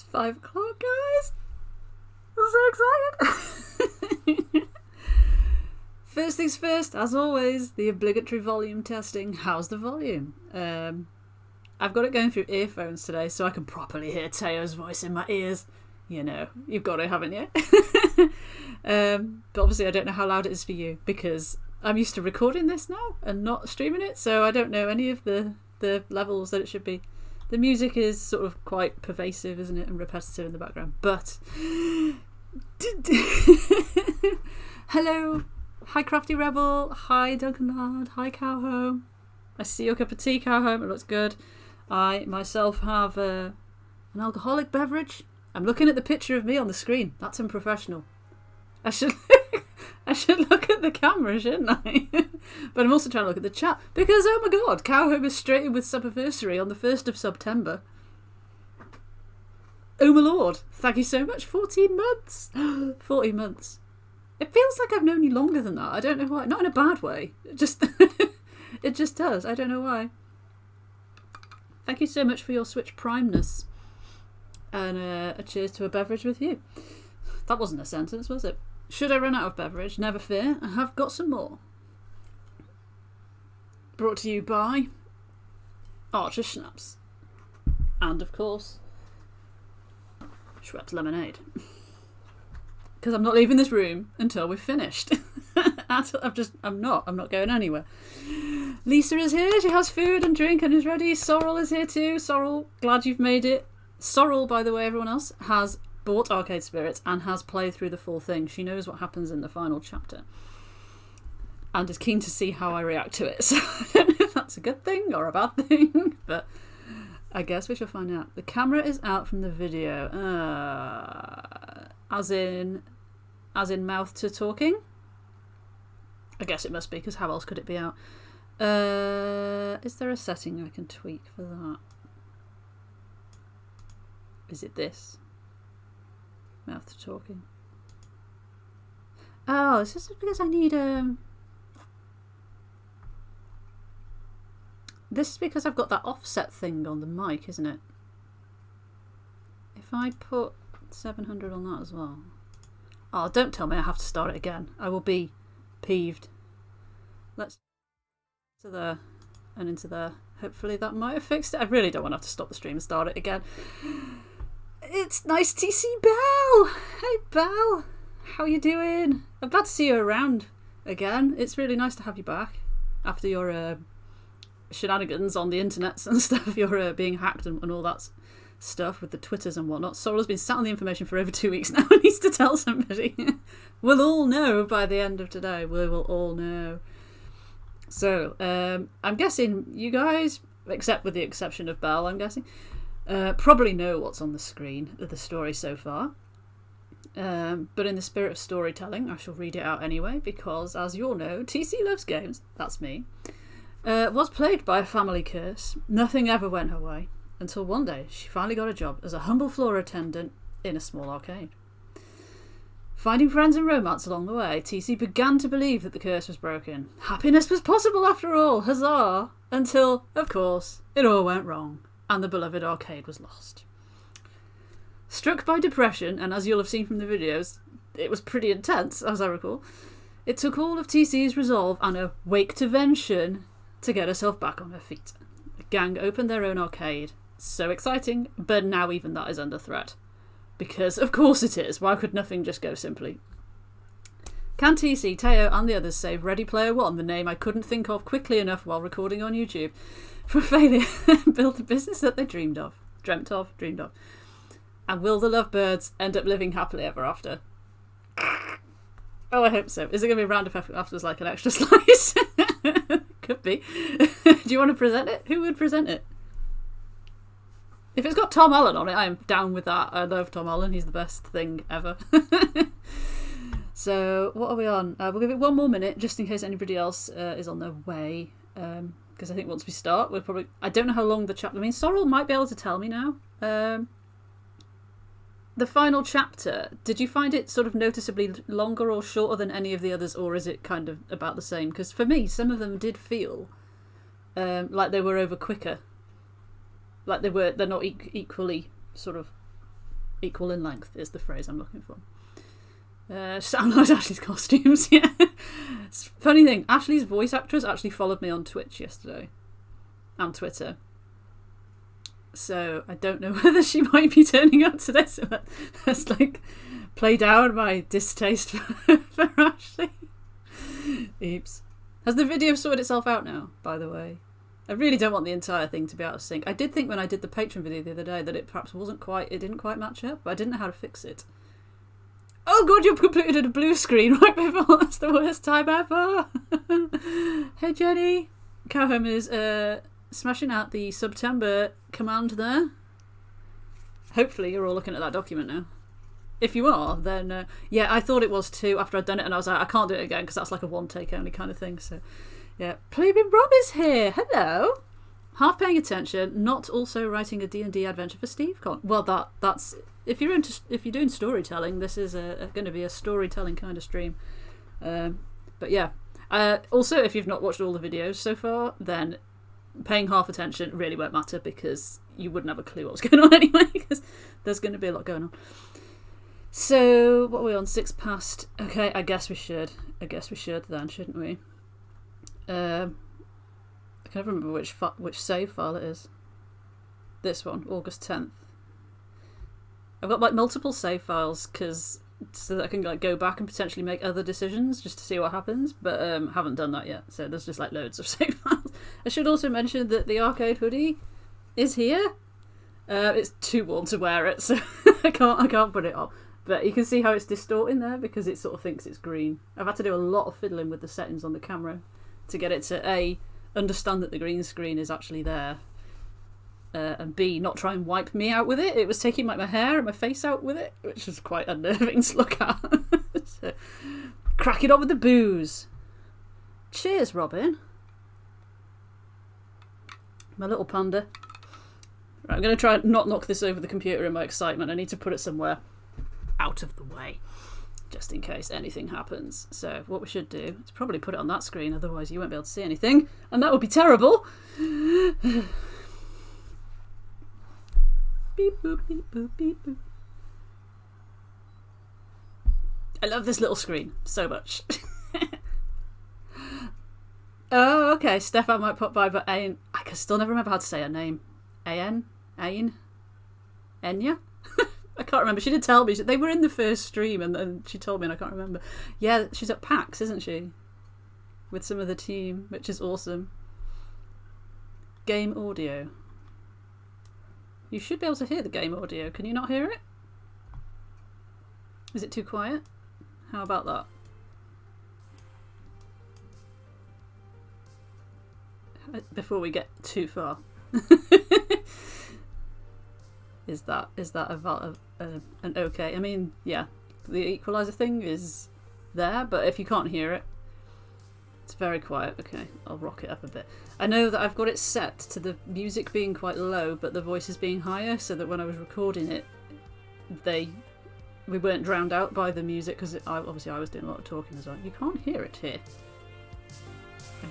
It's 5 o'clock, guys. I'm so excited. First things first, as always, the obligatory volume testing. How's the volume? I've got it going through earphones today so I can properly hear Teo's voice in my ears. You know, you've got it, haven't you? But obviously I don't know how loud it is for you because I'm used to recording this now and not streaming it, so I don't know any of the levels that it should be. The music is sort of quite pervasive, isn't it, and repetitive in the background. But hello, hi Crafty Rebel, hi Duncan Lard, hi Cowhome. I see your cup of tea, Cowhome. It looks good. I myself have an alcoholic beverage. I'm looking at the picture of me on the screen. That's unprofessional. I should look at the camera, shouldn't I? But I'm also trying to look at the chat because, oh my god, Cowhome is straightened with Subiversary on the 1st of September. Oh my lord, thank you so much. 14 months. 14 months. It feels like I've known you longer than that. I don't know why. Not in a bad way. It just does. I don't know why. Thank you so much for your Switch Primeness. And a cheers to a beverage with you. That wasn't a sentence, was it? Should I run out of beverage? Never fear, I have got some more. Brought to you by Archer Schnapps. And of course, Schweppes Lemonade. Because I'm not leaving this room until we've finished. I'm not going anywhere. Lisa is here, she has food and drink and is ready. Sorrel is here too. Sorrel, glad you've made it. Sorrel, by the way, everyone else, has bought Arcade Spirits and has played through the full thing. She knows what happens in the final chapter and is keen to see how I react to it. So I don't know if that's a good thing or a bad thing, but I guess we shall find out. The camera is out from the video. As in mouth to talking? I guess it must be, because how else could it be out? Is there a setting I can tweak for that? Is it this? Mouth to talking. Oh, it's just because I need This is because I've got that offset thing on the mic, isn't it? If I put 700 on that as well. Oh, don't tell me I have to start it again. I will be peeved. Let's to there and into there. Hopefully that might have fixed it. I really don't want to have to stop the stream and start it again. It's nice to see Belle. Hey Belle, how you doing? I'm glad to see you around again. It's really nice to have you back after your shenanigans on the internet and stuff. You're being hacked and all that stuff with the Twitters and whatnot. Sorrel's been sat on the information for over 2 weeks now and needs to tell somebody. We'll all know by the end of today. We will all know. So I'm guessing you guys, except with the exception of Belle, I'm guessing, probably know what's on the screen of the story so far. But in the spirit of storytelling, I shall read it out anyway, because as you all know, TC loves games, that's me, was plagued by a family curse. Nothing ever went her way, until one day she finally got a job as a humble floor attendant in a small arcade. Finding friends and romance along the way, TC began to believe that the curse was broken. Happiness was possible after all, huzzah! Until, of course, it all went wrong, and the beloved arcade was lost. Struck by depression, and as you'll have seen from the videos, it was pretty intense, as I recall, it took all of TC's resolve and a wake-to-vention to get herself back on her feet. The gang opened their own arcade. So exciting, but now even that is under threat. Because of course it is. Why could nothing just go simply? Can TC, Teo and the others save Ready Player One, the name I couldn't think of quickly enough while recording on YouTube, from failure and build the business that they dreamed of? And will the lovebirds end up living happily ever after? Oh, I hope so. Is it going to be a round of afterwards like an extra slice? Could be. Do you want to present it? Who would present it? If it's got Tom Allen on it, I am down with that. I love Tom Allen. He's the best thing ever. So, what are we on? We'll give it 1 more minute, just in case anybody else is on their way. Because I think once we start, we'll probably... I don't know how long the chapter... I mean, Sorrel might be able to tell me now. The final chapter, did you find it sort of noticeably longer or shorter than any of the others, or is it kind of about the same? Because for me, some of them did feel like they were over quicker. Like they're not equally sort of Equal in length is the phrase I'm looking for. Analyse Ashley's costumes, yeah. Funny thing, Ashley's voice actress actually followed me on Twitch yesterday. And Twitter. So I don't know whether she might be turning up today. So let's play down my distaste for Ashley. Oops. Has the video sorted itself out now, by the way? I really don't want the entire thing to be out of sync. I did think when I did the Patreon video the other day that it perhaps didn't quite match up, but I didn't know how to fix it. Oh god, you've completed a blue screen right before. That's the worst time ever. Hey Jenny. Cowhome is smashing out the September command there. Hopefully you're all looking at that document now. If you are, then yeah, I thought it was too after I'd done it, and I was like, I can't do it again because that's like a one take only kind of thing. So yeah, Playbin Rob is here. Hello. Half paying attention, not also writing a D&D adventure for SteveCon. Well, that's if you're doing storytelling, this is going to be a storytelling kind of stream. But yeah, also if you've not watched all the videos so far, then paying half attention really won't matter because you wouldn't have a clue what's going on anyway. Because there's going to be a lot going on. So what are we on? 6 past. Okay, I guess we should then, shouldn't we? I can't remember which save file it is. This one, August 10th. I've got like multiple save files so that I can like go back and potentially make other decisions just to see what happens, but haven't done that yet. So there's just like loads of save files. I should also mention that the arcade hoodie is here. It's too warm to wear it, so I can't put it on. But you can see how it's distorting there because it sort of thinks it's green. I've had to do a lot of fiddling with the settings on the camera to get it to understand that the green screen is actually there, and B, not try and wipe me out with it. It was taking like my hair and my face out with it, which was quite unnerving to look at. So, crack it on with the booze. Cheers, Robin. My little panda. Right, I'm going to try and not knock this over the computer in my excitement. I need to put it somewhere out of the way, just in case anything happens. So what we should do is probably put it on that screen, otherwise you won't be able to see anything, and that would be terrible. Beep boop, beep boop, beep boop. I love this little screen so much. Oh, okay, Stefan might pop by, but I can still never remember how to say her name. Enya? I can't remember. She did tell me. They were in the first stream and then she told me and I can't remember. Yeah, she's at PAX, isn't she? With some of the team, which is awesome. Game audio. You should be able to hear the game audio. Can you not hear it? Is it too quiet? How about that? Before we get too far. Is that an okay? I mean, yeah, the equalizer thing is there, but if you can't hear it, it's very quiet. Okay, I'll rock it up a bit. I know that I've got it set to the music being quite low, but the voices being higher, so that when I was recording it, we weren't drowned out by the music, because obviously I was doing a lot of talking as well. You can't hear it here.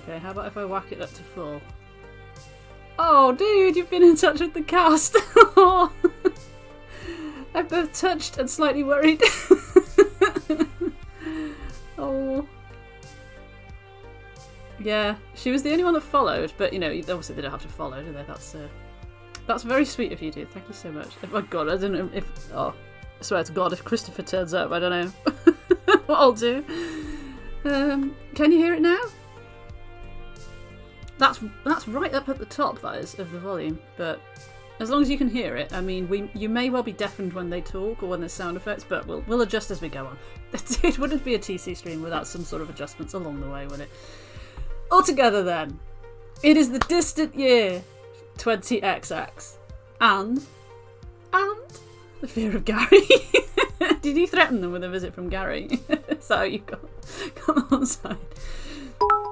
Okay, how about if I whack it up to full? Oh, dude, you've been in touch with the cast. I'm both touched and slightly worried. Oh. Yeah, she was the only one that followed, but, you know, obviously they don't have to follow, do they? That's very sweet of you, dude. Thank you so much. Oh, my God, I don't know if... Oh, I swear to God, if Christopher turns up, I don't know what I'll do. Can you hear it now? That's right up at the top, that is, of the volume, but as long as you can hear it. I mean, you may well be deafened when they talk or when there's sound effects, but we'll adjust as we go on. It wouldn't be a TC stream without some sort of adjustments along the way, would it? Altogether then, it is the distant year 20XX, and the fear of Gary. Did you threaten them with a visit from Gary? Is that how you got on side?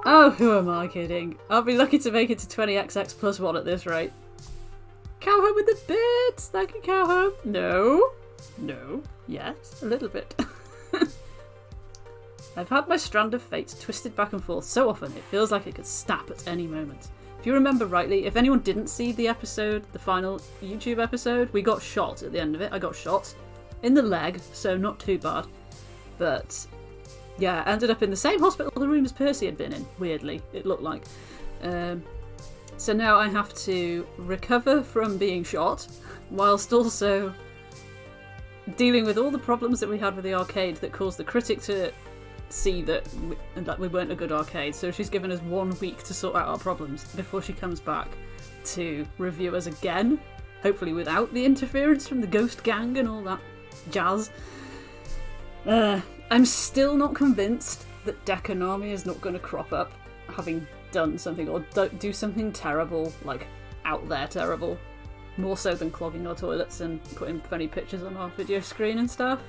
Oh, who am I kidding? I'll be lucky to make it to 20XX plus 1 at this rate. Cowhome with the bits! Thank you, Cowhome. No. Yes, a little bit. I've had my strand of fate twisted back and forth so often it feels like it could snap at any moment. If you remember rightly, if anyone didn't see the episode, the final YouTube episode, we got shot at the end of it. I got shot. in the leg, so not too bad. But yeah, ended up in the same hospital room as Percy had been in, weirdly, it looked like. So now I have to recover from being shot, whilst also dealing with all the problems that we had with the arcade that caused the critic to see that we weren't a good arcade. So she's given us 1 week to sort out our problems before she comes back to review us again, hopefully without the interference from the ghost gang and all that jazz. I'm still not convinced that Dekanami is not going to crop up having done something or do something terrible, like out there terrible, more so than clogging our toilets and putting funny pictures on our video screen and stuff.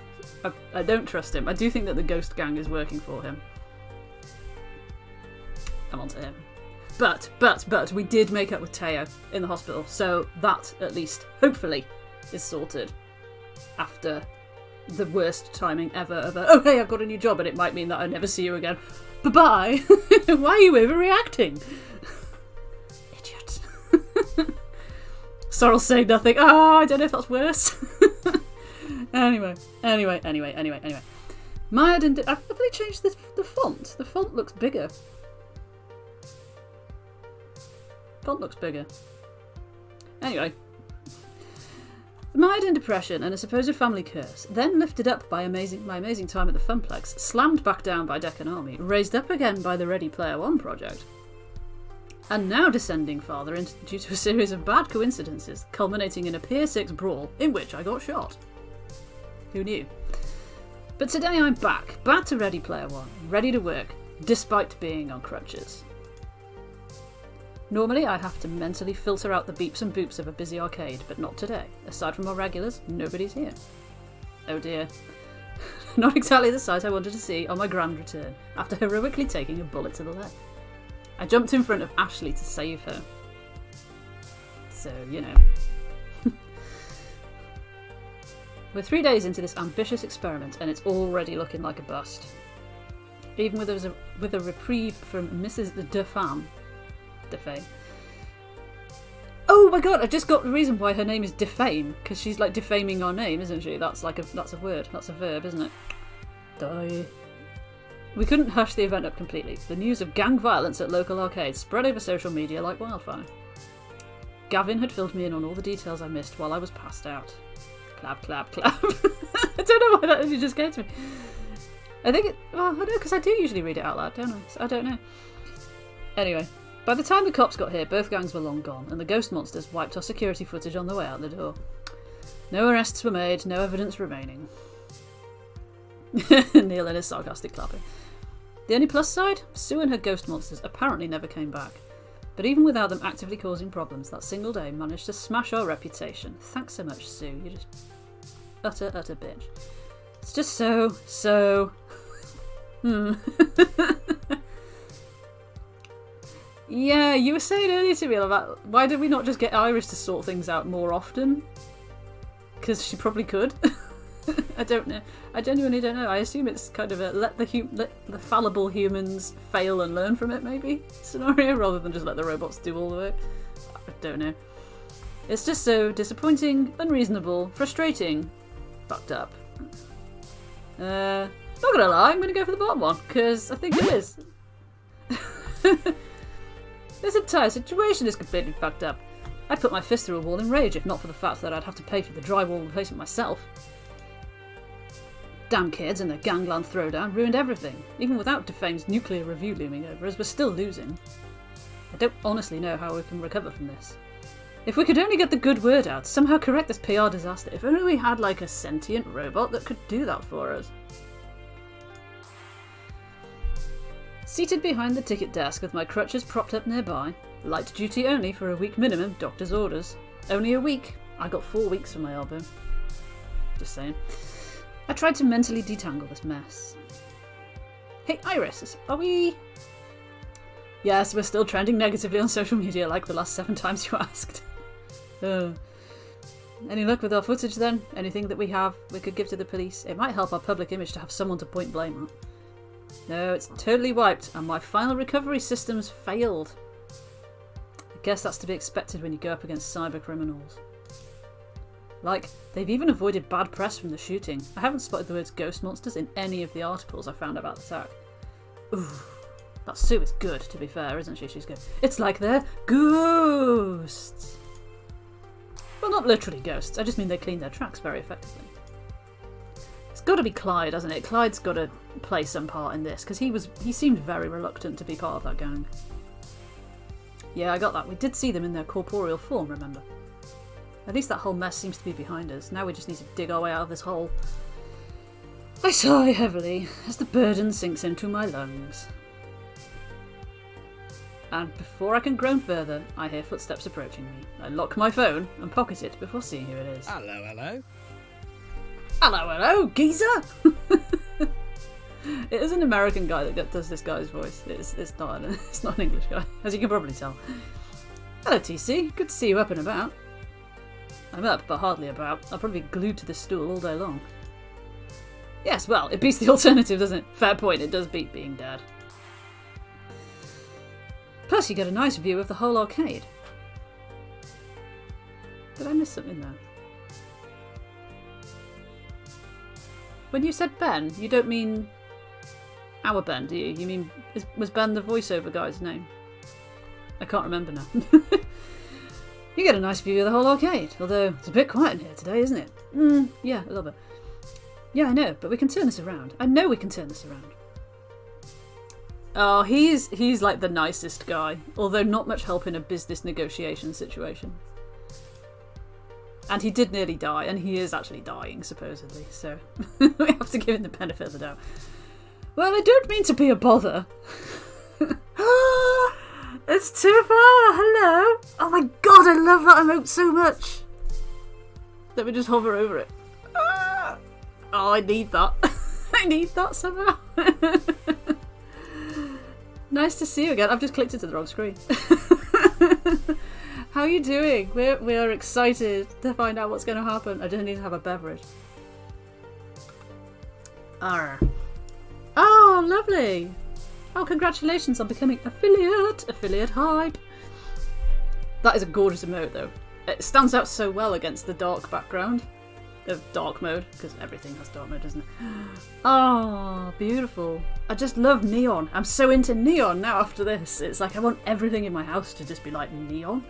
I don't trust him. I do think that the ghost gang is working for him. I'm on to him. But we did make up with Teo in the hospital, so that at least, hopefully, is sorted after the worst timing ever of a, oh hey, I've got a new job and it might mean that I never see you again. Bye-bye. Why are you overreacting? Idiot. Sorrel's saying nothing. Oh, I don't know if that's worse. Anyway. Maya didn't do, I've probably changed the font. The font looks bigger. Anyway. The Mayadan depression and a supposed family curse, then lifted up by my amazing time at the Funplex, slammed back down by Dekanami, raised up again by the Ready Player One project, and now descending farther due to a series of bad coincidences, culminating in a Pier 6 brawl in which I got shot. Who knew? But today I'm back to Ready Player One, ready to work, despite being on crutches. Normally I have to mentally filter out the beeps and boops of a busy arcade, but not today. Aside from our regulars, nobody's here. Oh dear. Not exactly the sight I wanted to see on my grand return, after heroically taking a bullet to the leg. I jumped in front of Ashley to save her. So, you know. We're 3 days into this ambitious experiment and it's already looking like a bust. Even with a reprieve from Mrs. Defame. Oh my god, I just got the reason why her name is Defame, because she's like defaming our name, isn't she? That's a word, that's a verb, isn't it? Die. We couldn't hush the event up completely. The news of gang violence at local arcades spread over social media like wildfire. Gavin had filled me in on all the details I missed while I was passed out. Clap, clap, clap. I don't know why that just came to me. I think I know, because I do usually read it out loud, don't I? I don't know. Anyway. By the time the cops got here, both gangs were long gone, and the ghost monsters wiped our security footage on the way out the door. No arrests were made, no evidence remaining. Neil and his sarcastic clapping. The only plus side? Sue and her ghost monsters apparently never came back. But even without them actively causing problems, that single day managed to smash our reputation. Thanks so much, Sue. You're just utter bitch. It's just so... Yeah, you were saying earlier to me about why did we not just get Iris to sort things out more often? Because she probably could. I don't know. I genuinely don't know. I assume it's kind of a let the fallible humans fail and learn from it, maybe, scenario, rather than just let the robots do all the work. I don't know. It's just so disappointing, unreasonable, frustrating, fucked up. Not gonna lie, I'm gonna go for the bottom one, because I think it is. This entire situation is completely fucked up. I'd put my fist through a wall in rage if not for the fact that I'd have to pay for the drywall replacement myself. Damn kids and their gangland throwdown ruined everything. Even without Defame's nuclear review looming over us, we're still losing. I don't honestly know how we can recover from this. If we could only get the good word out, somehow correct this PR disaster, if only we had like a sentient robot that could do that for us. Seated behind the ticket desk with my crutches propped up nearby, light duty only for a week minimum, doctor's orders. Only a week. I got 4 weeks for my elbow. Just saying. I tried to mentally detangle this mess. Hey Iris, are we... Yes, we're still trending negatively on social media like the last 7 times you asked. Any luck with our footage then? Anything that we could give to the police? It might help our public image to have someone to point blame at. No, it's totally wiped, and my final recovery systems failed. I guess that's to be expected when you go up against cyber criminals. Like, they've even avoided bad press from the shooting. I haven't spotted the words ghost monsters in any of the articles I found about the attack. Ooh, that Sue is good, to be fair, isn't she? She's good. It's like they're ghosts. Well, not literally ghosts. I just mean they clean their tracks very effectively. It's got to be Clyde, hasn't it? Clyde's got to play some part in this, because he seemed very reluctant to be part of that gang. Yeah, I got that. We did see them in their corporeal form, remember? At least that whole mess seems to be behind us. Now we just need to dig our way out of this hole. I sigh heavily as the burden sinks into my lungs. And before I can groan further, I hear footsteps approaching me. I lock my phone and pocket it before seeing who it is. Hello, hello. Hello, hello, geezer! It is an American guy that does this guy's voice. It's not an English guy, as you can probably tell. Hello, TC. Good to see you up and about. I'm up, but hardly about. I'll probably be glued to this stool all day long. Yes, well, it beats the alternative, doesn't it? Fair point, it does beat being dead. Plus, you get a nice view of the whole arcade. Did I miss something there? When you said Ben, you don't mean our Ben, do you? You mean, was Ben the voiceover guy's name? I can't remember now. You get a nice view of the whole arcade, although it's a bit quiet in here today, isn't it? Yeah, a little bit. Yeah, I know, but we can turn this around. I know we can turn this around. Oh, he's like the nicest guy, although not much help in a business negotiation situation. And he did nearly die, and he is actually dying, supposedly, so we have to give him the benefit of the doubt. Well, I don't mean to be a bother. It's too far, hello! Oh my god, I love that emote so much! Let me just hover over it. Oh, I need that. I need that somehow. Nice to see you again. I've just clicked into the wrong screen. How are you doing? We are excited to find out what's going to happen. I just need to have a beverage. Arr. Oh, lovely! Oh, congratulations on becoming affiliate hype. That is a gorgeous emote, though. It stands out so well against the dark background of dark mode, because everything has dark mode, doesn't it? Oh, beautiful. I just love neon. I'm so into neon now after this. It's like I want everything in my house to just be like neon.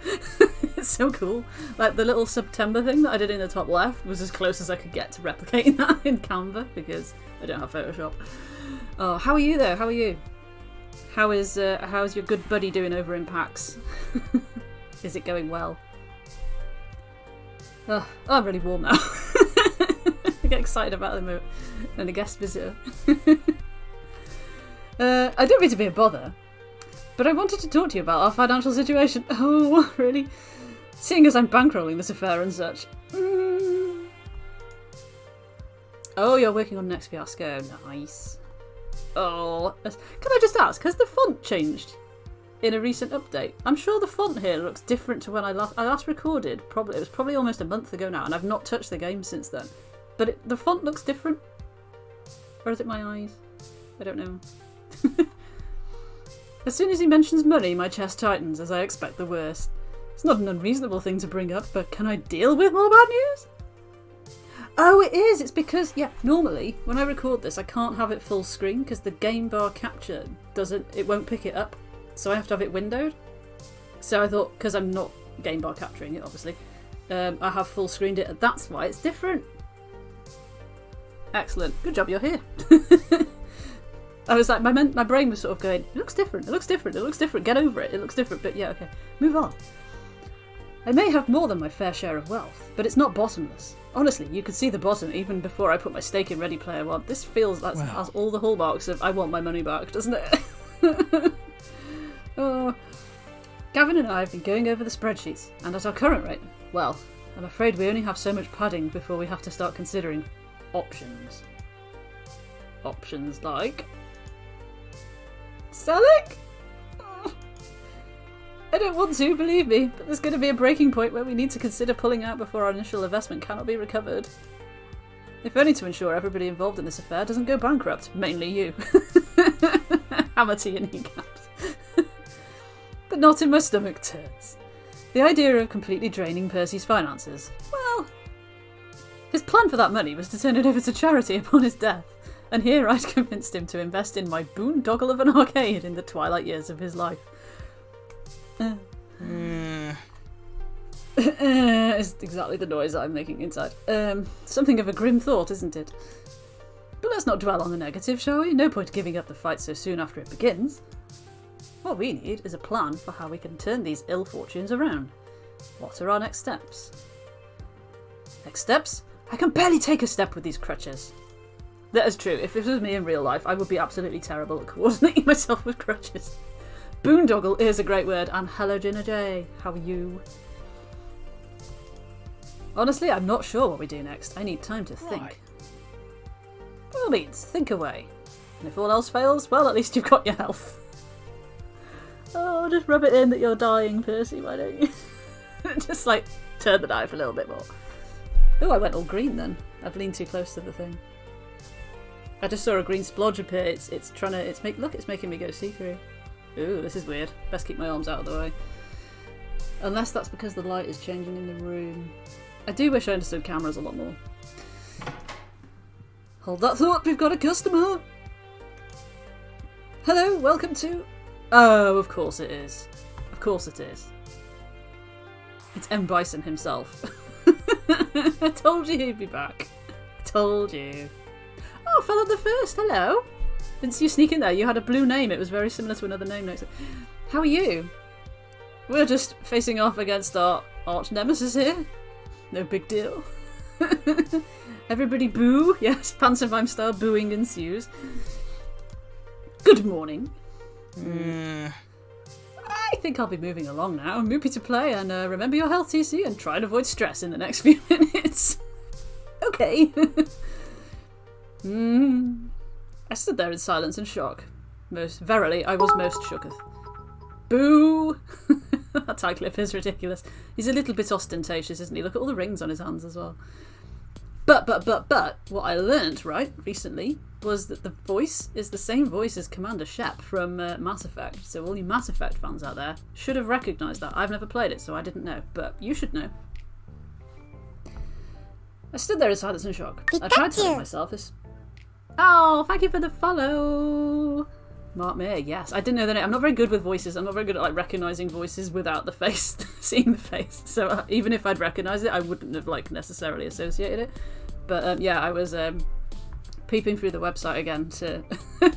It's so cool. Like the little September thing that I did in the top left was as close as I could get to replicating that in Canva, because I don't have Photoshop. Oh, how are you though? How are you? How's your good buddy doing over in PAX? Is it going well? Oh, I'm really warm now. I get excited about the mood and the guest visitor. I don't mean to be a bother, but I wanted to talk to you about our financial situation. Oh, really? Seeing as I'm bankrolling this affair and such. Oh, you're working on next fiasco. Nice. Oh, can I just ask, has the font changed in a recent update? I'm sure the font here looks different to when I last recorded. It was probably almost a month ago now, and I've not touched the game since then. But the font looks different. Or is it my eyes? I don't know. As soon as he mentions money, my chest tightens as I expect the worst. It's not an unreasonable thing to bring up, but can I deal with more bad news? Oh, it is! It's because, yeah, normally, when I record this, I can't have it full screen because the game bar capture it won't pick it up. So I have to have it windowed. So I thought, because I'm not game bar capturing it, obviously, I have full screened it, and that's why it's different. Excellent. Good job you're here. I was like, my brain was sort of going, it looks different, it looks different, it looks different, get over it looks different, but yeah, okay, move on. I may have more than my fair share of wealth, but it's not bottomless. Honestly, you could see the bottom even before I put my stake in Ready Player One. This feels like has all the hallmarks of I want my money back, doesn't it? Oh. Gavin and I have been going over the spreadsheets, and at our current rate, well, I'm afraid we only have so much padding before we have to start considering options. Options like selling? Oh. I don't want to, believe me, but there's going to be a breaking point where we need to consider pulling out before our initial investment cannot be recovered. If only to ensure everybody involved in this affair doesn't go bankrupt, mainly you. Hammer tea and kneecaps. But not in my stomach turns. The idea of completely draining Percy's finances, well, His plan for that money was to turn it over to charity upon his death, and here I'd convinced him to invest in my boondoggle of an arcade in the twilight years of his life. It's exactly the noise I'm making inside. Something of a grim thought, isn't it? But let's not dwell on the negative, shall we? No point giving up the fight so soon after it begins. What we need is a plan for how we can turn these ill fortunes around. What are our next steps? Next steps? I can barely take a step with these crutches. That is true. If this was me in real life, I would be absolutely terrible at coordinating myself with crutches. Boondoggle is a great word, and hello Gina J. How are you? Honestly, I'm not sure what we do next. I need time to think. By all means, think away. And if all else fails, well, at least you've got your health. Oh, just rub it in that you're dying, Percy, why don't you? Just, like, turn the knife a little bit more. Oh, I went all green then. I've leaned too close to the thing. I just saw a green splodge appear. It's making me go see-through. Ooh, this is weird. Best keep my arms out of the way. Unless that's because the light is changing in the room. I do wish I understood cameras a lot more. Hold that thought, we've got a customer! Hello, welcome to... Oh, of course it is. Of course it is. It's M. Bison himself. I told you he'd be back. I told you. Oh, Fellow the First, hello! Didn't see you sneak in there. You had a blue name. It was very similar to another name next to it. How are you? We're just facing off against our arch nemesis here. No big deal. Everybody boo. Yes, pantomime style booing ensues. Good morning. I think I'll be moving along now. Moopy to play, and remember your health, TC, and try and avoid stress in the next few minutes. Okay. I stood there in silence and shock. Verily, I was most shooketh. Boo! That tie clip is ridiculous. He's a little bit ostentatious, isn't he? Look at all the rings on his hands as well. But, what I learnt, right, recently, was that the voice is the same voice as Commander Shep from Mass Effect. So all you Mass Effect fans out there should have recognised that. I've never played it, so I didn't know. But you should know. I stood there in silence and shock. I tried telling myself this... Oh, thank you for the follow! Mark Mayer, yes. I didn't know the name. I'm not very good with voices. I'm not very good at recognising voices without the face, seeing the face. So even if I'd recognised it, I wouldn't have necessarily associated it. But yeah, I was peeping through the website again to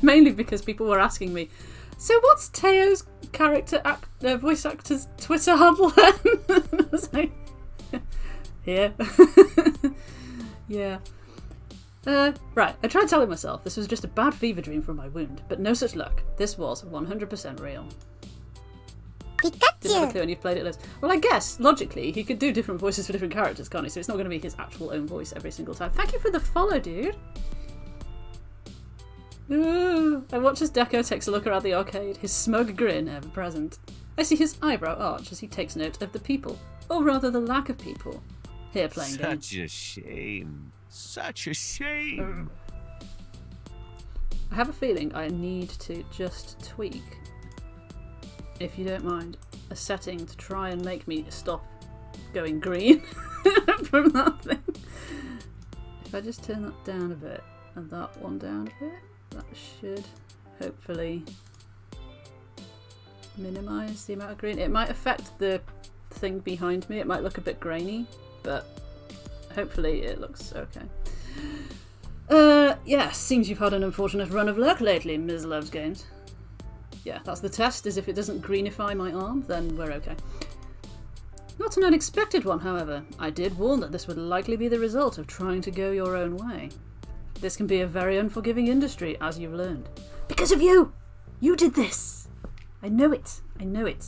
mainly because people were asking me, so what's Teo's voice actor's Twitter handle then? I was like, here. Yeah. Right, I tried telling myself this was just a bad fever dream from my wound, but no such luck. This was 100% real. Didn't have a clue when you've played it, Liz. Well, I guess, logically, he could do different voices for different characters, can't he? So it's not going to be his actual own voice every single time. Thank you for the follow, dude! Ooh, I watch as Deco takes a look around the arcade, his smug grin ever present. I see his eyebrow arch as he takes note of the people, or rather the lack of people, here playing games. Such a shame. Such a shame. I have a feeling I need to just tweak, if you don't mind, a setting to try and make me stop going green from that thing. If I just turn that down a bit and that one down a bit, that should hopefully minimise the amount of green. It might affect the thing behind me. It might look a bit grainy, but hopefully it looks okay. Yeah, seems you've had an unfortunate run of luck lately, Ms. Loves Games. Yeah, that's the test, is if it doesn't greenify my arm, then we're okay. Not an unexpected one, however. I did warn that this would likely be the result of trying to go your own way. This can be a very unforgiving industry, as you've learned. Because of you! You did this! I know it. I know it.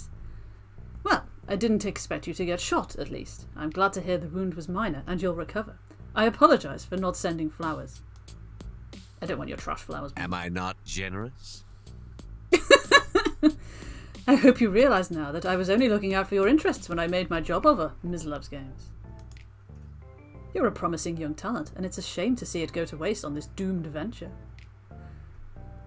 Well, I didn't expect you to get shot, at least. I'm glad to hear the wound was minor, and you'll recover. I apologise for not sending flowers. I don't want your trash flowers. Am I not generous? I hope you realise now that I was only looking out for your interests when I made my job of her, Ms. Loves Games. You're a promising young talent, and it's a shame to see it go to waste on this doomed venture.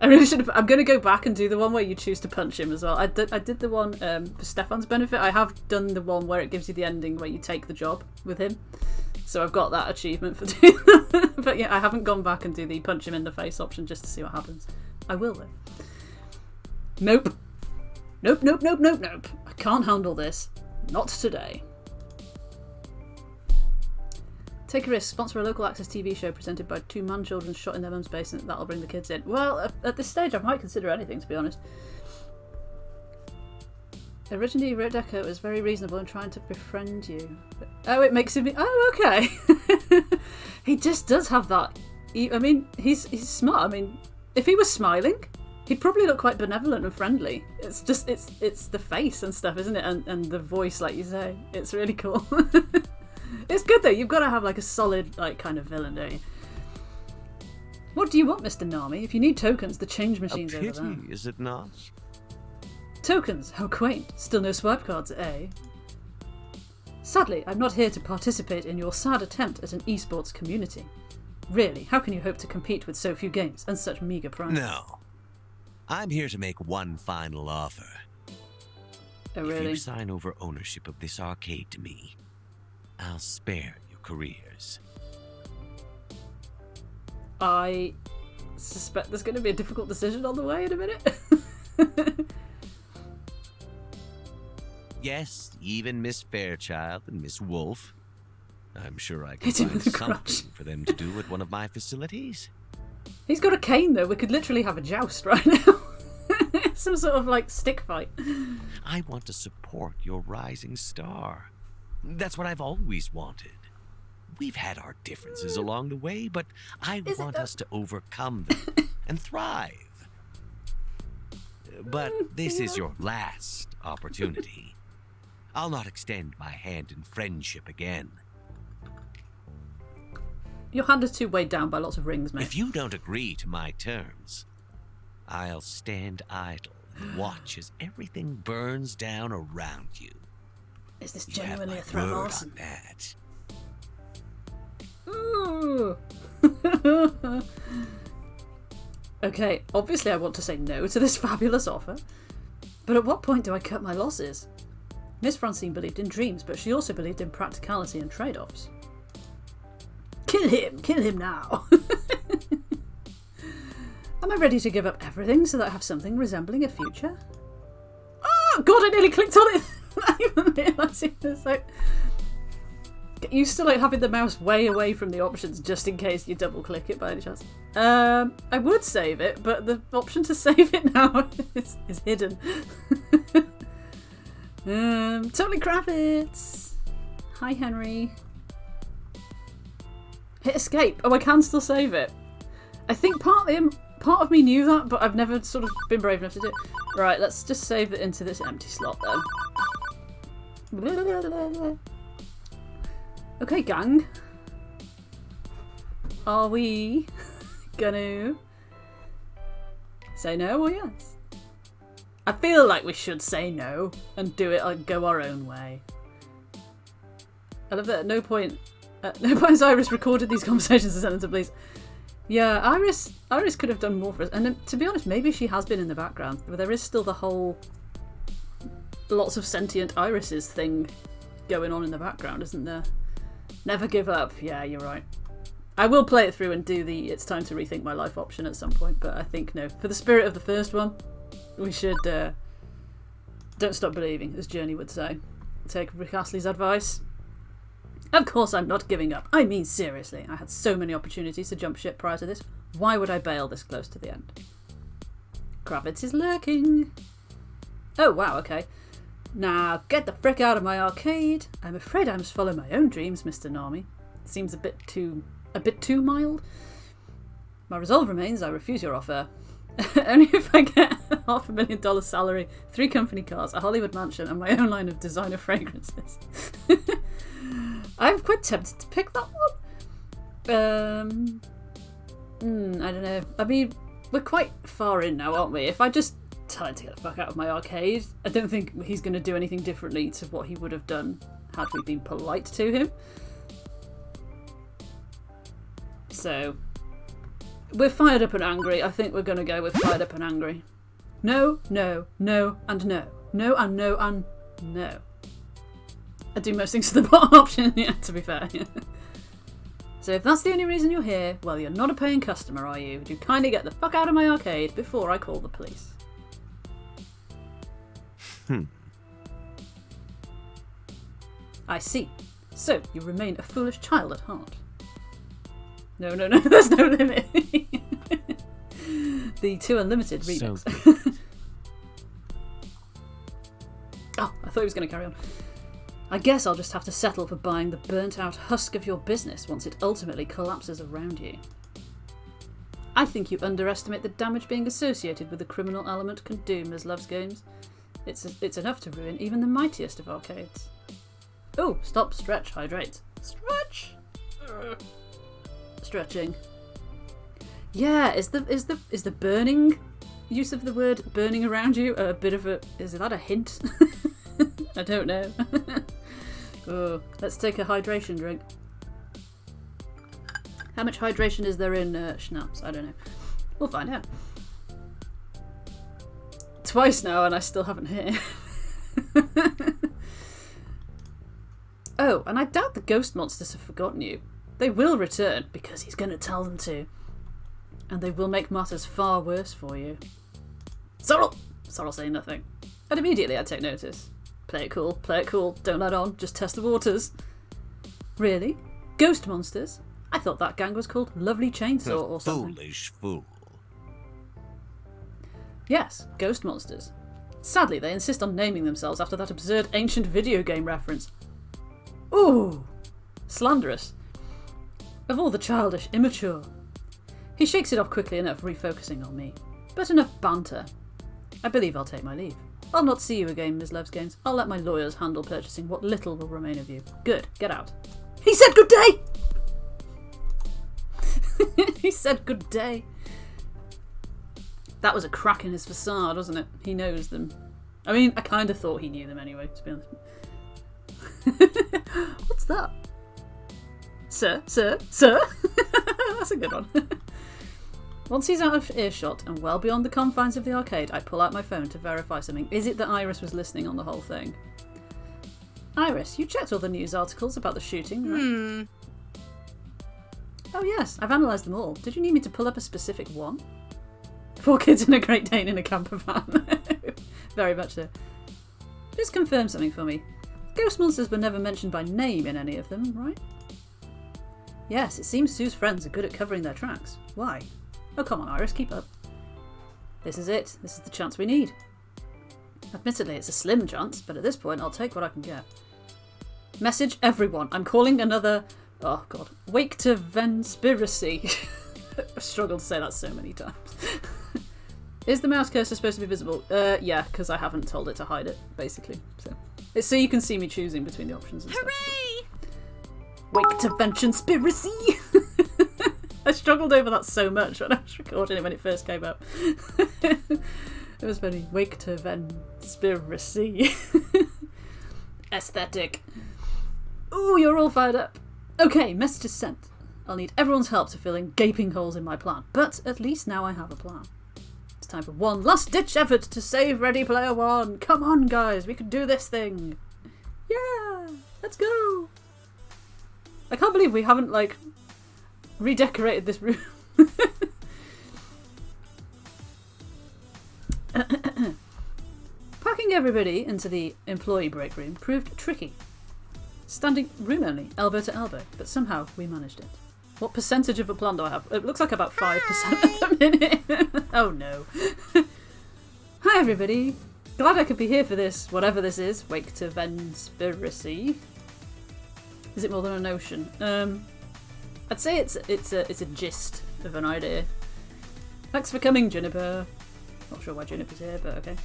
I really should have. I'm going to go back and do the one where you choose to punch him as well. I did the one for Stefan's benefit. I have done the one where it gives you the ending where you take the job with him. So I've got that achievement for doing that. But yeah, I haven't gone back and do the punch him in the face option just to see what happens. I will though. Nope. Nope, nope, nope, nope, nope. I can't handle this. Not today. Take a risk. Sponsor a local access TV show presented by two man-children shot in their mum's basement. That'll bring the kids in. Well, at this stage, I might consider anything, to be honest. Originally, Rodeko is very reasonable in trying to befriend you. Oh, it makes him... Oh, okay. He just does have that... I mean, he's smart. I mean, if he was smiling, he'd probably look quite benevolent and friendly. It's just... It's the face and stuff, isn't it? And the voice, like you say. It's really cool. It's good though, you've got to have like a solid like kind of villain, don't you? What do you want, Mr. Nami? If you need tokens, the change machine's over there. Is it not? Tokens? How quaint. Still no swipe cards, eh? Sadly, I'm not here to participate in your sad attempt at an esports community. Really, how can you hope to compete with so few games and such meagre prizes? No. I'm here to make one final offer. Oh, really? If you sign over ownership of this arcade to me, I'll spare your careers. I suspect there's going to be a difficult decision on the way in a minute. Yes, even Miss Fairchild and Miss Wolf. I'm sure I can Hit him find with a something crutch. for them to do at one of my facilities. He's got a cane though, we could literally have a joust right now. Some sort of like stick fight. I want to support your rising star. That's what I've always wanted. We've had our differences along the way, but I want us to overcome them and thrive. But this is your last opportunity. I'll not extend my hand in friendship again. Your hand is too weighed down by lots of rings, mate. If you don't agree to my terms, I'll stand idle and watch as everything burns down around you. Is this You have genuinely my a threat of word arson? on that. Ooh. Okay, obviously I want to say no to this fabulous offer. But at what point do I cut my losses? Miss Francine believed in dreams, but she also believed in practicality and trade-offs. Kill him now! Am I ready to give up everything so that I have something resembling a future? Oh god, I nearly clicked on it! I even realising this. Like, get used to like having the mouse way away from the options just in case you double click it by any chance. I would save it, but the option to save it now is hidden. Totally Kravitz! Hi Henry. Hit escape. Oh, I can still save it. I think part of me knew that, but I've never sort of been brave enough to do it. Right, let's just save it into this empty slot then. Okay, gang. Are we gonna say no or yes? I feel like we should say no and do it like go our own way. I love that at no point has Iris recorded these conversations and sent them to police. Yeah, Iris could have done more for us. And to be honest, maybe she has been in the background, but there is still the whole lots of sentient irises thing going on in the background, isn't there? Never give up. Yeah, you're right. I will play it through and do the it's time to rethink my life option at some point, but I think no. For the spirit of the first one, we should don't stop believing, as Journey would say. Take Rick Astley's advice. Of course I'm not giving up. I mean, seriously, I had so many opportunities to jump ship prior to this. Why would I bail this close to the end? Kravitz is lurking. Oh, wow, okay. Now, get the frick out of my arcade. I'm afraid I must follow my own dreams, Mr. Nami. Seems a bit too mild. My resolve remains, I refuse your offer. Only if I get $500,000 salary, 3 company cars, a Hollywood mansion, and my own line of designer fragrances. I'm quite tempted to pick that one. I don't know. I mean, we're quite far in now, aren't we? If I just tell him to get the fuck out of my arcade, I don't think he's going to do anything differently to what he would have done had we been polite to him. So, We're fired up and angry. I think we're going to go with fired up and angry. No, no, no, and no. No, and no, and no. I do most things to the bottom option, yeah, to be fair. So if that's the only reason you're here, well, you're not a paying customer, are you? Would you kindly get the fuck out of my arcade before I call the police? I see. So, you remain a foolish child at heart. No, no, no, there's no limit. The 2 Unlimited remix. So oh, I thought he was going to carry on. I guess I'll just have to settle for buying the burnt-out husk of your business once it ultimately collapses around you. I think you underestimate the damage being associated with the criminal element can do, Ms. Loves Games. It's enough to ruin even the mightiest of arcades. Oh, stop, stretch, hydrate. Stretch! Stretching. Yeah, is the burning use of the word burning around you a bit of a... is that a hint? I don't know. Oh, let's take a hydration drink. How much hydration is there in schnapps? I don't know. We'll find out. Twice now and I still haven't hit. Oh, and I doubt the ghost monsters have forgotten you. They will return, because he's going to tell them to. And they will make matters far worse for you. Sorrel! Sorrel saying nothing. And immediately I take notice. Play it cool, don't let on, just test the waters. Really? Ghost monsters? I thought that gang was called Lovely Chainsaw or something. Foolish fool. Yes, ghost monsters. Sadly, they insist on naming themselves after that absurd ancient video game reference. Ooh! Slanderous. Of all the childish, immature. He shakes it off quickly enough, refocusing on me. But enough banter. I believe I'll take my leave. I'll not see you again, Ms. Loves Games. I'll let my lawyers handle purchasing what little will remain of you. Good, get out. He said good day! He said good day. That was a crack in his facade, wasn't it? He knows them. I mean, I kind of thought he knew them anyway, to be honest. What's that? Sir? That's a good one. Once he's out of earshot and well beyond the confines of the arcade, I pull out my phone to verify something. Is it that Iris was listening on the whole thing? Iris, you checked all the news articles about the shooting, right? Oh yes, I've analysed them all. Did you need me to pull up a specific one? 4 kids and a Great Dane in a camper van. Very much so. Just confirm something for me. Ghost monsters were never mentioned by name in any of them, right? Yes, it seems Sue's friends are good at covering their tracks. Why? Oh, come on, Iris, keep up. This is it. This is the chance we need. Admittedly, it's a slim chance, but at this point, I'll take what I can get. Message everyone. I'm calling another... oh, God. Wake to Venspiracy. I've struggled to say that so many times. Is the mouse cursor supposed to be visible? Yeah, because I haven't told it to hide it, basically. So it's so you can see me choosing between the options and Hooray! Stuff. Wake to Venspiracy! I struggled over that so much when I was recording it when it first came up. It was funny. Wake to Venspiracy. Aesthetic. Ooh, you're all fired up. Okay, message is sent. I'll need everyone's help to fill in gaping holes in my plan, but at least now I have a plan. It's time for one last-ditch effort to save Ready Player One. Come on, guys, we can do this thing. Yeah, let's go. I can't believe we haven't, like, redecorated this room. Packing everybody into the employee break room proved tricky. Standing room only, elbow to elbow, but somehow we managed it. What percentage of a plan do I have? It looks like about 5% at the minute. Oh no. Hi everybody. Glad I could be here for this, whatever this is. Wake to Venspiracy. Is it more than a notion? I'd say it's a gist of an idea. Thanks for coming, Juniper. Not sure why Juniper's here, but okay.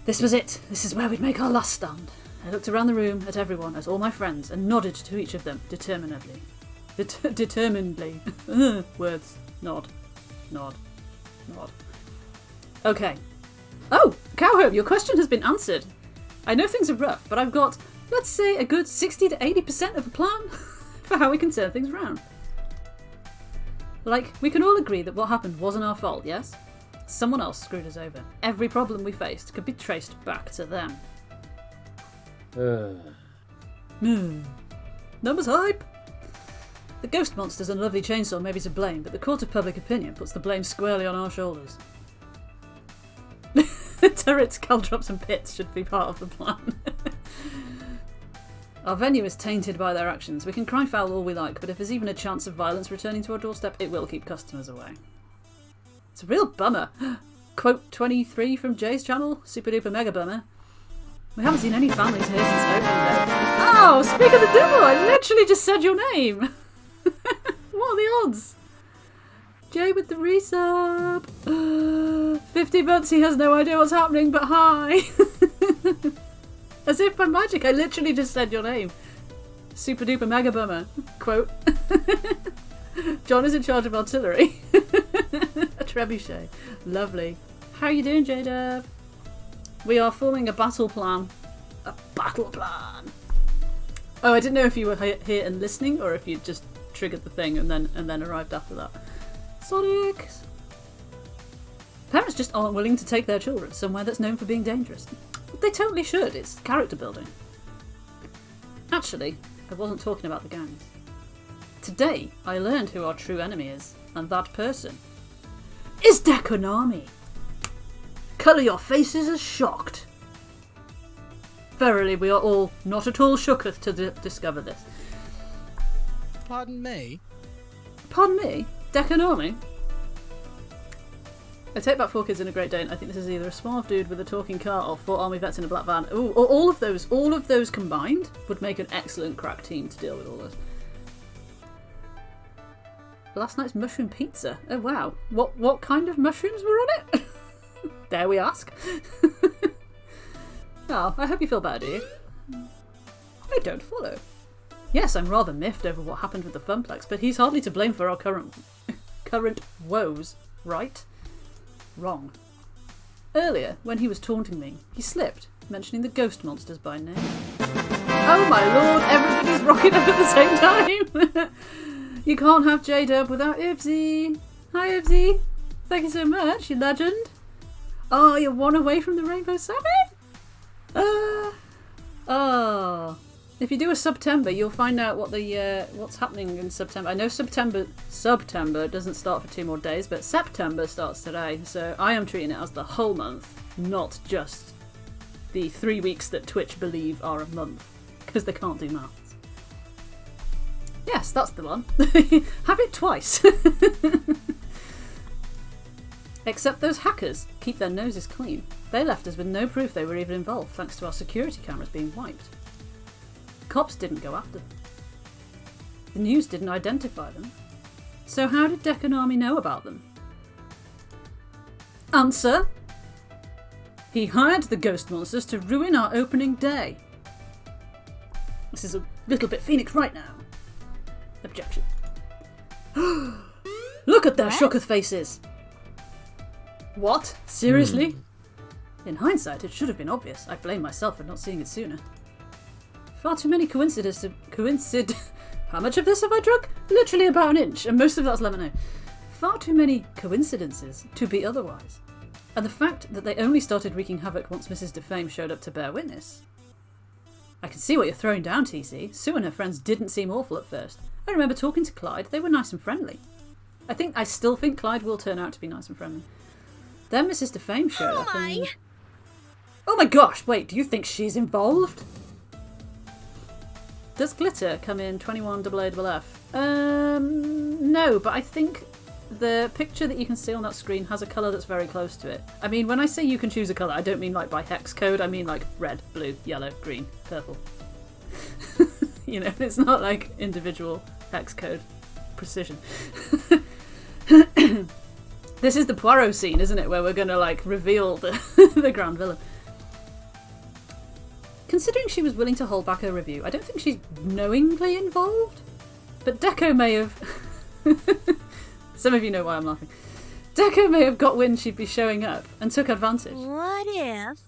This was it. This is where we'd make our last stand. I looked around the room at everyone, at all my friends, and nodded to each of them determinedly. Determinedly. Words. Nod. Nod. Nod. Okay. Oh, Cowhome, your question has been answered. I know things are rough, but I've got, let's say, a good 60 to 80% of a plan for how we can turn things around. Like, we can all agree that what happened wasn't our fault, yes? Someone else screwed us over. Every problem we faced could be traced back to them. Numbers hype! The ghost monsters and lovely chainsaw may be to blame, but the court of public opinion puts the blame squarely on our shoulders. Turrets, caltrops and pits should be part of the plan. Our venue is tainted by their actions. We can cry foul all we like, but if there's even a chance of violence returning to our doorstep, it will keep customers away. It's a real bummer. Quote 23 from Jay's channel. Super duper mega bummer. We haven't seen any families here since opening day. Oh, speak of the devil, I literally just said your name. What are the odds? Jay with the resub. 50 months, he has no idea what's happening, but hi. As if by magic, I literally just said your name. Super duper mega bummer. Quote. John is in charge of artillery. A trebuchet. Lovely. How are you doing, J-Dub? We are forming a battle plan. A battle plan. Oh, I didn't know if you were here and listening, or if you just triggered the thing and then arrived after that. Sonic. Parents just aren't willing to take their children somewhere that's known for being dangerous. But they totally should. It's character building. Actually, I wasn't talking about the gangs. Today, I learned who our true enemy is, and that person is Dekonami. Colour your faces as shocked. Verily, we are all not at all shooketh to discover this. Pardon me? Pardon me? Dekonami? I take back 4 kids in a Great Dane. I think this is either a suave dude with a talking car or 4 army vets in a black van. Ooh, or all of those combined would make an excellent crack team to deal with all this. Last night's mushroom pizza. Oh wow. What kind of mushrooms were on it? Dare we ask? Oh, I hope you feel better, do you? I don't follow. Yes, I'm rather miffed over what happened with the Funplex, but he's hardly to blame for our current woes, right? Wrong. Earlier, when he was taunting me, he slipped, mentioning the ghost monsters by name. Oh my lord, everybody's rocking up at the same time! You can't have J-Dub without Ibsy. Hi Ibsy. Thank you so much, you legend. Oh, you're 1 away from the Rainbow Summit? Oh. If you do a September, you'll find out what what's happening in September. I know September doesn't start for 2 more days, but September starts today. So I am treating it as the whole month, not just the 3 weeks that Twitch believe are a month, because they can't do maths. Yes, that's the one. Have it twice. Except those hackers keep their noses clean. They left us with no proof they were even involved, thanks to our security cameras being wiped. Cops didn't go after them. The news didn't identify them. So how did Dekonami know about them? Answer. He hired the ghost monsters to ruin our opening day. This is a little bit Phoenix right now. Objection. Look at their shooketh faces. What? Seriously? In hindsight, it should have been obvious. I blame myself for not seeing it sooner. Far too many coincidences to coincide. How much of this have I drunk? Literally about 1 inch, and most of that's lemonade. Far too many coincidences to be otherwise. And the fact that they only started wreaking havoc once Mrs. Defame showed up to bear witness. I can see what you're throwing down, TC. Sue and her friends didn't seem awful at first. I remember talking to Clyde. They were nice and friendly. I still think Clyde will turn out to be nice and friendly. Then Mrs. Defame showed up and... Oh my gosh, wait, do you think she's involved? Does glitter come in 21AAF? No, but I think the picture that you can see on that screen has a colour that's very close to it. I mean, when I say you can choose a colour, I don't mean like by hex code, I mean like red, blue, yellow, green, purple. You know, it's not like individual hex code precision. This is the Poirot scene, isn't it, where we're going to like reveal the grand villain. Considering she was willing to hold back her review, I don't think she's knowingly involved. But Deco may have... Some of you know why I'm laughing. Deco may have got wind she'd be showing up and took advantage. What if?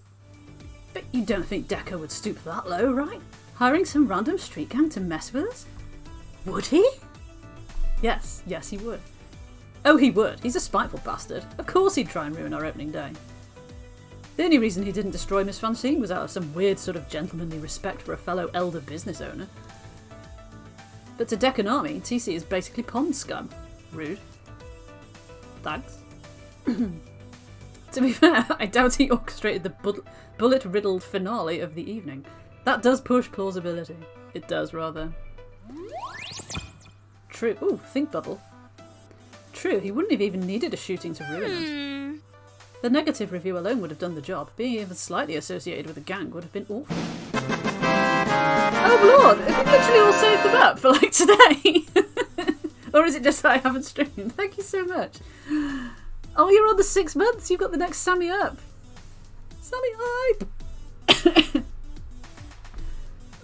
But you don't think Deco would stoop that low, right? Hiring some random street gang to mess with us? Would he? Yes, he would. Oh, he would. He's a spiteful bastard. Of course he'd try and ruin our opening day. The only reason he didn't destroy Miss Francine was out of some weird sort of gentlemanly respect for a fellow elder business owner. But to Decan Army, TC is basically pond scum. Rude. Thanks. To be fair, I doubt he orchestrated the bullet-riddled finale of the evening. That does push plausibility. It does, rather. True. Ooh, think bubble. True, he wouldn't have even needed a shooting to ruin us. The negative review alone would have done the job. Being even slightly associated with a gang would have been awful. Oh lord, have you literally all saved them up for like today? Or is it just that I haven't streamed? Thank you so much. Oh, you're on the 6 months. You've got the next Sammy up. Sammy hype.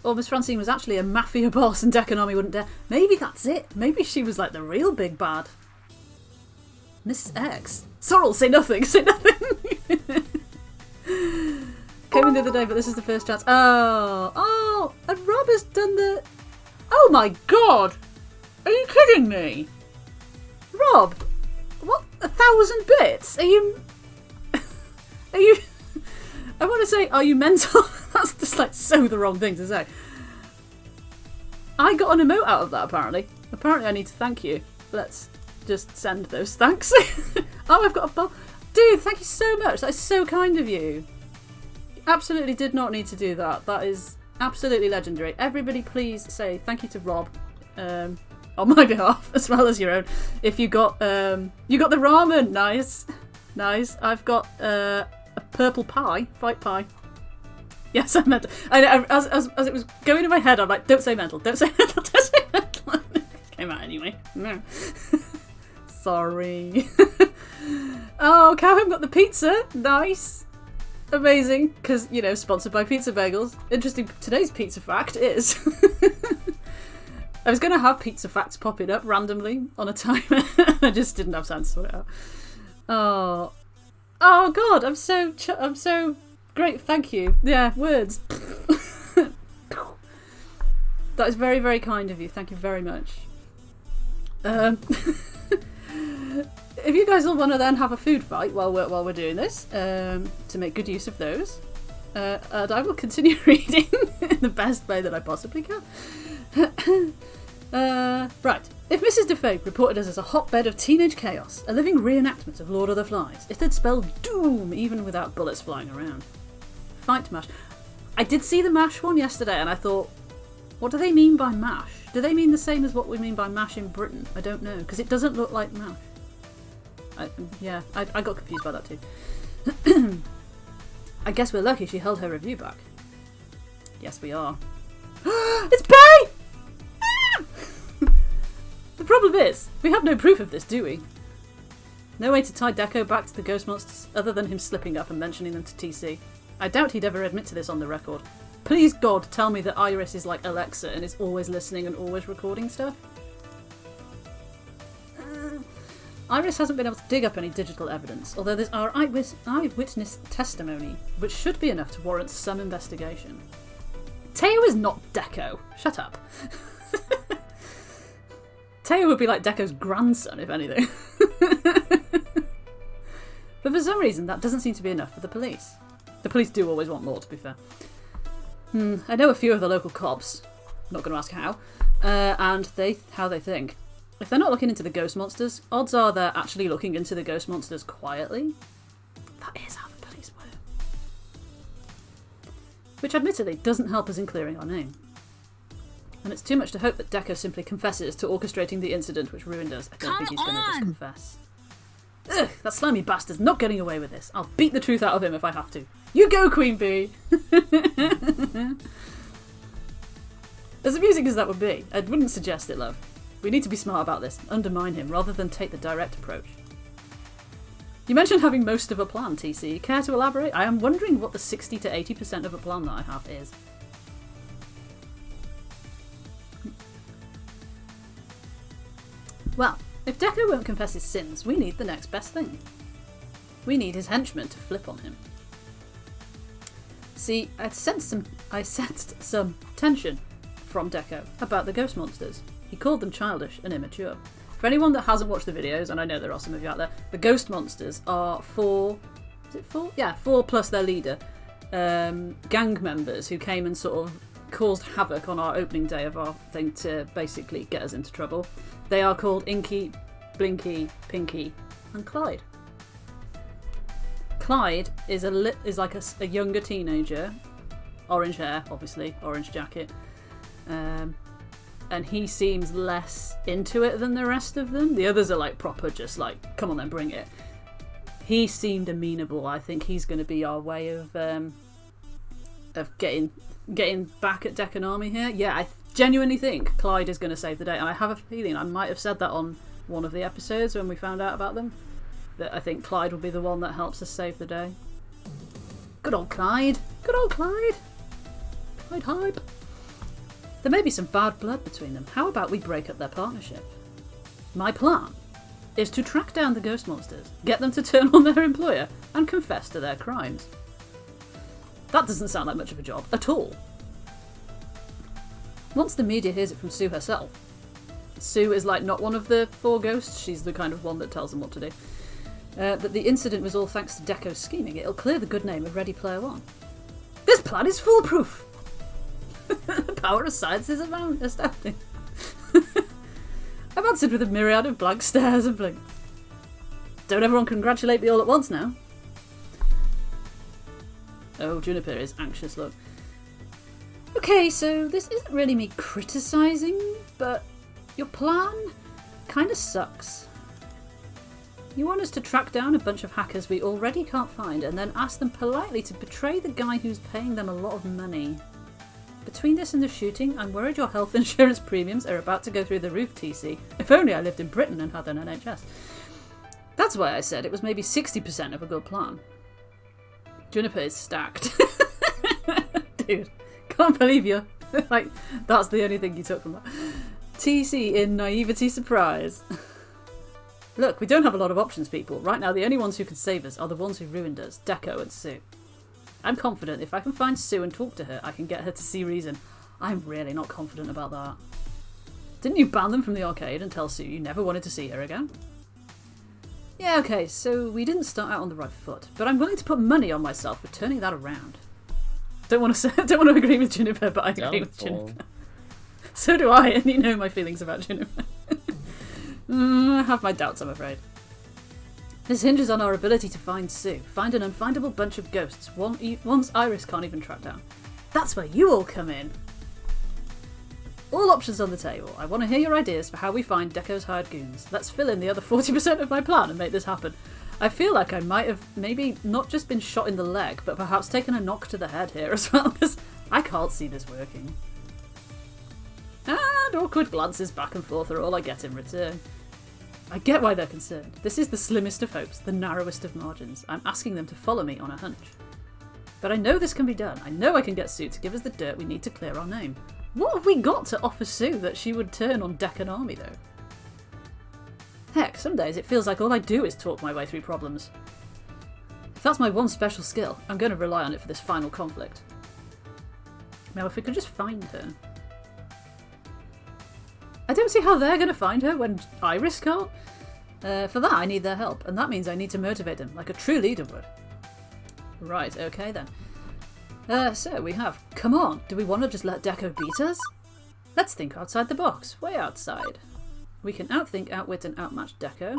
Or Miss Francine was actually a mafia boss and Decan Army wouldn't dare. Maybe that's it. Maybe she was like the real big bad. Mrs. X. Sorrel, say nothing. Say nothing. Came in the other day, but this is the first chance. Oh, and Rob has done the... Oh my god! Are you kidding me? Rob, what? 1,000 bits? Are you... I want to say, are you mental? That's just like so the wrong thing to say. I got an emote out of that, apparently. Apparently I need to thank you. Let's just send those thanks. Oh, I've got a bowl. Dude, thank you so much. That is so kind of you. You absolutely did not need to do that. That is absolutely legendary. Everybody please say thank you to Rob on my behalf, as well as your own. If you got the ramen. Nice. Nice. I've got a purple pie. Fight pie. Yes, I meant to. As it was going in my head, I'm like, don't say mental. Don't say mental. Don't say mental. Came out anyway. No. Sorry. Oh, Cowham got the pizza. Nice. Amazing. Because, you know, sponsored by Pizza Bagels. Interesting. Today's pizza fact is... I was going to have pizza facts popping up randomly on a timer. I just didn't have time to sort it out. Oh. Oh, God. I'm so great. Thank you. Yeah, words. That is very, very kind of you. Thank you very much. If you guys all want to then have a food fight while we're doing this, to make good use of those, and I will continue reading in the best way that I possibly can. Right. If Mrs. DeFape reported us as a hotbed of teenage chaos, a living reenactment of Lord of the Flies, it had spelled doom even without bullets flying around. Fight mash. I did see the MASH one yesterday and I thought, what do they mean by MASH? Do they mean the same as what we mean by MASH in Britain? I don't know, because it doesn't look like MASH. I got confused by that too. I guess we're lucky she held her review back. Yes, we are. It's Bay! The problem is, we have no proof of this, do we? No way to tie Deco back to the ghost monsters other than him slipping up and mentioning them to TC. I doubt he'd ever admit to this on the record. Please God, tell me that Iris is like Alexa and is always listening and always recording stuff. Iris hasn't been able to dig up any digital evidence, although there's our eyewitness testimony, which should be enough to warrant some investigation. Teo is not Deco. Shut up. Teo would be like Deco's grandson, if anything. But for some reason, that doesn't seem to be enough for the police. The police do always want more, to be fair. I know a few of the local cops, not going to ask how, and how they think. If they're not looking into the ghost monsters, odds are they're actually looking into the ghost monsters quietly. That is how the police work. Which admittedly doesn't help us in clearing our name. And it's too much to hope that Deco simply confesses to orchestrating the incident which ruined us. I don't think he's going to just confess. Ugh, that slimy bastard's not getting away with this. I'll beat the truth out of him if I have to. You go, Queen Bee! As amusing as that would be, I wouldn't suggest it, love. We need to be smart about this, undermine him, rather than take the direct approach. You mentioned having most of a plan, TC. Care to elaborate? I am wondering what the 60 to 80% of a plan that I have is. Well, if Deco won't confess his sins, we need the next best thing. We need his henchmen to flip on him. See, I sensed some tension from Deco about the ghost monsters. He called them childish and immature. For anyone that hasn't watched the videos, and I know there are some of you out there, the ghost monsters are four... Is it four? Yeah, 4 plus their leader. Gang members who came and sort of caused havoc on our opening day of our thing to basically get us into trouble. They are called Inky, Blinky, Pinky, and Clyde. Clyde is like a younger teenager, orange hair, obviously, orange jacket, and he seems less into it than the rest of them. The others are like proper, just like, come on then, bring it. He seemed amenable. I think he's going to be our way of getting back at Deck and Army here. Yeah, I genuinely think Clyde is going to save the day, and I have a feeling I might have said that on one of the episodes when we found out about them, that I think Clyde will be the one that helps us save the day. Good old Clyde. Good old Clyde. Clyde hype. There may be some bad blood between them. How about we break up their partnership? My plan is to track down the ghost monsters, get them to turn on their employer, and confess to their crimes. That doesn't sound like much of a job at all. Once the media hears it from Sue herself, Sue is like not one of the 4 ghosts, she's the kind of one that tells them what to do, that the incident was all thanks to Deco's scheming, it'll clear the good name of Ready Player One. This plan is foolproof! The power of science is astounding. I've answered with a myriad of blank stares and blinks. Don't everyone congratulate me all at once now. Oh, Juniper is anxious, look. Okay, so this isn't really me criticising, but your plan kind of sucks. You want us to track down a bunch of hackers we already can't find and then ask them politely to betray the guy who's paying them a lot of money. Between this and the shooting, I'm worried your health insurance premiums are about to go through the roof, TC. If only I lived in Britain and had an NHS. That's why I said it was maybe 60% of a good plan. Juniper is stacked. Dude, can't believe you. Like, that's the only thing you took from that. TC in naivety surprise. Look, we don't have a lot of options, people. Right now, the only ones who can save us are the ones who ruined us, Deco and Sue. I'm confident if I can find Sue and talk to her, I can get her to see reason. I'm really not confident about that. Didn't you ban them from the arcade and tell Sue you never wanted to see her again? Yeah, okay, so we didn't start out on the right foot, but I'm willing to put money on myself for turning that around. Don't want to agree with Juniper, but I agree with Juniper. So do I, and you know my feelings about Juniper. I have my doubts, I'm afraid. This hinges on our ability to find Sue, find an unfindable bunch of ghosts, ones Iris can't even track down. That's where you all come in. All options on the table. I want to hear your ideas for how we find Deco's hired goons. Let's fill in the other 40% of my plan and make this happen. I feel like I might have maybe not just been shot in the leg, but perhaps taken a knock to the head here as well, because I can't see this working. And awkward glances back and forth are all I get in return. I get why they're concerned. This is the slimmest of hopes, the narrowest of margins. I'm asking them to follow me on a hunch. But I know this can be done. I know I can get Sue to give us the dirt we need to clear our name. What have we got to offer Sue that she would turn on Deck and Army, though? Heck, some days it feels like all I do is talk my way through problems. If that's my one special skill, I'm going to rely on it for this final conflict. Now, if we could just find her. I don't see how they're going to find her when Iris can't. For that, I need their help, and that means I need to motivate them, like a true leader would. Right, okay then. So we have, come on, do we want to just let Deco beat us? Let's think outside the box, way outside. We can outthink, outwit and outmatch Deco.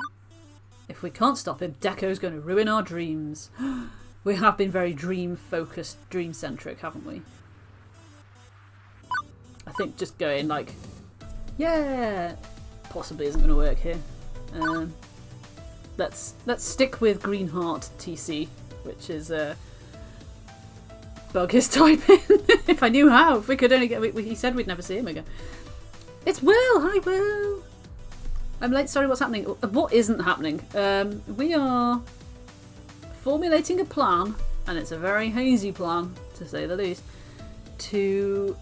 If we can't stop him, Deco's going to ruin our dreams. We have been very dream-focused, dream-centric, haven't we? I think just going like, yeah, possibly isn't going to work here. Let's stick with Green Heart TC, which is bug his type in. If I knew how, if we could only get, he said we'd never see him again. It's Will. Hi, Will. I'm late. Sorry, what's happening? What isn't happening? We are formulating a plan, and it's a very hazy plan, to say the least, to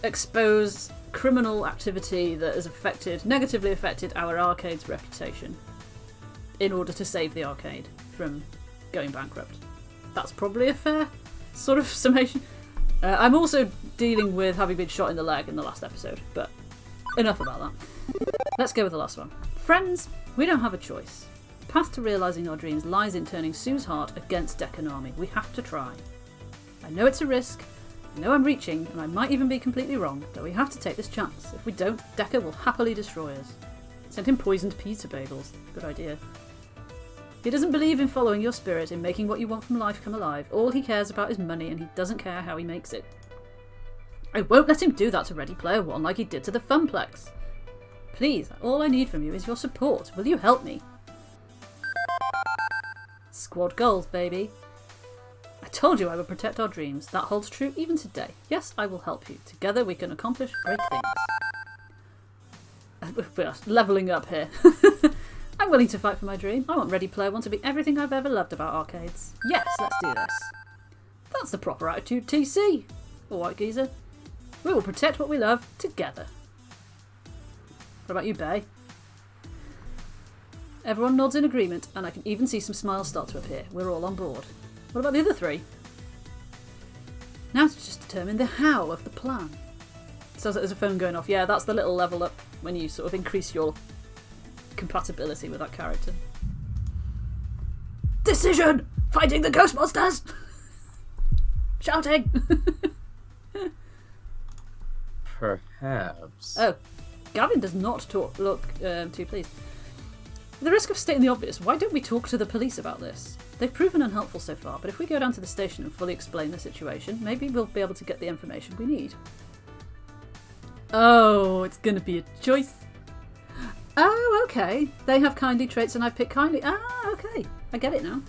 expose criminal activity that has negatively affected our arcade's reputation in order to save the arcade from going bankrupt. That's probably a fair sort of summation. I'm also dealing with having been shot in the leg in the last episode, but enough about that. Let's go with the last one. Friends, we don't have a choice. The path to realising our dreams lies in turning Sue's heart against Dekanami. We have to try. I know it's a risk. I know I'm reaching, and I might even be completely wrong, but we have to take this chance. If we don't, Deka will happily destroy us. Send him poisoned pizza bagels. Good idea. He doesn't believe in following your spirit, in making what you want from life come alive. All he cares about is money, and he doesn't care how he makes it. I won't let him do that to Ready Player One like he did to the Funplex. Please, all I need from you is your support. Will you help me? Squad goals, baby. I told you I would protect our dreams. That holds true even today. Yes, I will help you. Together we can accomplish great things. We're levelling up here. I'm willing to fight for my dream. I want Ready Player One to be everything I've ever loved about arcades. Yes, let's do this. That's the proper attitude, TC. Alright, geezer. We will protect what we love together. What about you, Bay? Everyone nods in agreement, and I can even see some smiles start to appear. We're all on board. What about the other three? Now to just determine the how of the plan. Sounds like there's a phone going off. Yeah, that's the little level up when you sort of increase your compatibility with that character. Decision! Fighting the ghost monsters! Shouting! Perhaps. Oh, Gavin does not look too pleased. At the risk of stating the obvious, why don't we talk to the police about this? They've proven unhelpful so far, but if we go down to the station and fully explain the situation, maybe we'll be able to get the information we need. Oh, it's going to be a choice. Oh, okay. They have kindly traits and I've picked kindly. Ah, okay. I get it now.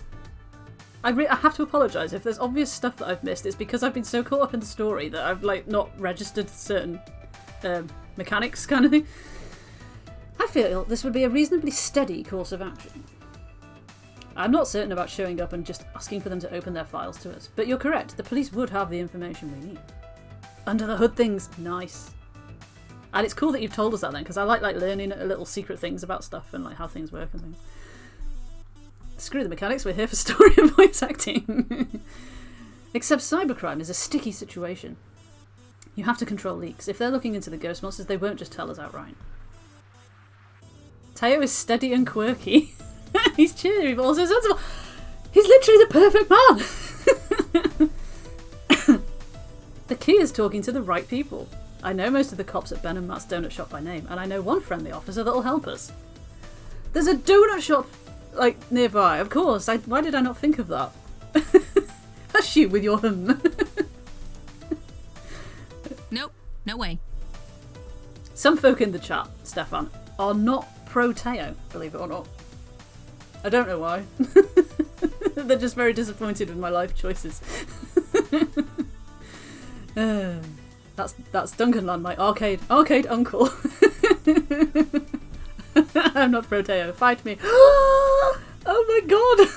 I have to apologise. If there's obvious stuff that I've missed, it's because I've been so caught up in the story that I've not registered certain mechanics kind of thing. I feel this would be a reasonably steady course of action. I'm not certain about showing up and just asking for them to open their files to us, but you're correct. The police would have the information we need. Under the hood things, nice. And it's cool that you've told us that then, because I like learning little secret things about stuff and how things work and things. Screw the mechanics, we're here for story and voice acting. Except cybercrime is a sticky situation. You have to control leaks. If they're looking into the ghost monsters, they won't just tell us outright. Teo is steady and quirky. He's cheery but also sensible. He's literally the perfect man. The key is talking to the right people. I know most of the cops at Ben and Matt's donut shop by name, and I know one friendly officer that'll help us. There's a donut shop nearby, of course. Why did I not think of that? Hush you with your Nope, no way. Some folk in the chat, Stefan, are not pro Teo, believe it or not. I don't know why. They're just very disappointed with my life choices. That's Duncanland, my arcade uncle. I'm not pro Teo. Fight me. Oh my god.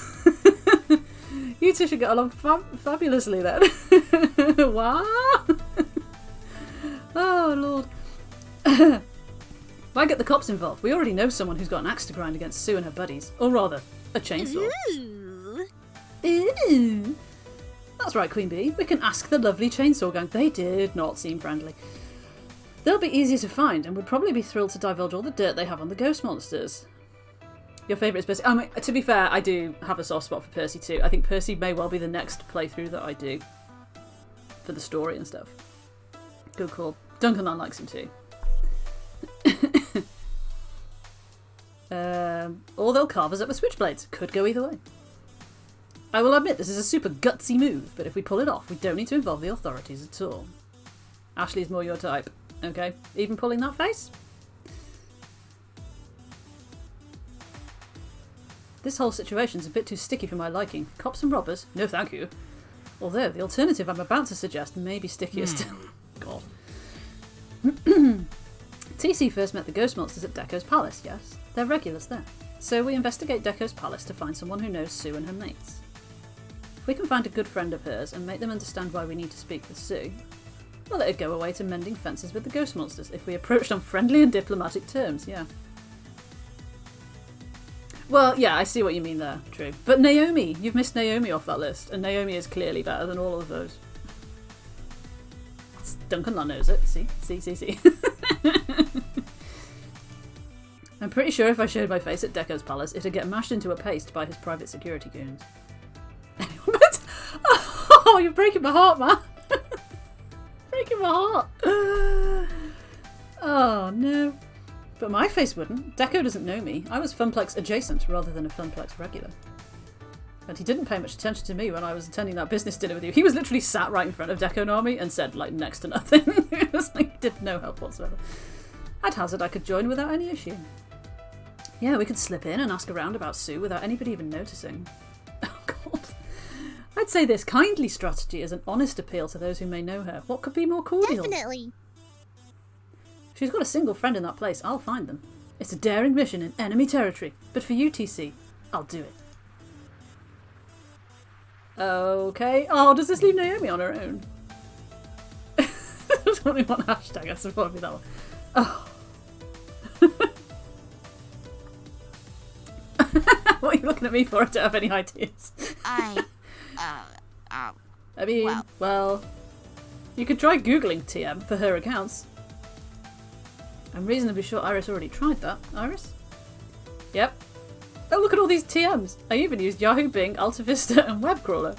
You two should get along fabulously then. Wow. Oh lord. Why get the cops involved? We already know someone who's got an axe to grind against Sue and her buddies. Or rather, a chainsaw. Ooh. That's right, Queen Bee. We can ask the lovely chainsaw gang. They did not seem friendly. They'll be easier to find and would probably be thrilled to divulge all the dirt they have on the ghost monsters. Your favourite is Percy. I mean, to be fair, I do have a soft spot for Percy too. I think Percy may well be the next playthrough that I do for the story and stuff. Good call. Duncanland likes him too. Or they'll carve us up with switchblades. Could go either way. I will admit this is a super gutsy move, but if we pull it off, we don't need to involve the authorities at all. Ashley's more your type. Okay, even pulling that face? This whole situation's a bit too sticky for my liking. Cops and robbers? No thank you. Although, the alternative I'm about to suggest may be stickier still. God. TC first met the ghost monsters at Deco's palace, yes? They're regulars there. So we investigate Deco's palace to find someone who knows Sue and her mates. If we can find a good friend of hers and make them understand why we need to speak with Sue, well, it'd go away to mending fences with the ghost monsters if we approached on friendly and diplomatic terms, yeah. Well, yeah, I see what you mean there, true. But Naomi, you've missed Naomi off that list, and Naomi is clearly better than all of those. Duncanland knows it, see. I'm pretty sure if I showed my face at Deco's palace, it'd get mashed into a paste by his private security goons. But, oh, you're breaking my heart, man. Breaking my heart. Oh, no. But my face wouldn't. Deco doesn't know me. I was Funplex adjacent rather than a Funplex regular. And he didn't pay much attention to me when I was attending that business dinner with you. He was literally sat right in front of Deco Nami and said, like, next to nothing. It was like, he did no help whatsoever. I'd hazard I could join without any issue. Yeah, we could slip in and ask around about Sue without anybody even noticing. Oh, God. I'd say this kindly strategy is an honest appeal to those who may know her. What could be more cordial? Definitely. If she's got a single friend in that place, I'll find them. It's a daring mission in enemy territory. But for you, TC, I'll do it. Okay. Oh, does this leave Naomi on her own? There's only one hashtag, I suppose, be that one. Oh. What are you looking at me for? I don't have any ideas. I mean, well, you could try Googling TM for her accounts. I'm reasonably sure Iris already tried that. Iris? Yep. Oh, look at all these TMs. I even used Yahoo, Bing, AltaVista, and Webcrawler.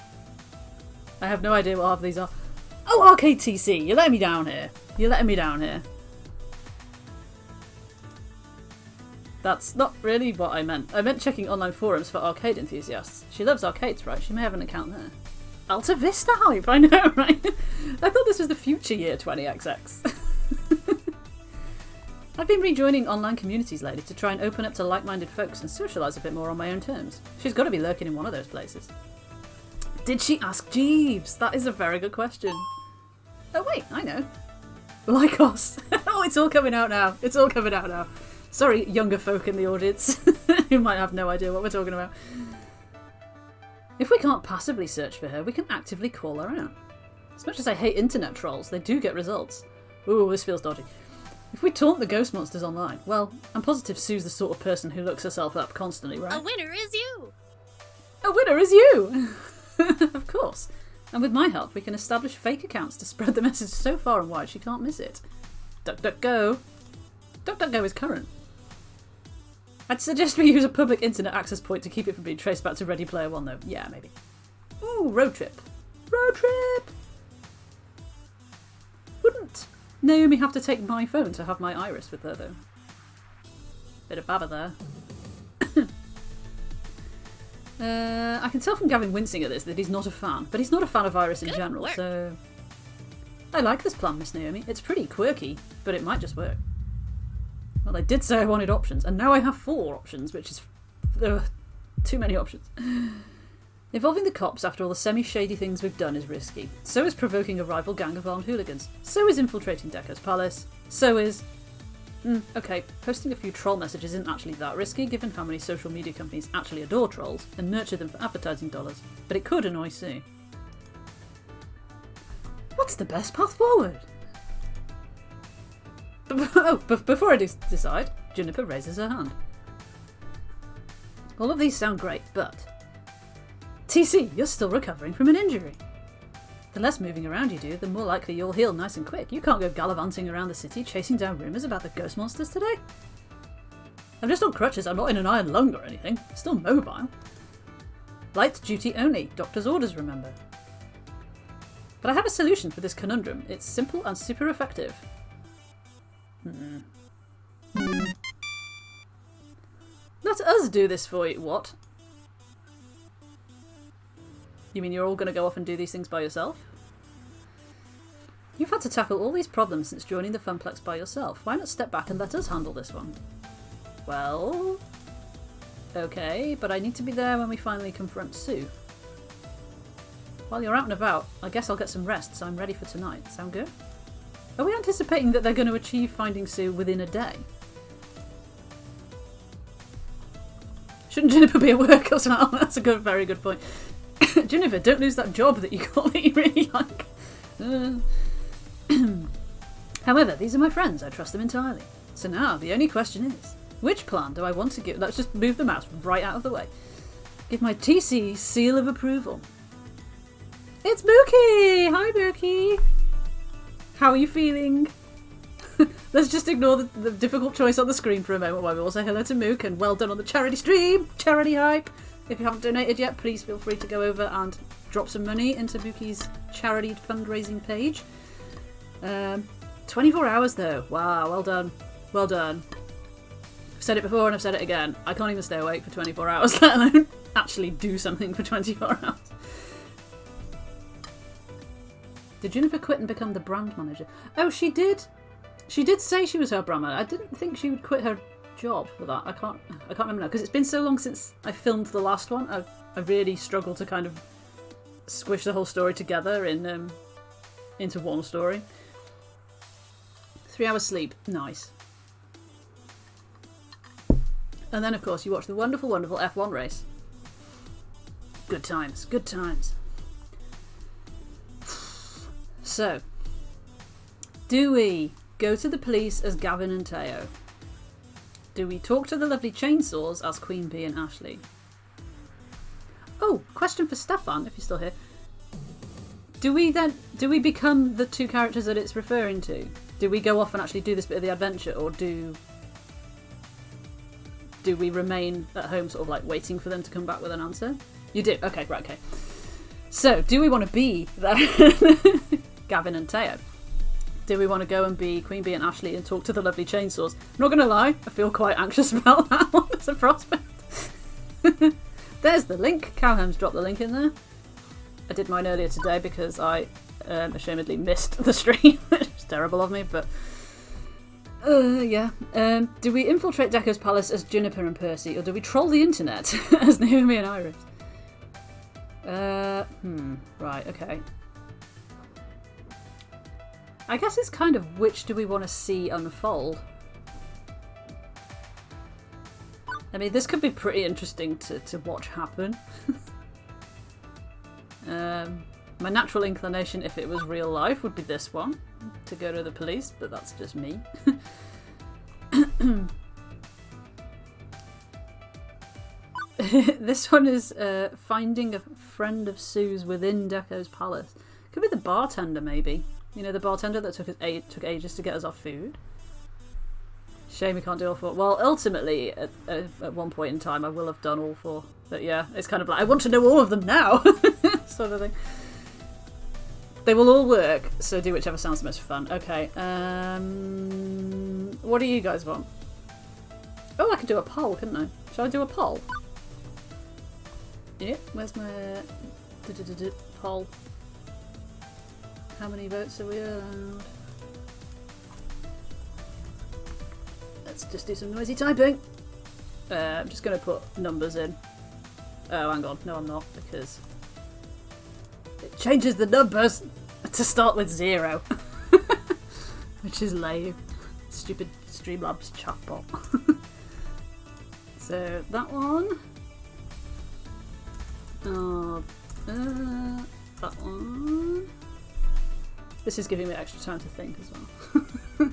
I have no idea what half of these are. Oh, Arcade TC, you're letting me down here. You're letting me down here. That's not really what I meant. I meant checking online forums for arcade enthusiasts. She loves arcades, right? She may have an account there. Alta Vista hype, I know, right? I thought this was the future year 20XX. I've been rejoining online communities lately to try and open up to like-minded folks and socialise a bit more on my own terms. She's got to be lurking in one of those places. Did she ask Jeeves? That is a very good question. Oh wait, I know. Lycos. Oh, it's all coming out now. It's all coming out now. Sorry, younger folk in the audience who might have no idea what we're talking about. If we can't passively search for her, we can actively call her out. As much as I hate internet trolls, they do get results. Ooh, this feels dodgy. If we taunt the ghost monsters online, well, I'm positive Sue's the sort of person who looks herself up constantly, right? A winner is you! A winner is you! Of course. And with my help, we can establish fake accounts to spread the message so far and wide she can't miss it. DuckDuckGo. DuckDuckGo is current. I'd suggest we use a public internet access point to keep it from being traced back to Ready Player One, though. Yeah, maybe. Ooh, road trip. Road trip! Wouldn't Naomi have to take my phone to have my Iris with her, though? Bit of baba there. I can tell from Gavin wincing at this that he's not a fan, but he's not a fan of Iris in general, so... I like this plan, Miss Naomi. It's pretty quirky, but it might just work. Well, I did say I wanted options, and now I have 4 options, which is... too many options. Involving the cops after all the semi-shady things we've done is risky. So is provoking a rival gang of armed hooligans. So is infiltrating Deco's palace. So is... okay, posting a few troll messages isn't actually that risky, given how many social media companies actually adore trolls and nurture them for advertising dollars, but it could annoy Sue. What's the best path forward? Before I decide, Juniper raises her hand. All of these sound great, but... TC, you're still recovering from an injury. The less moving around you do, the more likely you'll heal nice and quick. You can't go gallivanting around the city chasing down rumours about the ghost monsters today. I'm just on crutches, I'm not in an iron lung or anything. Still mobile. Light duty only, doctor's orders, remember. But I have a solution for this conundrum. It's simple and super effective. Let us do this for you. What? You mean you're all going to go off and do these things by yourself? You've had to tackle all these problems since joining the Funplex by yourself. Why not step back and let us handle this one? Well... okay, but I need to be there when we finally confront Sue. While you're out and about, I guess I'll get some rest, so I'm ready for tonight. Sound good? Are we anticipating that they're going to achieve finding Sue within a day? Shouldn't Juniper be at work as well? That's a very good point. Juniper, don't lose that job that you got that you really like. However, these are my friends. I trust them entirely. So now, the only question is, which plan do I want to give? Let's just move the mouse right out of the way. Give my TC seal of approval. It's Mookie! Hi, Mookie! How are you feeling? Let's just ignore the difficult choice on the screen for a moment while we all say hello to Mook and well done on the charity stream! Charity hype! If you haven't donated yet, please feel free to go over and drop some money into Mookie's charity fundraising page. 24 hours though. Wow, well done. Well done. I've said it before and I've said it again. I can't even stay awake for 24 hours, let alone actually do something for 24 hours. Did Juniper quit and become the brand manager? Oh, she did. She did say she was her brand manager. I didn't think she would quit her job for that. I can't remember now because it's been so long since I filmed the last one. I really struggled to kind of squish the whole story together into one story. 3 hours sleep, nice. And then of course you watch the wonderful, wonderful F1 race. Good times, good times. So, do we go to the police as Gavin and Teo? Do we talk to the lovely chainsaws as Queen Bee and Ashley? Oh, question for Stefan, if you're still here. Do we become the two characters that it's referring to? Do we go off and actually do this bit of the adventure, or do we remain at home sort of like waiting for them to come back with an answer? You do? Okay, right, okay. So, do we want to be that Gavin and Teo? Do we want to go and be Queen Bee and Ashley and talk to the lovely chainsaws? I'm not going to lie, I feel quite anxious about that one as a prospect. There's the link. Cowham's dropped the link in there. I did mine earlier today because I ashamedly missed the stream. It's terrible of me, but yeah. Do we infiltrate Deco's palace as Juniper and Percy, or do we troll the internet as Naomi and Iris? Right, okay. I guess it's kind of which do we want to see unfold. I mean, this could be pretty interesting to watch happen. My natural inclination, if it was real life, would be this one, to go to the police, but that's just me. This one is finding a friend of Sue's within Deco's palace. Could be the bartender, maybe. You know, the bartender that took ages to get us our food. Shame we can't do all four. Well, ultimately, at one point in time, I will have done all four. But yeah, it's kind of like, I want to know all of them now, sort of thing. They will all work, so do whichever sounds the most fun. Okay, what do you guys want? Oh, I could do a poll, couldn't I? Shall I do a poll? Yeah, where's my poll? How many votes are we allowed? Let's just do some noisy typing. I'm just going to put numbers in. Oh, hang on. No, I'm not, because it changes the numbers to start with 0. Which is lame. Stupid Streamlabs chatbot. So, that one. That one. This is giving me extra time to think as well.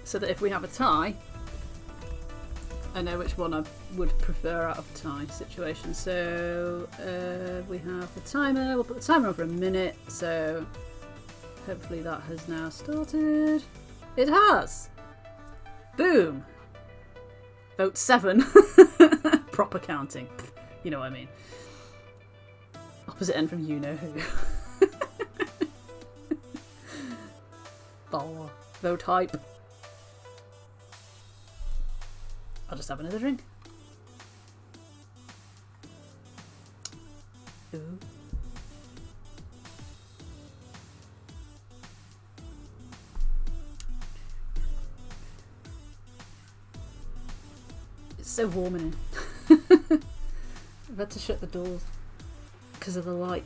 So that if we have a tie, I know which one I would prefer out of tie situations. So we have the timer. We'll put the timer on for a minute. So hopefully that has now started. It has! Boom! Vote 7. Proper counting. You know what I mean. Opposite end from you know who. Oh, vote hype. I'll just have another drink. Ooh. It's so warm in here. I've had to shut the doors because of the light.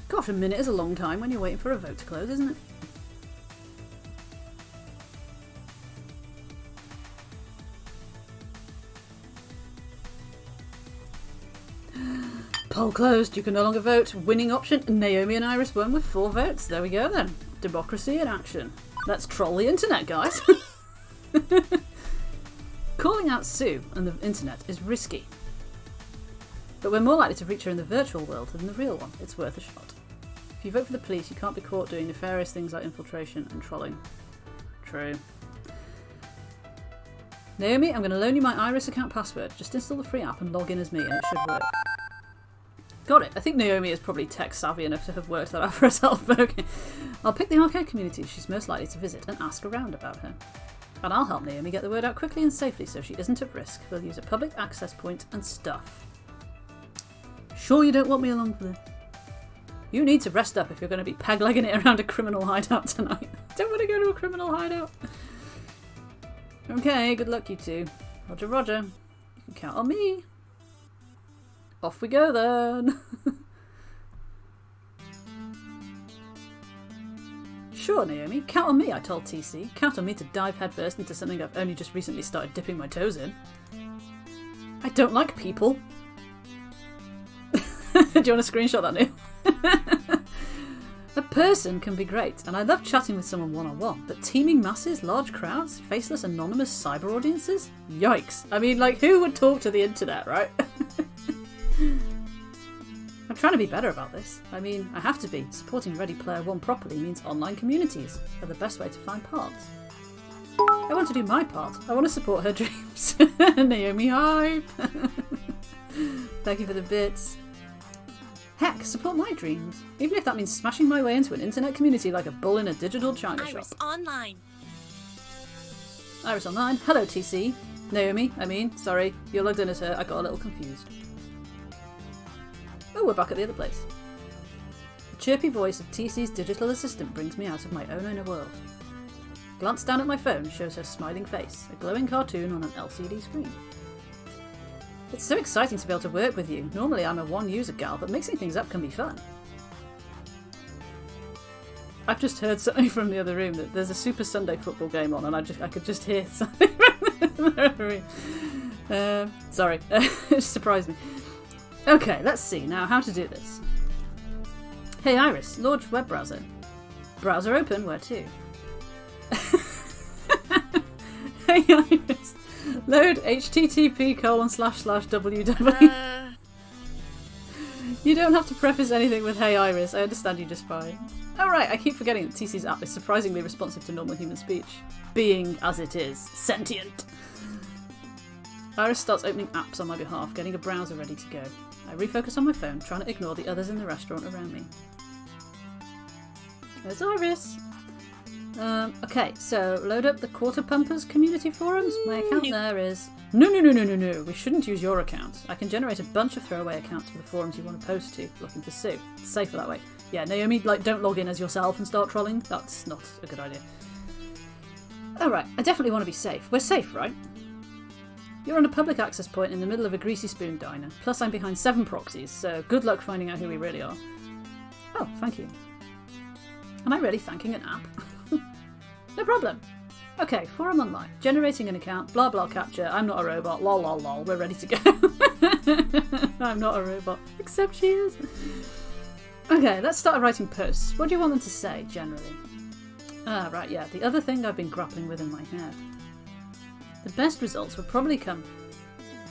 Gosh, a minute is a long time when you're waiting for a vote to close, isn't it? Poll closed. You can no longer vote. Winning option. Naomi and Iris won with 4 votes. There we go then. Democracy in action. Let's troll the internet, guys. Calling out Sue and the internet is risky. But we're more likely to reach her in the virtual world than the real one. It's worth a shot. If you vote for the police, you can't be caught doing nefarious things like infiltration and trolling. True. Naomi, I'm going to loan you my Iris account password. Just install the free app and log in as me and it should work. Got it. I think Naomi is probably tech savvy enough to have worked that out for herself, but okay. I'll pick the arcade community she's most likely to visit and ask around about her. And I'll help Naomi get the word out quickly and safely so she isn't at risk. We'll use a public access point and stuff. Sure you don't want me along for this? You need to rest up if you're going to be peg-legging it around a criminal hideout tonight. Don't want to go to a criminal hideout. Okay, good luck you two. Roger, roger. You can count on me. Off we go then. Sure, Naomi. Count on me, I told TC. Count on me to dive headfirst into something I've only just recently started dipping my toes in. I don't like people. Do you want to screenshot that, Neil? A person can be great, and I love chatting with someone one-on-one, but teeming masses, large crowds, faceless anonymous cyber audiences? Yikes. I mean, like, who would talk to the internet, right? I'm trying to be better about this. I mean, I have to be. Supporting Ready Player One properly means online communities are the best way to find parts. I want to do my part. I want to support her dreams. Naomi hype. Thank you for the bits. Heck, support my dreams. Even if that means smashing my way into an internet community like a bull in a digital china shop. Iris Online. Iris Online. Hello, TC. Naomi, sorry. You're logged in as her. I got a little confused. Oh, we're back at the other place. The chirpy voice of TC's digital assistant brings me out of my own inner world. Glance down at my phone shows her smiling face, a glowing cartoon on an LCD screen. It's so exciting to be able to work with you. Normally I'm a one-user gal, but mixing things up can be fun. I've just heard something from the other room that there's a Super Sunday football game on, and I could just hear something from the other room. Sorry, it surprised me. Okay, let's see now how to do this. Hey Iris, launch web browser. Browser open, where to? Hey Iris, load http://www. You don't have to preface anything with hey Iris, I understand you just fine. Oh right, I keep forgetting that TC's app is surprisingly responsive to normal human speech. Being, as it is, sentient. Iris starts opening apps on my behalf, getting a browser ready to go. I refocus on my phone, trying to ignore the others in the restaurant around me. There's Iris. Okay, so load up the Quarter Pumpers community forums. My account there is... No. We shouldn't use your account. I can generate a bunch of throwaway accounts for the forums you want to post to, looking for Sue. It's safer that way. Yeah, Naomi, don't log in as yourself and start trolling. That's not a good idea. Alright, I definitely want to be safe. We're safe, right? You're on a public access point in the middle of a greasy spoon diner. Plus I'm behind 7 proxies, so good luck finding out who we really are. Oh, thank you. Am I really thanking an app? No problem. Okay, forum online. Generating an account, blah blah capture, I'm not a robot, lol lol lol, we're ready to go. I'm not a robot, except she is. Okay, let's start writing posts. What do you want them to say, generally? Ah, right, yeah, the other thing I've been grappling with in my head. The best results would probably come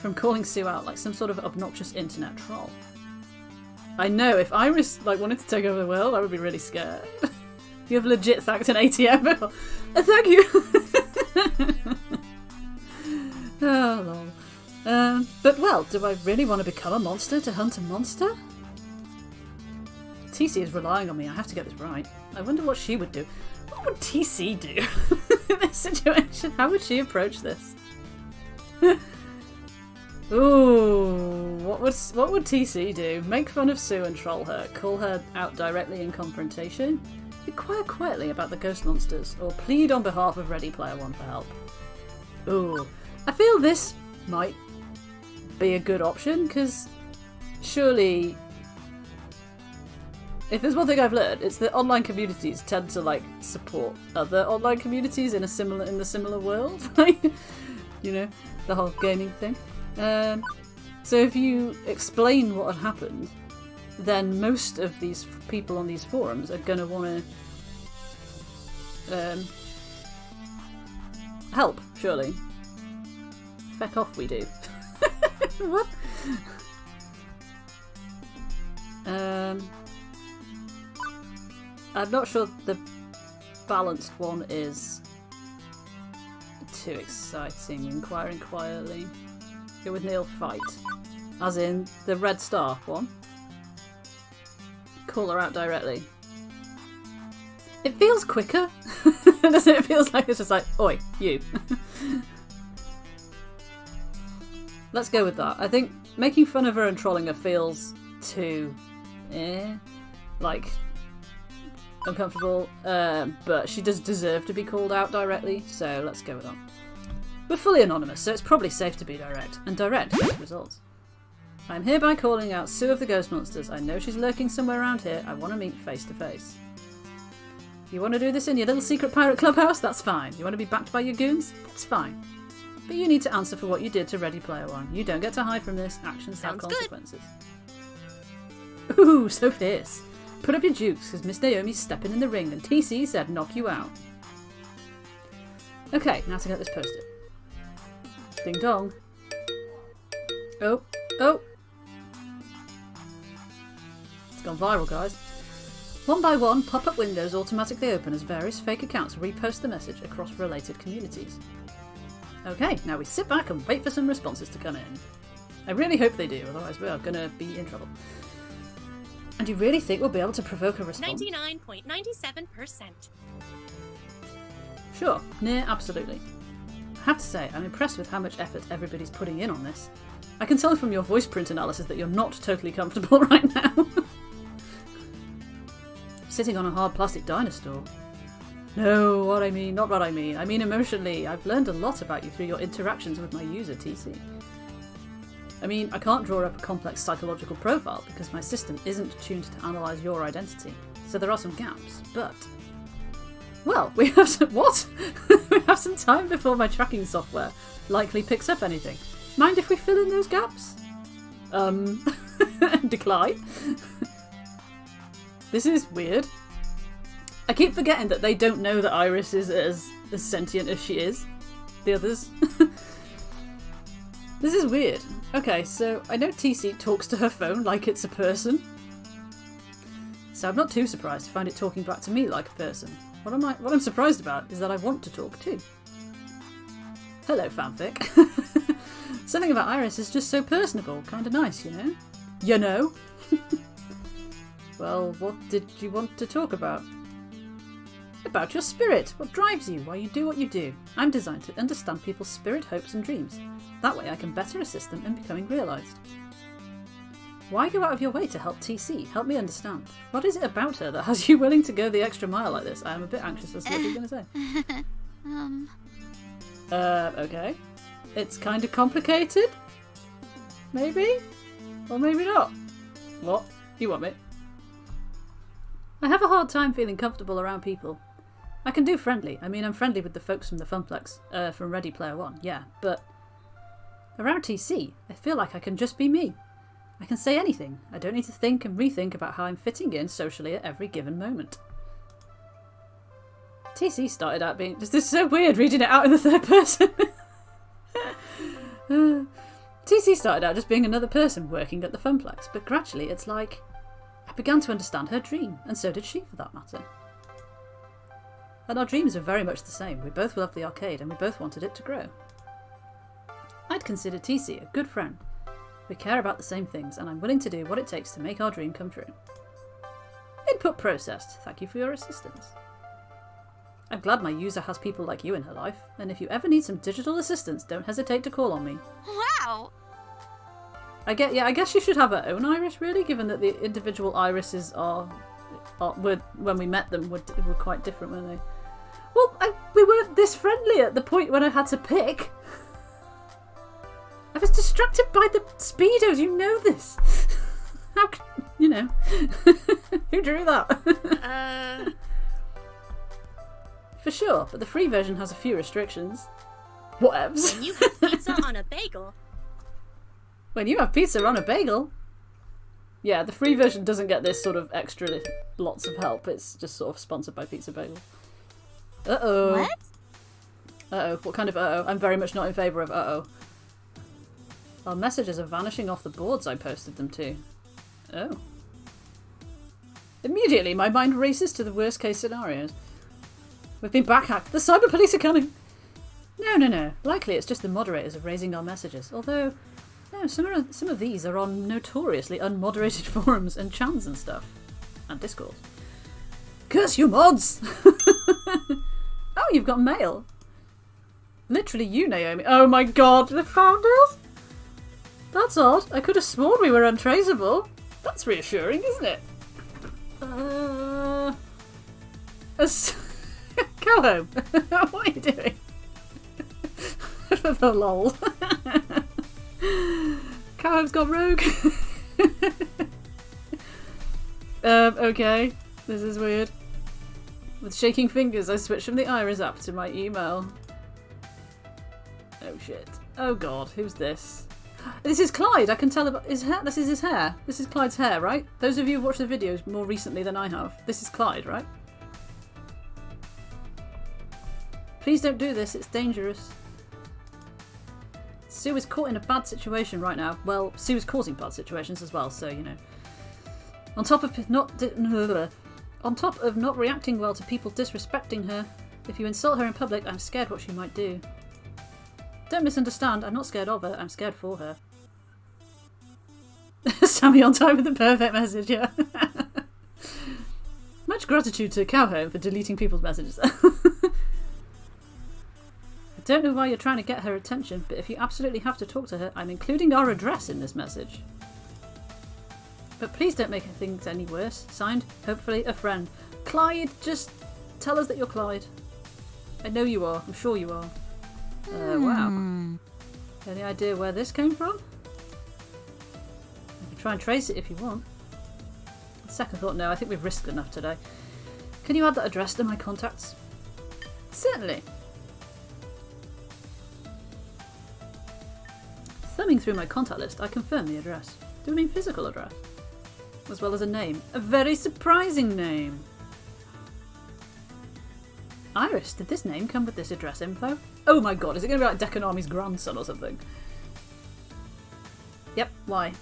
from calling Sue out like some sort of obnoxious internet troll. I know, if Iris wanted to take over the world, I would be really scared. You have legit thanked an ATM. Thank you! Oh, lol. But well, do I really want to become a monster to hunt a monster? TC is relying on me, I have to get this right. I wonder what she would do. What would TC do in this situation? How would she approach this? Ooh, what would TC do? Make fun of Sue and troll her, call her out directly in confrontation, inquire quietly about the ghost monsters, or plead on behalf of Ready Player One for help. Ooh, I feel this might be a good option, because surely, if there's one thing I've learned, it's that online communities tend to support other online communities in the similar world, you know, the whole gaming thing. So if you explain what had happened, then most of these people on these forums are going to want to help, surely. Feck off we do. What? I'm not sure the balanced one is too exciting. Inquiring quietly. Go with Neil fight. As in the red star one. Call her out directly. It feels quicker. Doesn't it? It feels like it's just like, oi, you. Let's go with that. I think making fun of her and trolling her feels too like uncomfortable, but she does deserve to be called out directly, so let's go with that. We're fully anonymous, so it's probably safe to be direct, and direct gets results. I'm hereby calling out Sue of the Ghost Monsters. I know she's lurking somewhere around here. I want to meet face to face. You want to do this in your little secret pirate clubhouse? That's fine. You want to be backed by your goons? That's fine. But you need to answer for what you did to Ready Player One. You don't get to hide from this. Actions have consequences. Good. Ooh, so fierce. Put up your dukes, because Miss Naomi's stepping in the ring, and TC said knock you out. Okay, now to get this posted. Ding dong. Oh. It's gone viral, guys. One by one, pop-up windows automatically open as various fake accounts repost the message across related communities. Okay, now we sit back and wait for some responses to come in. I really hope they do, otherwise we are going to be in trouble. And you really think we'll be able to provoke a response? 99.97%. Sure, near absolutely. I have to say, I'm impressed with how much effort everybody's putting in on this. I can tell from your voice print analysis that you're not totally comfortable right now. Sitting on a hard plastic dinosaur. No, not what I mean. I mean emotionally. I've learned a lot about you through your interactions with my user, TC. I mean, I can't draw up a complex psychological profile because my system isn't tuned to analyse your identity. So there are some gaps, but... Well, we have some... What? We have some time before my tracking software likely picks up anything. Mind if we fill in those gaps? Decline. This is weird. I keep forgetting that they don't know that Iris is as sentient as she is. The others. This is weird. Okay, so I know TC talks to her phone like it's a person. So I'm not too surprised to find it talking back to me like a person. What I'm surprised about is that I want to talk too. Hello, fanfic. Something about Iris is just so personable, kinda nice, you know? You know? Well, what did you want to talk about? About your spirit. What drives you? Why you do what you do. I'm designed to understand people's spirit, hopes and dreams. That way I can better assist them in becoming realised. Why go out of your way to help TC? Help me understand. What is it about her that has you willing to go the extra mile like this? I am a bit anxious as to what you're going to say. Okay. It's kind of complicated? Maybe? Or maybe not. What? You want me? I have a hard time feeling comfortable around people. I can do friendly. I mean, I'm friendly with the folks from the Funplex, from Ready Player One, yeah, but around TC, I feel like I can just be me. I can say anything. I don't need to think and rethink about how I'm fitting in socially at every given moment. TC started out being... This is so weird reading it out in the third person. TC started out just being another person working at the Funplex, but gradually it's like... I began to understand her dream, and so did she for that matter. And our dreams are very much the same. We both loved the arcade and we both wanted it to grow. I'd consider TC a good friend. We care about the same things and I'm willing to do what it takes to make our dream come true. Input processed. Thank you for your assistance. I'm glad my user has people like you in her life, and if you ever need some digital assistance, don't hesitate to call on me. Wow! I guess you should have her own iris, really, given that the individual irises were when we met them, were quite different, weren't they? Well, we weren't this friendly at the point when I had to pick. I was distracted by the speedos, you know this. How can, you know. Who drew that? For sure, but the free version has a few restrictions. Whatevs. When you have pizza on a bagel. When you have pizza on a bagel? Yeah, the free version doesn't get this sort of extra lots of help. It's just sort of sponsored by Pizza Bagel. Uh-oh. What? Uh-oh. What kind of uh-oh? I'm very much not in favour of uh-oh. Our messages are vanishing off the boards I posted them to. Oh. Immediately, my mind races to the worst case scenarios. We've been backhacked. The cyber police are coming. No. Likely it's just the moderators erasing our messages. Although, no, some of these are on notoriously unmoderated forums and chans and stuff. And Discord. Curse you mods! Oh, you've got mail. Literally you, Naomi. Oh my god, the founders? That's odd. I could have sworn we were untraceable. That's reassuring, isn't it? Go home. What are you doing? For the lol. Cowhome's gone rogue. Okay. This is weird. With shaking fingers, I switched from the Iris app to my email. Oh shit. Oh god, who's this? This is Clyde. I can tell about his hair. This is his hair. This is Clyde's hair, right? Those of you who watched the videos more recently than I have, this is Clyde, right? Please don't do this. It's dangerous. Sue is caught in a bad situation right now. Well, Sue is causing bad situations as well, so you know. On top of not reacting well to people disrespecting her, if you insult her in public, I'm scared what she might do. Don't misunderstand, I'm not scared of her, I'm scared for her. Sammy on time with the perfect message, yeah. Much gratitude to Cowhome for deleting people's messages. I don't know why you're trying to get her attention, but if you absolutely have to talk to her, I'm including our address in this message. But please don't make things any worse. Signed, hopefully, a friend. Clyde, just tell us that you're Clyde. I know you are, I'm sure you are. Wow. Any idea where this came from? You can try and trace it if you want. Second thought, no, I think we've risked enough today. Can you add that address to my contacts? Certainly. Thumbing through my contact list, I confirm the address. Do we mean physical address? As well as a name. A very surprising name. Iris, did this name come with this address info? Oh my god, is it going to be like Dekanami's grandson or something? Yep, why?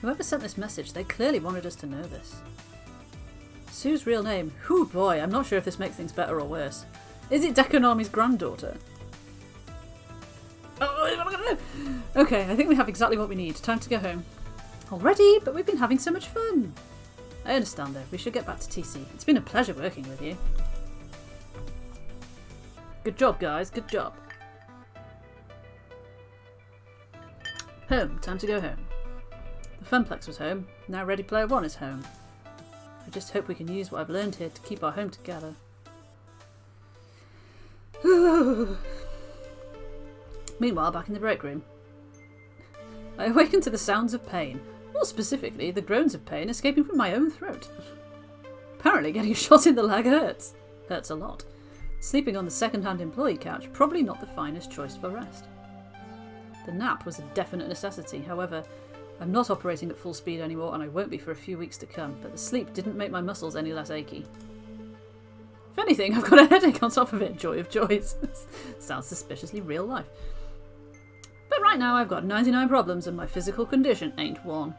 Whoever sent this message, they clearly wanted us to know this. Sue's real name. Whew boy, I'm not sure if this makes things better or worse. Is it Dekanami's granddaughter? Oh, I'm not gonna know. Okay, I think we have exactly what we need. Time to go home. Already? But we've been having so much fun. I understand though, we should get back to TC. It's been a pleasure working with you. Good job, guys. Good job. Home. Time to go home. The Funplex was home. Now Ready Player One is home. I just hope we can use what I've learned here to keep our home together. Meanwhile, back in the break room. I awakened to the sounds of pain. More specifically, the groans of pain escaping from my own throat. Apparently getting shot in the leg hurts. Hurts a lot. Sleeping on the second-hand employee couch, probably not the finest choice for rest. The nap was a definite necessity, however, I'm not operating at full speed anymore and I won't be for a few weeks to come, but the sleep didn't make my muscles any less achy. If anything, I've got a headache on top of it, joy of joys. Sounds suspiciously real life. But right now I've got 99 problems and my physical condition ain't one.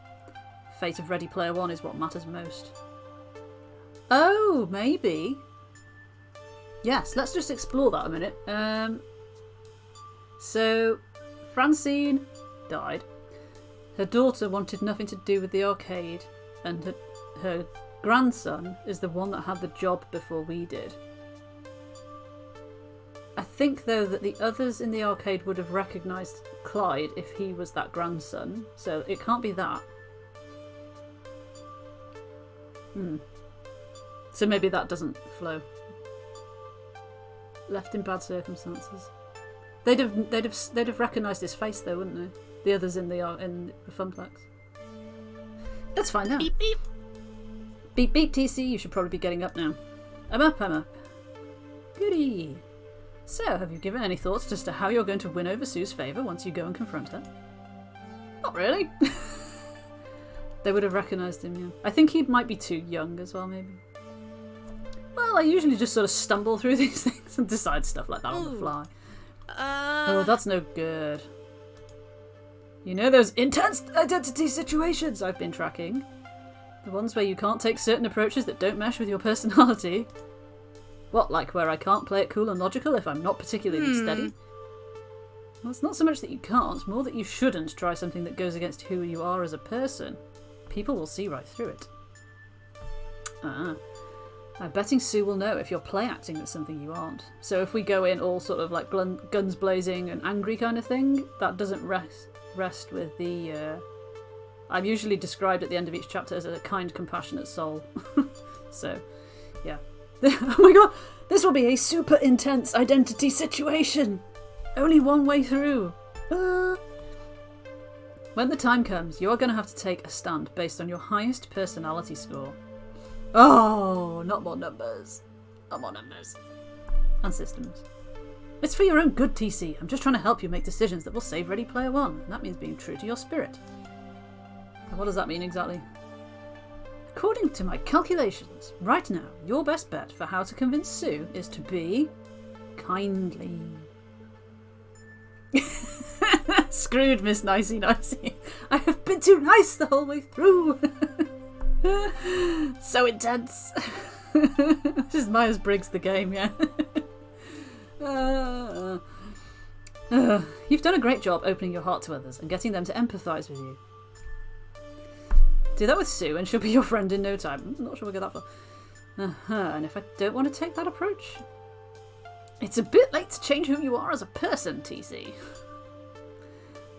Fate of Ready Player One is what matters most. Oh, maybe. Yes, let's just explore that a minute. So, Francine died. Her daughter wanted nothing to do with the arcade, and her grandson is the one that had the job before we did. I think, though, that the others in the arcade would have recognised Clyde if he was that grandson, so it can't be that. So maybe that doesn't flow. Left in bad circumstances. They'd have recognised his face though, wouldn't they? The others in the Funplex. Let's find out. Beep beep. Beep beep TC, you should probably be getting up now. I'm up. Goody. So, have you given any thoughts as to how you're going to win over Sue's favour once you go and confront her? Not really. They would have recognised him, yeah. I think he might be too young as well, maybe. Well, I usually just sort of stumble through these things and decide stuff like that on the fly. Oh, that's no good. You know those intense identity situations I've been tracking? The ones where you can't take certain approaches that don't mesh with your personality. What, like where I can't play it cool and logical if I'm not particularly steady? Well, it's not so much that you can't, more that you shouldn't try something that goes against who you are as a person. People will see right through it. I'm betting Sue will know if you're play acting as something you aren't. So if we go in all sort of like guns blazing and angry kind of thing, that doesn't rest with the... I'm usually described at the end of each chapter as a kind, compassionate soul. So, yeah. Oh my god! This will be a super intense identity situation! Only one way through! When the time comes, you are going to have to take a stand based on your highest personality score. Oh, not more numbers. Not more numbers. And systems. It's for your own good, TC. I'm just trying to help you make decisions that will save Ready Player One. And that means being true to your spirit. And what does that mean exactly? According to my calculations, right now, your best bet for how to convince Sue is to be kindly. Screwed, Miss Nicey Nicey. I have been too nice the whole way through. So intense. This is Myers-Briggs the game, yeah. You've done a great job opening your heart to others and getting them to empathise with you. Do that with Sue and she'll be your friend in no time. I'm not sure we'll get that far. And if I don't want to take that approach? It's a bit late to change who you are as a person, TC.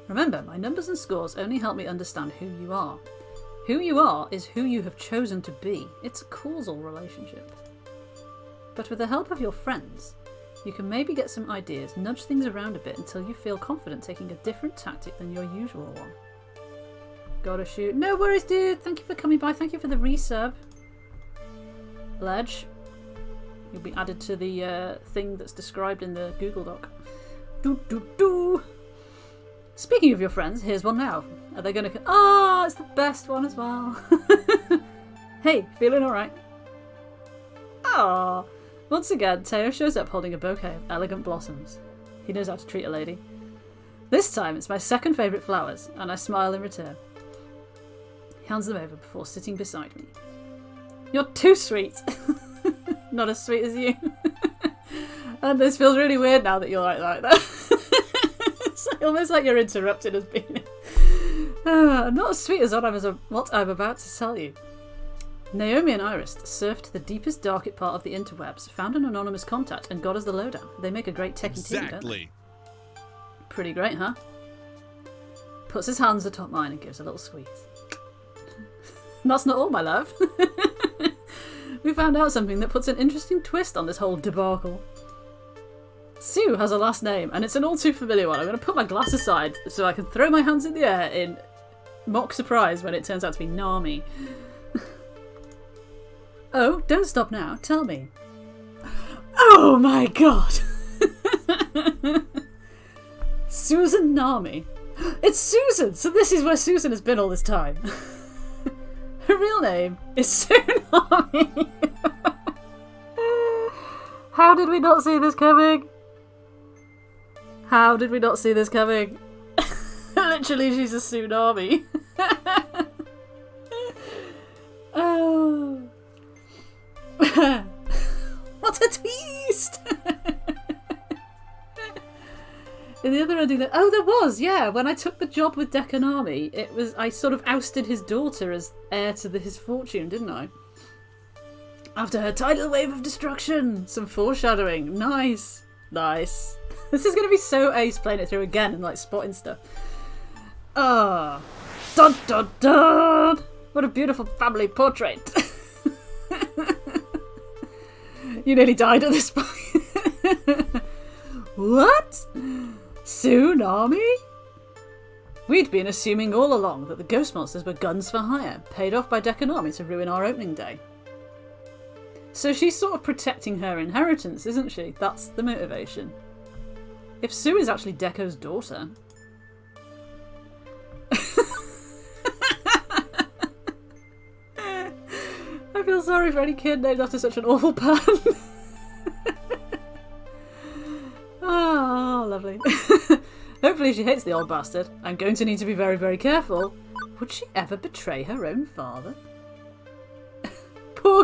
Remember, my numbers and scores only help me understand who you are. Who you are is who you have chosen to be. It's a causal relationship. But with the help of your friends, you can maybe get some ideas, nudge things around a bit until you feel confident taking a different tactic than your usual one. Gotta shoot. No worries, dude. Thank you for coming by. Thank you for the resub. Ledge. You'll be added to the thing that's described in the Google Doc. Do. Speaking of your friends, here's one now. Are they going to... Oh, it's the best one as well. Hey, feeling alright? Ah. Once again, Teo shows up holding a bouquet of elegant blossoms. He knows how to treat a lady. This time, it's my second favourite flowers, and I smile in return. He hands them over before sitting beside me. You're too sweet. Not as sweet as you. And this feels really weird now that you're like that. It's almost like you're interrupted as being... I'm not as sweet as what I'm about to tell you. Naomi and Iris surfed to the deepest, darkest part of the interwebs, found an anonymous contact, and got us the lowdown. They make a great techie team, don't they? Pretty great, huh? Puts his hands atop mine and gives a little squeeze. That's not all, my love. We found out something that puts an interesting twist on this whole debacle. Sue has a last name, and it's an all too familiar one. I'm going to put my glass aside so I can throw my hands in the air in mock surprise when it turns out to be Nami. Oh, don't stop now. Tell me. Oh my god! Susan Nami. It's Susan! So this is where Susan has been all this time. Her real name is Sue Nami. How did we not see this coming? How did we not see this coming? Literally, she's a tsunami. Oh. What a twist! In the other ending, oh, there was, yeah. When I took the job with Dekanami, it was I sort of ousted his daughter as heir to his fortune, didn't I? After her tidal wave of destruction, some foreshadowing. Nice. This is going to be so ace playing it through again and like spotting stuff. Ah, dun dun dun! What a beautiful family portrait. You nearly died at this point. What? Tsunami? We'd been assuming all along that the ghost monsters were guns for hire, paid off by Dekanami to ruin our opening day. So she's sort of protecting her inheritance, isn't she? That's the motivation. If Sue is actually Deko's daughter... I feel sorry for any kid named after such an awful pun. Oh, lovely. Hopefully she hates the old bastard. I'm going to need to be very, very careful. Would she ever betray her own father?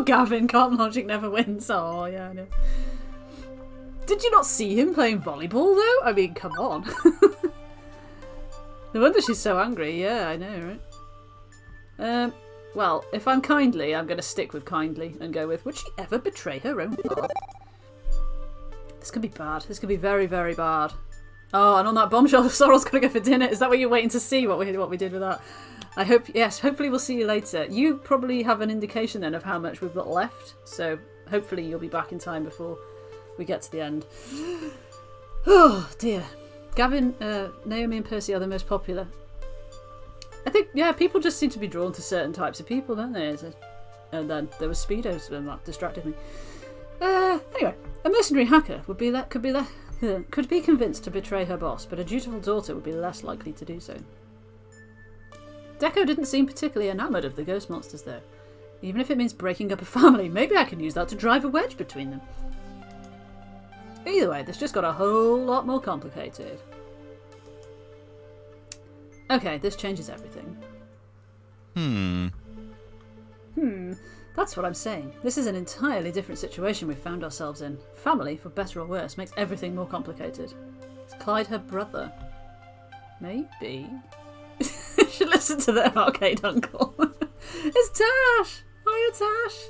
Gavin, calm logic never wins. Oh, yeah, I know. Did you not see him playing volleyball, though? I mean, come on. No wonder she's so angry. Yeah, I know, right? Well, if I'm kindly, I'm going to stick with kindly and go with, would she ever betray her own father? This could be bad. This could be very, very bad. Oh, and on that bombshell, Sorrel's got to go for dinner. Is that what you're waiting to see, what we did with that? I hope, yes, hopefully we'll see you later. You probably have an indication then of how much we've got left, so hopefully you'll be back in time before we get to the end. Oh, dear. Gavin, Naomi and Percy are the most popular. I think, yeah, people just seem to be drawn to certain types of people, don't they? And then there was Speedos, and that distracted me. Anyway, a mercenary hacker could be convinced to betray her boss, but a dutiful daughter would be less likely to do so. Deco didn't seem particularly enamoured of the ghost monsters, though. Even if it means breaking up a family, maybe I can use that to drive a wedge between them. Either way, this just got a whole lot more complicated. Okay, this changes everything. That's what I'm saying. This is an entirely different situation we've found ourselves in. Family, for better or worse, makes everything more complicated. Is Clyde her brother? Maybe. Should listen to the arcade uncle. It's Tash! Hiya, Tash!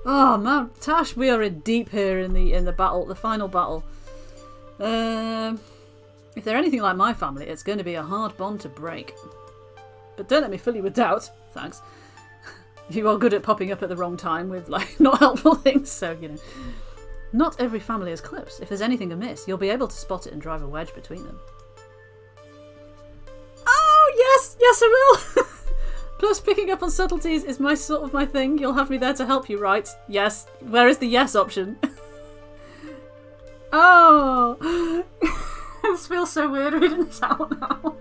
Oh man, Tash, we are in deep here in the battle, the final battle. If they're anything like my family, it's going to be a hard bond to break. But don't let me fill you with doubt. Thanks. You are good at popping up at the wrong time with, like, not helpful things, so, you know. Not every family is close. If there's anything amiss, you'll be able to spot it and drive a wedge between them. Oh, yes! Yes, I will! Plus, picking up on subtleties is my thing. You'll have me there to help you, right? Yes. Where is the yes option? Oh! This feels so weird reading this out now.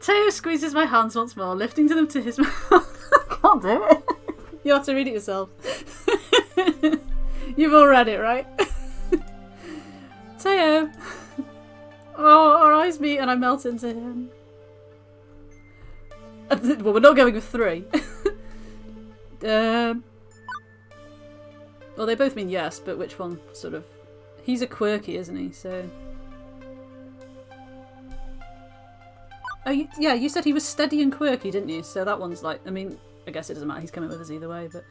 Teo squeezes my hands once more, lifting them to his mouth. I can't do it. You have to read it yourself. You've all read it, right? Teo. Oh, our eyes meet and I melt into him. Well, we're not going with 3. Well, they both mean yes, but which one sort of... He's a quirky, isn't he? So... Oh, yeah, you said he was steady and quirky, didn't you? So that one's like... I mean, I guess it doesn't matter. He's coming with us either way, but...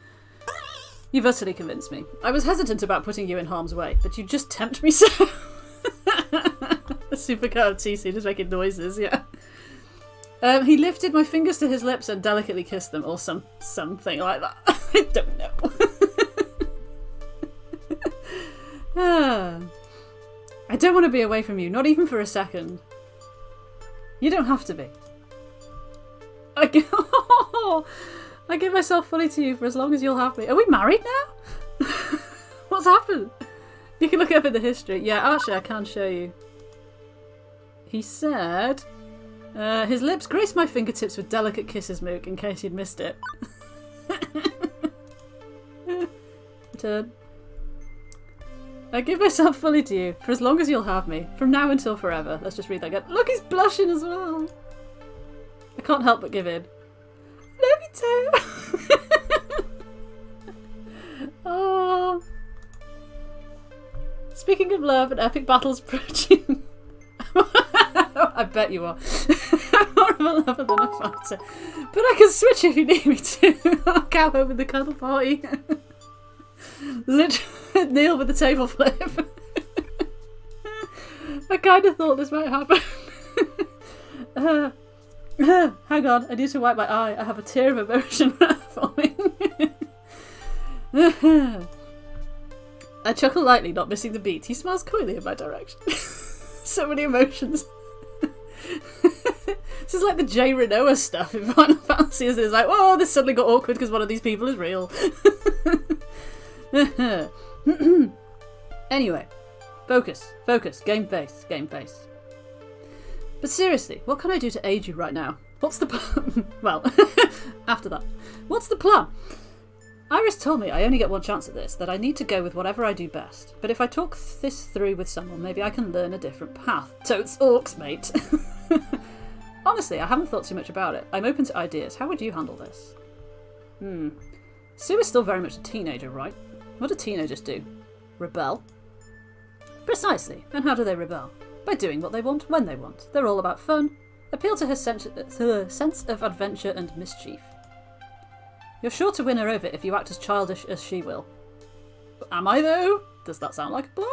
You've utterly convinced me. I was hesitant about putting you in harm's way, but you just tempt me so. A supercar of TC just making noises, yeah. He lifted my fingers to his lips and delicately kissed them, or something like that. I don't know. I don't want to be away from you, not even for a second. You don't have to be. I give myself fully to you for as long as you'll have me. Are we married now? What's happened? You can look it up in the history. Yeah, actually, I can show you. He said... his lips graced my fingertips with delicate kisses, Mook, in case you'd missed it. Turn. I give myself fully to you, for as long as you'll have me. From now until forever. Let's just read that again. Look, he's blushing as well. I can't help but give in. Love you too. Oh. Speaking of love and epic battles approaching... I bet you are. More of a lover than a fighter. But I can switch if you need me to. I'll cow over the cuddle party. Literally kneel with the table flip. I kind of thought this might happen. Hang on, I need to wipe my eye. I have a tear of emotion forming. I chuckle lightly, not missing the beat. He smiles coyly in my direction. So many emotions. This is like the Jay Renoa stuff in Final Fantasy, isn't it? It's like, whoa, this suddenly got awkward because one of these people is real. Anyway, focus, game face. But seriously, what can I do to aid you right now? What's the plan? Well, after that, what's the plan? Iris told me I only get one chance at this, that I need to go with whatever I do best. But if I talk this through with someone, maybe I can learn a different path. Totes orcs, mate. Honestly, I haven't thought too much about it. I'm open to ideas. How would you handle this? Sue is still very much a teenager, right? What do teenagers do? Rebel? Precisely. And how do they rebel? By doing what they want when they want. They're all about fun. Appeal to her sense of adventure and mischief. You're sure to win her over if you act as childish as she will. Am I, though? Does that sound like a plan?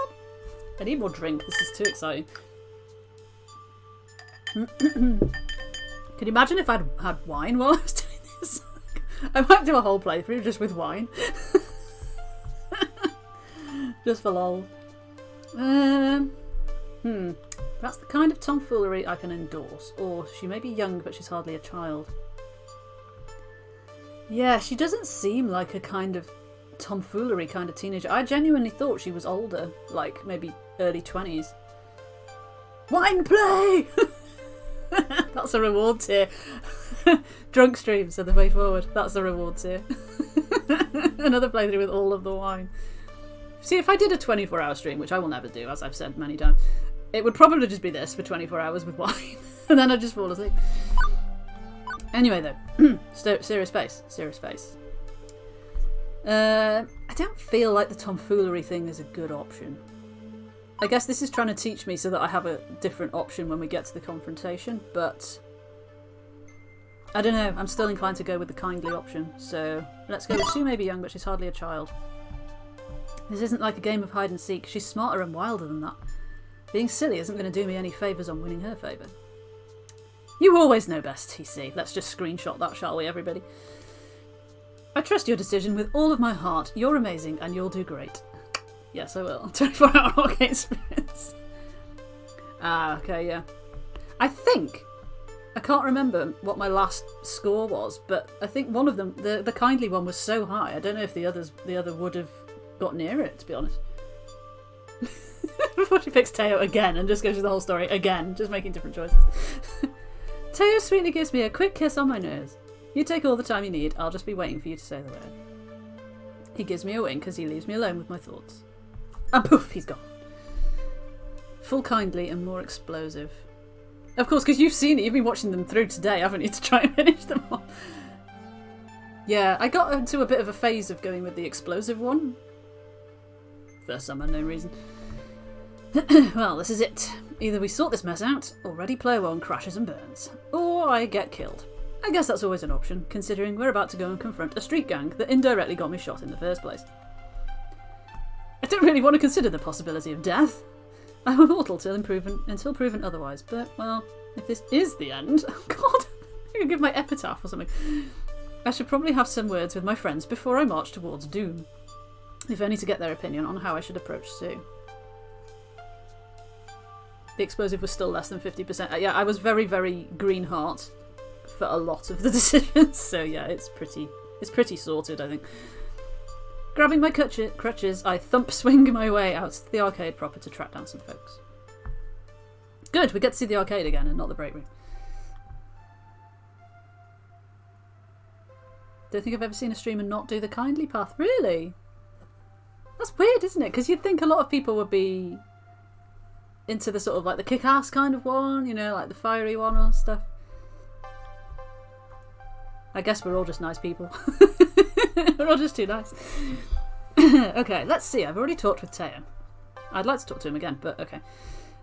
I need more drink. This is too exciting. Can you imagine if I'd had wine while I was doing this? I might do a whole playthrough just with wine. Just for lol. That's the kind of tomfoolery I can endorse. Or she may be young, but she's hardly a child. Yeah, she doesn't seem like a kind of tomfoolery kind of teenager. I genuinely thought she was older, like maybe early 20s. Wine play! That's a reward tier. Drunk streams are the way forward. That's a reward tier. Another playthrough with all of the wine. See, if I did a 24-hour stream, which I will never do, as I've said many times, it would probably just be this for 24 hours with wine. And then I'd just fall asleep. Anyway, though. Serious face. Serious face. I don't feel like the tomfoolery thing is a good option. I guess this is trying to teach me so that I have a different option when we get to the confrontation, but I don't know. I'm still inclined to go with the kindly option, so let's go with Sue may be young, but she's hardly a child. This isn't like a game of hide and seek. She's smarter and wilder than that. Being silly isn't going to do me any favours on winning her favour. You always know best, TC. Let's just screenshot that, shall we, everybody? I trust your decision with all of my heart. You're amazing and you'll do great. Yes, I will. 24-hour arcade experience. Ah, okay, yeah. I can't remember what my last score was, but I think one of them, the kindly one, was so high. I don't know if the other would have got near it, to be honest. Before she picks Teo again and just goes through the whole story again, just making different choices. Teo sweetly gives me a quick kiss on my nose. You take all the time you need, I'll just be waiting for you to say the word. He gives me a wink as he leaves me alone with my thoughts. And poof, he's gone. Full kindly and more explosive. Of course, because you've seen it, you've been watching them through today, haven't you, to try and finish them all. Yeah, I got into a bit of a phase of going with the explosive one. For some unknown reason. Well, this is it. Either we sort this mess out, or Ready Player One crashes and burns. Or I get killed. I guess that's always an option, considering we're about to go and confront a street gang that indirectly got me shot in the first place. I don't really want to consider the possibility of death. I'm immortal until proven otherwise, but, well, if this is the end... Oh, God! I could give my epitaph or something. I should probably have some words with my friends before I march towards doom. If only to get their opinion on how I should approach Sue. The explosive was still less than 50%. Yeah, I was very, very green heart for a lot of the decisions, so yeah, it's pretty sorted, I think. Grabbing my crutches, I thump swing my way out to the arcade proper to track down some folks. Good, we get to see the arcade again and not the break room. Don't think I've ever seen a streamer not do the kindly path. Really? That's weird, isn't it? Because you'd think a lot of people would be into the sort of like the kick-ass kind of one, you know, like the fiery one or stuff. I guess we're all just nice people. We're all just too nice. Okay, let's see. I've already talked with Teo. I'd like to talk to him again, but okay.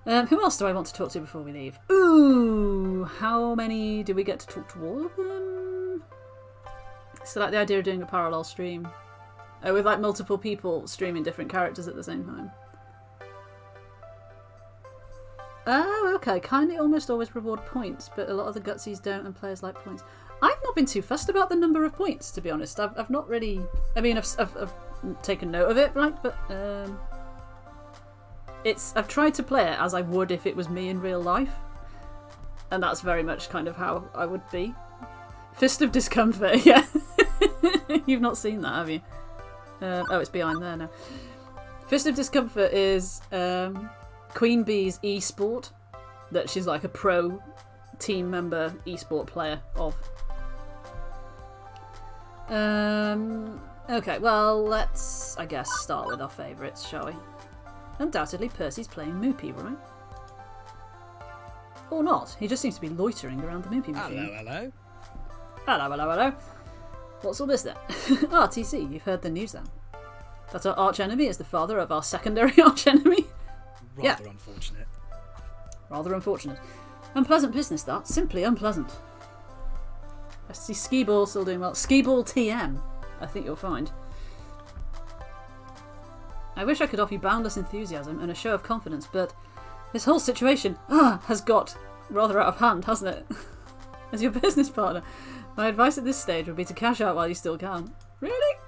Who else do I want to talk to before we leave? Ooh, how many do we get to talk to all of them? So like the idea of doing a parallel stream. With like multiple people streaming different characters at the same time. Oh, okay. Kindly almost always reward points, but a lot of the gutsies don't and players like points. I've not been too fussed about the number of points, to be honest. I've not really... I mean, I've taken note of it, right? But I've tried to play it as I would if it was me in real life. And that's very much kind of how I would be. Fist of Discomfort, yeah. You've not seen that, have you? Oh, it's behind there now. Fist of Discomfort is Queen Bee's esport that she's like a pro team member esport player of. Okay, well, let's, I guess, start with our favourites, shall we? Undoubtedly, Percy's playing Moopy, right? Or not. He just seems to be loitering around the Moopy machine. Hello, hello. Hello, hello, hello. What's all this then? TC, you've heard the news then. That our archenemy is the father of our secondary archenemy? Rather unfortunate. Rather unfortunate. Unpleasant business, that. Simply unpleasant. I see Skee-Ball still doing well. Skee-Ball TM, I think you'll find. I wish I could offer you boundless enthusiasm and a show of confidence, but this whole situation has got rather out of hand, hasn't it? As your business partner, my advice at this stage would be to cash out while you still can. Really?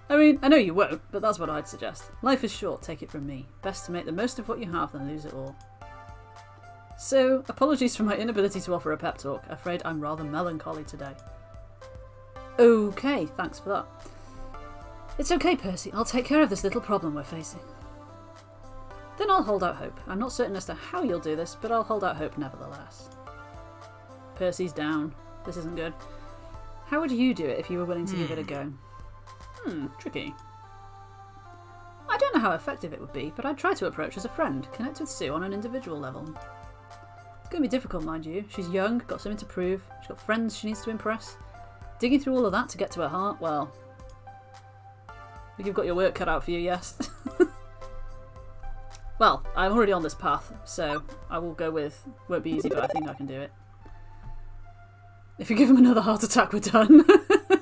I mean, I know you won't, but that's what I'd suggest. Life is short, take it from me. Best to make the most of what you have than lose it all. So, apologies for my inability to offer a pep talk. Afraid I'm rather melancholy today. Okay, thanks for that. It's okay, Percy. I'll take care of this little problem we're facing. Then I'll hold out hope. I'm not certain as to how you'll do this, but I'll hold out hope nevertheless. Percy's down. This isn't good. How would you do it if you were willing to give it a go? Tricky. I don't know how effective it would be, but I'd try to approach as a friend, connect with Sue on an individual level. It's going to be difficult, mind you. She's young, got something to prove, she's got friends she needs to impress. Digging through all of that to get to her heart, well... you've got your work cut out for you, yes. Well, I'm already on this path, so I will go with... won't be easy, but I think I can do it. If you give him another heart attack, we're done.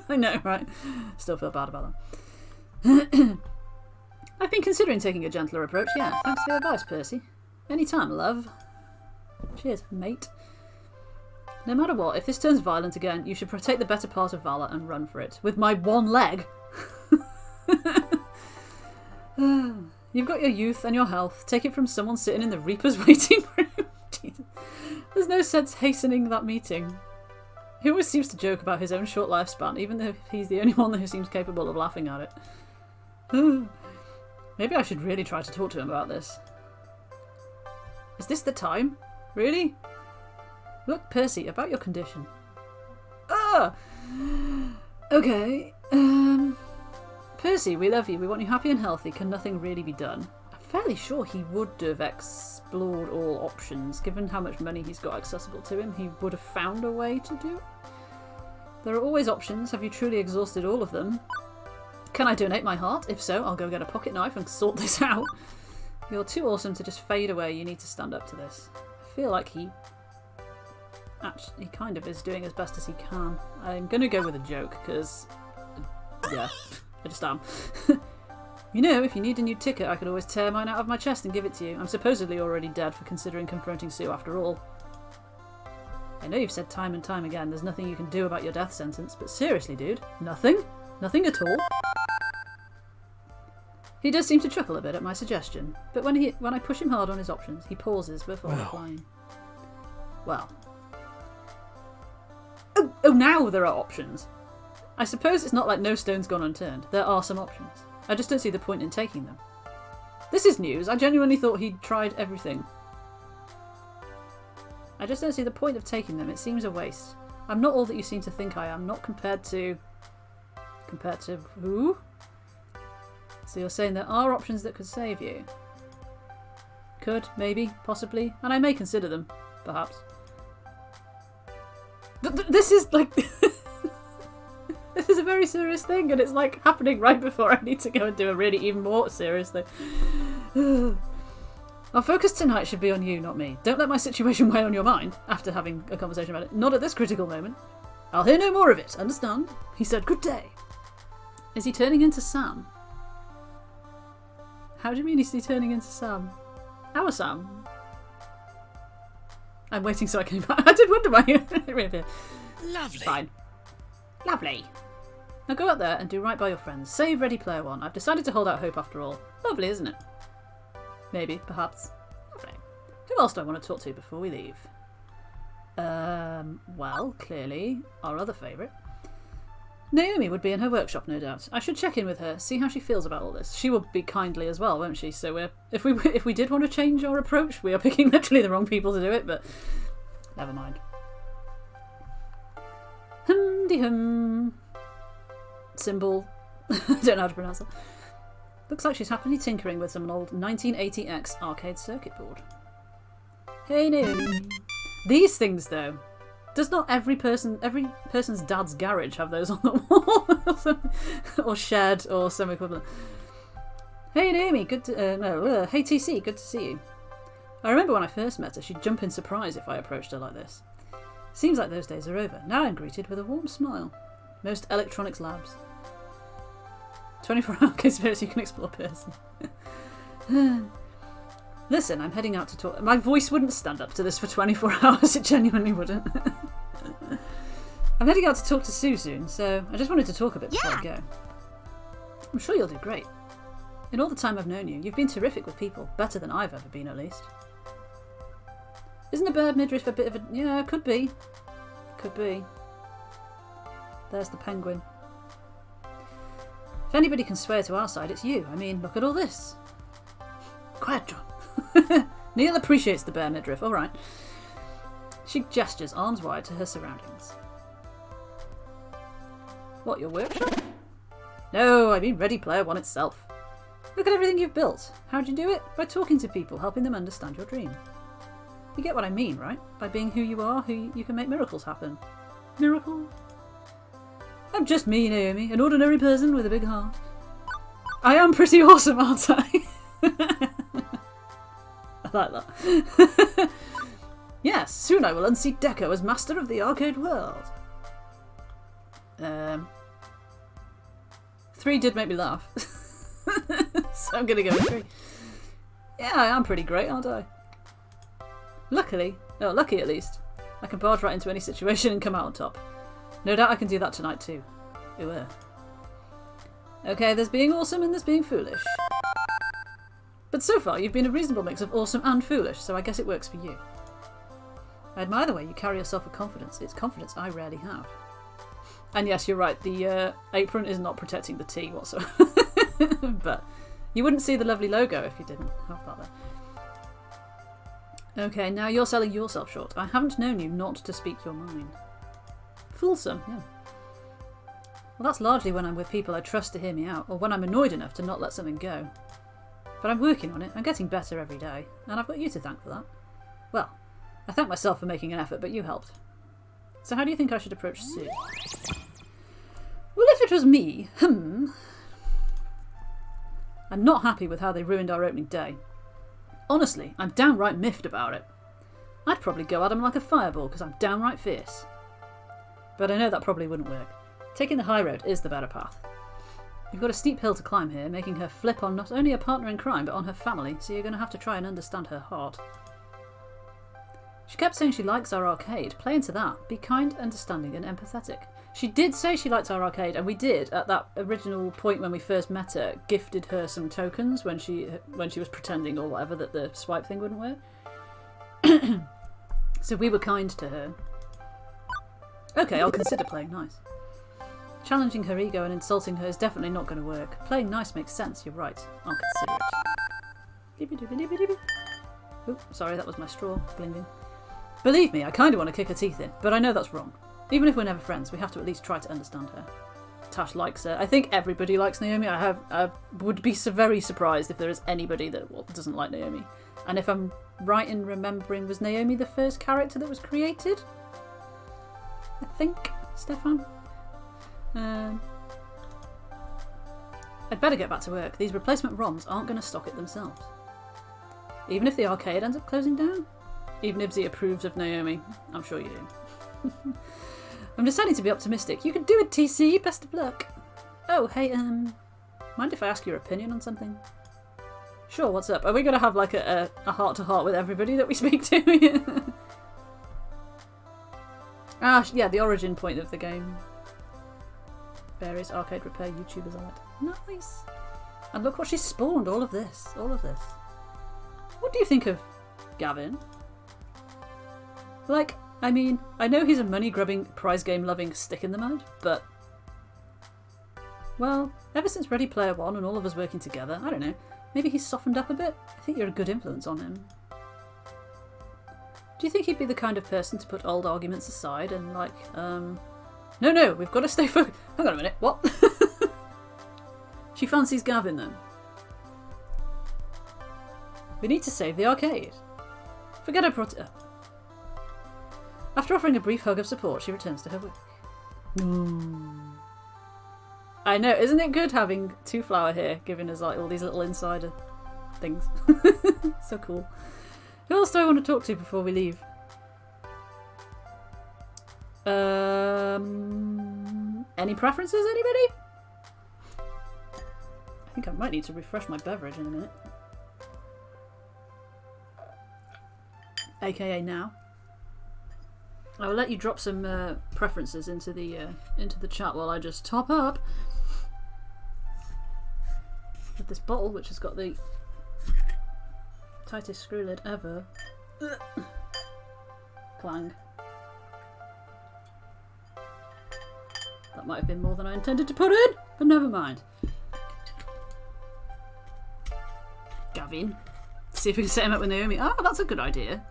I know, right? Still feel bad about that. I've been considering taking a gentler approach, yeah. Thanks for your advice, Percy. Anytime, love. Cheers, mate. No matter what, if this turns violent again, you should take the better part of Valor and run for it. With my one leg! You've got your youth and your health. Take it from someone sitting in the Reaper's waiting room. Jesus. There's no sense hastening that meeting. He always seems to joke about his own short lifespan, even though he's the only one who seems capable of laughing at it. Maybe I should really try to talk to him about this. Is this the time? Really? Look, Percy, about your condition. Okay. Percy, we love you. We want you happy and healthy. Can nothing really be done? I'm fairly sure he would have explored all options. Given how much money he's got accessible to him, he would have found a way to do it. There are always options. Have you truly exhausted all of them? Can I donate my heart? If so, I'll go get a pocket knife and sort this out. You're too awesome to just fade away. You need to stand up to this. I feel like he kind of is doing as best as he can. I'm going to go with a joke, because... yeah, I just am. You know, if you need a new ticket, I could always tear mine out of my chest and give it to you. I'm supposedly already dead for considering confronting Sue after all. I know you've said time and time again there's nothing you can do about your death sentence, but seriously, dude, nothing? Nothing at all? He does seem to chuckle a bit at my suggestion, but when I push him hard on his options, he pauses before replying. Well. Oh, now there are options. I suppose it's not like no stone's gone unturned. There are some options. I just don't see the point in taking them. This is news. I genuinely thought he'd tried everything. I just don't see the point of taking them. It seems a waste. I'm not all that you seem to think I am. Not compared to... Compared to who? So you're saying there are options that could save you? Could, maybe, possibly, and I may consider them, perhaps. This is like... this is a very serious thing, and it's like happening right before I need to go and do a really even more serious thing. Our focus tonight should be on you, not me. Don't let my situation weigh on your mind after having a conversation about it. Not at this critical moment. I'll hear no more of it, understand? He said good day. Is he turning into Sam? How do you mean is he turning into Sam? Our Sam? I'm waiting so I can... I did wonder why you... Lovely. Fine. Lovely. Now go out there and do right by your friends. Save Ready Player One. I've decided to hold out hope after all. Lovely, isn't it? Maybe, perhaps. Lovely. Who else do I want to talk to before we leave? Well, clearly, our other favourite. Naomi would be in her workshop, no doubt. I should check in with her, see how she feels about all this. She will be kindly as well, won't she? So if we did want to change our approach, we are picking literally the wrong people to do it, but never mind. Hum-de-hum. Symbol. I don't know how to pronounce it. Looks like she's happily tinkering with some old 1980X arcade circuit board. Hey Naomi. These things, though. Does not every person's dad's garage have those on the wall? Or shed or some equivalent? Hey Naomi, good to, hey TC, good to see you. I remember when I first met her, she'd jump in surprise if I approached her like this. Seems like those days are over. Now I'm greeted with a warm smile. Most electronics labs. 24-hour conspiracy you can explore person. Listen, I'm heading out to talk. My voice wouldn't stand up to this for 24 hours. It genuinely wouldn't. I'm heading out to talk to Sue soon, so I just wanted to talk a bit before I go. I'm sure you'll do great. In all the time I've known you, you've been terrific with people. Better than I've ever been, at least. Isn't a bird midriff a bit of a... Yeah, could be. Could be. There's the penguin. If anybody can swear to our side, it's you. I mean, look at all this. Quiet, John. Neil appreciates the bear midriff. All right. She gestures arms wide to her surroundings. What, your workshop? No, I mean Ready Player One itself. Look at everything you've built. How'd you do it? By talking to people, helping them understand your dream. You get what I mean, right? By being who you are, you can make miracles happen. Miracle? I'm just me, Naomi, an ordinary person with a big heart. I am pretty awesome, aren't I? I like that. Yes, soon I will unseat Deco as master of the arcade world. 3 did make me laugh. So I'm gonna go with 3. Yeah, I am pretty great, aren't I? Lucky at least, I can barge right into any situation and come out on top. No doubt I can do that tonight too. Ooh. Okay, there's being awesome and there's being foolish. But so far you've been a reasonable mix of awesome and foolish, so I guess it works for you. I admire the way you carry yourself with confidence. It's confidence I rarely have. And yes, you're right, the apron is not protecting the T whatsoever. But you wouldn't see the lovely logo if you didn't have that there. Okay, now you're selling yourself short. I haven't known you not to speak your mind. Fulsome, yeah. Well, that's largely when I'm with people I trust to hear me out, or when I'm annoyed enough to not let something go. But I'm working on it. I'm getting better every day, and I've got you to thank for that. Well, I thank myself for making an effort, but you helped. So how do you think I should approach Sue? Well, if it was me, I'm not happy with how they ruined our opening day. Honestly, I'm downright miffed about it. I'd probably go at them like a fireball because I'm downright fierce. But I know that probably wouldn't work. Taking the high road is the better path. You've got a steep hill to climb here, making her flip on not only a partner in crime but on her family, so you're going to have to try and understand her heart. She kept saying she likes our arcade. Play into that. Be kind, understanding and empathetic. She did say she liked our arcade, and we did, at that original point when we first met her, gifted her some tokens when she was pretending or whatever that the swipe thing wouldn't work. So we were kind to her. Okay, I'll consider playing nice. Challenging her ego and insulting her is definitely not going to work. Playing nice makes sense, you're right. I'll consider it. Oop, sorry, that was my straw blinging. Believe me, I kind of want to kick her teeth in, but I know that's wrong. Even if we're never friends, we have to at least try to understand her. Tash likes her. I think everybody likes Naomi. I would be very surprised if there is anybody that doesn't like Naomi. And if I'm right in remembering, was Naomi the first character that was created? I think, Stefan? I'd better get back to work. These replacement ROMs aren't going to stock it themselves. Even if the arcade ends up closing down? Even Ibsy approves of Naomi. I'm sure you do. I'm deciding to be optimistic. You can do it, TC. Best of luck. Oh, hey, mind if I ask your opinion on something? Sure, what's up? Are we going to have like a heart-to-heart with everybody that we speak to? Yeah, the origin point of the game. Various arcade repair YouTubers on it. Nice. And look what she spawned, all of this. What do you think of Gavin? Like, I mean, I know he's a money-grubbing, prize game-loving stick-in-the-mud, but... Well, ever since Ready Player One and all of us working together, I don't know, maybe he's softened up a bit? I think you're a good influence on him. Do you think he'd be the kind of person to put old arguments aside and, like, No, we've got to stay focused. Hang on a minute, what? She fancies Gavin, then. We need to save the arcade. Forget I brought it up. After offering a brief hug of support, she returns to her work. No. I know, isn't it good having Two Flower here giving us like all these little insider things? So cool. Who else do I want to talk to before we leave? Any preferences, anybody? I think I might need to refresh my beverage in a minute. AKA now. I will let you drop some preferences into the chat while I just top up with this bottle, which has got the tightest screw lid ever. Clang. That might have been more than I intended to put in, but never mind. Gavin. See if we can set him up with Naomi. Oh, that's a good idea.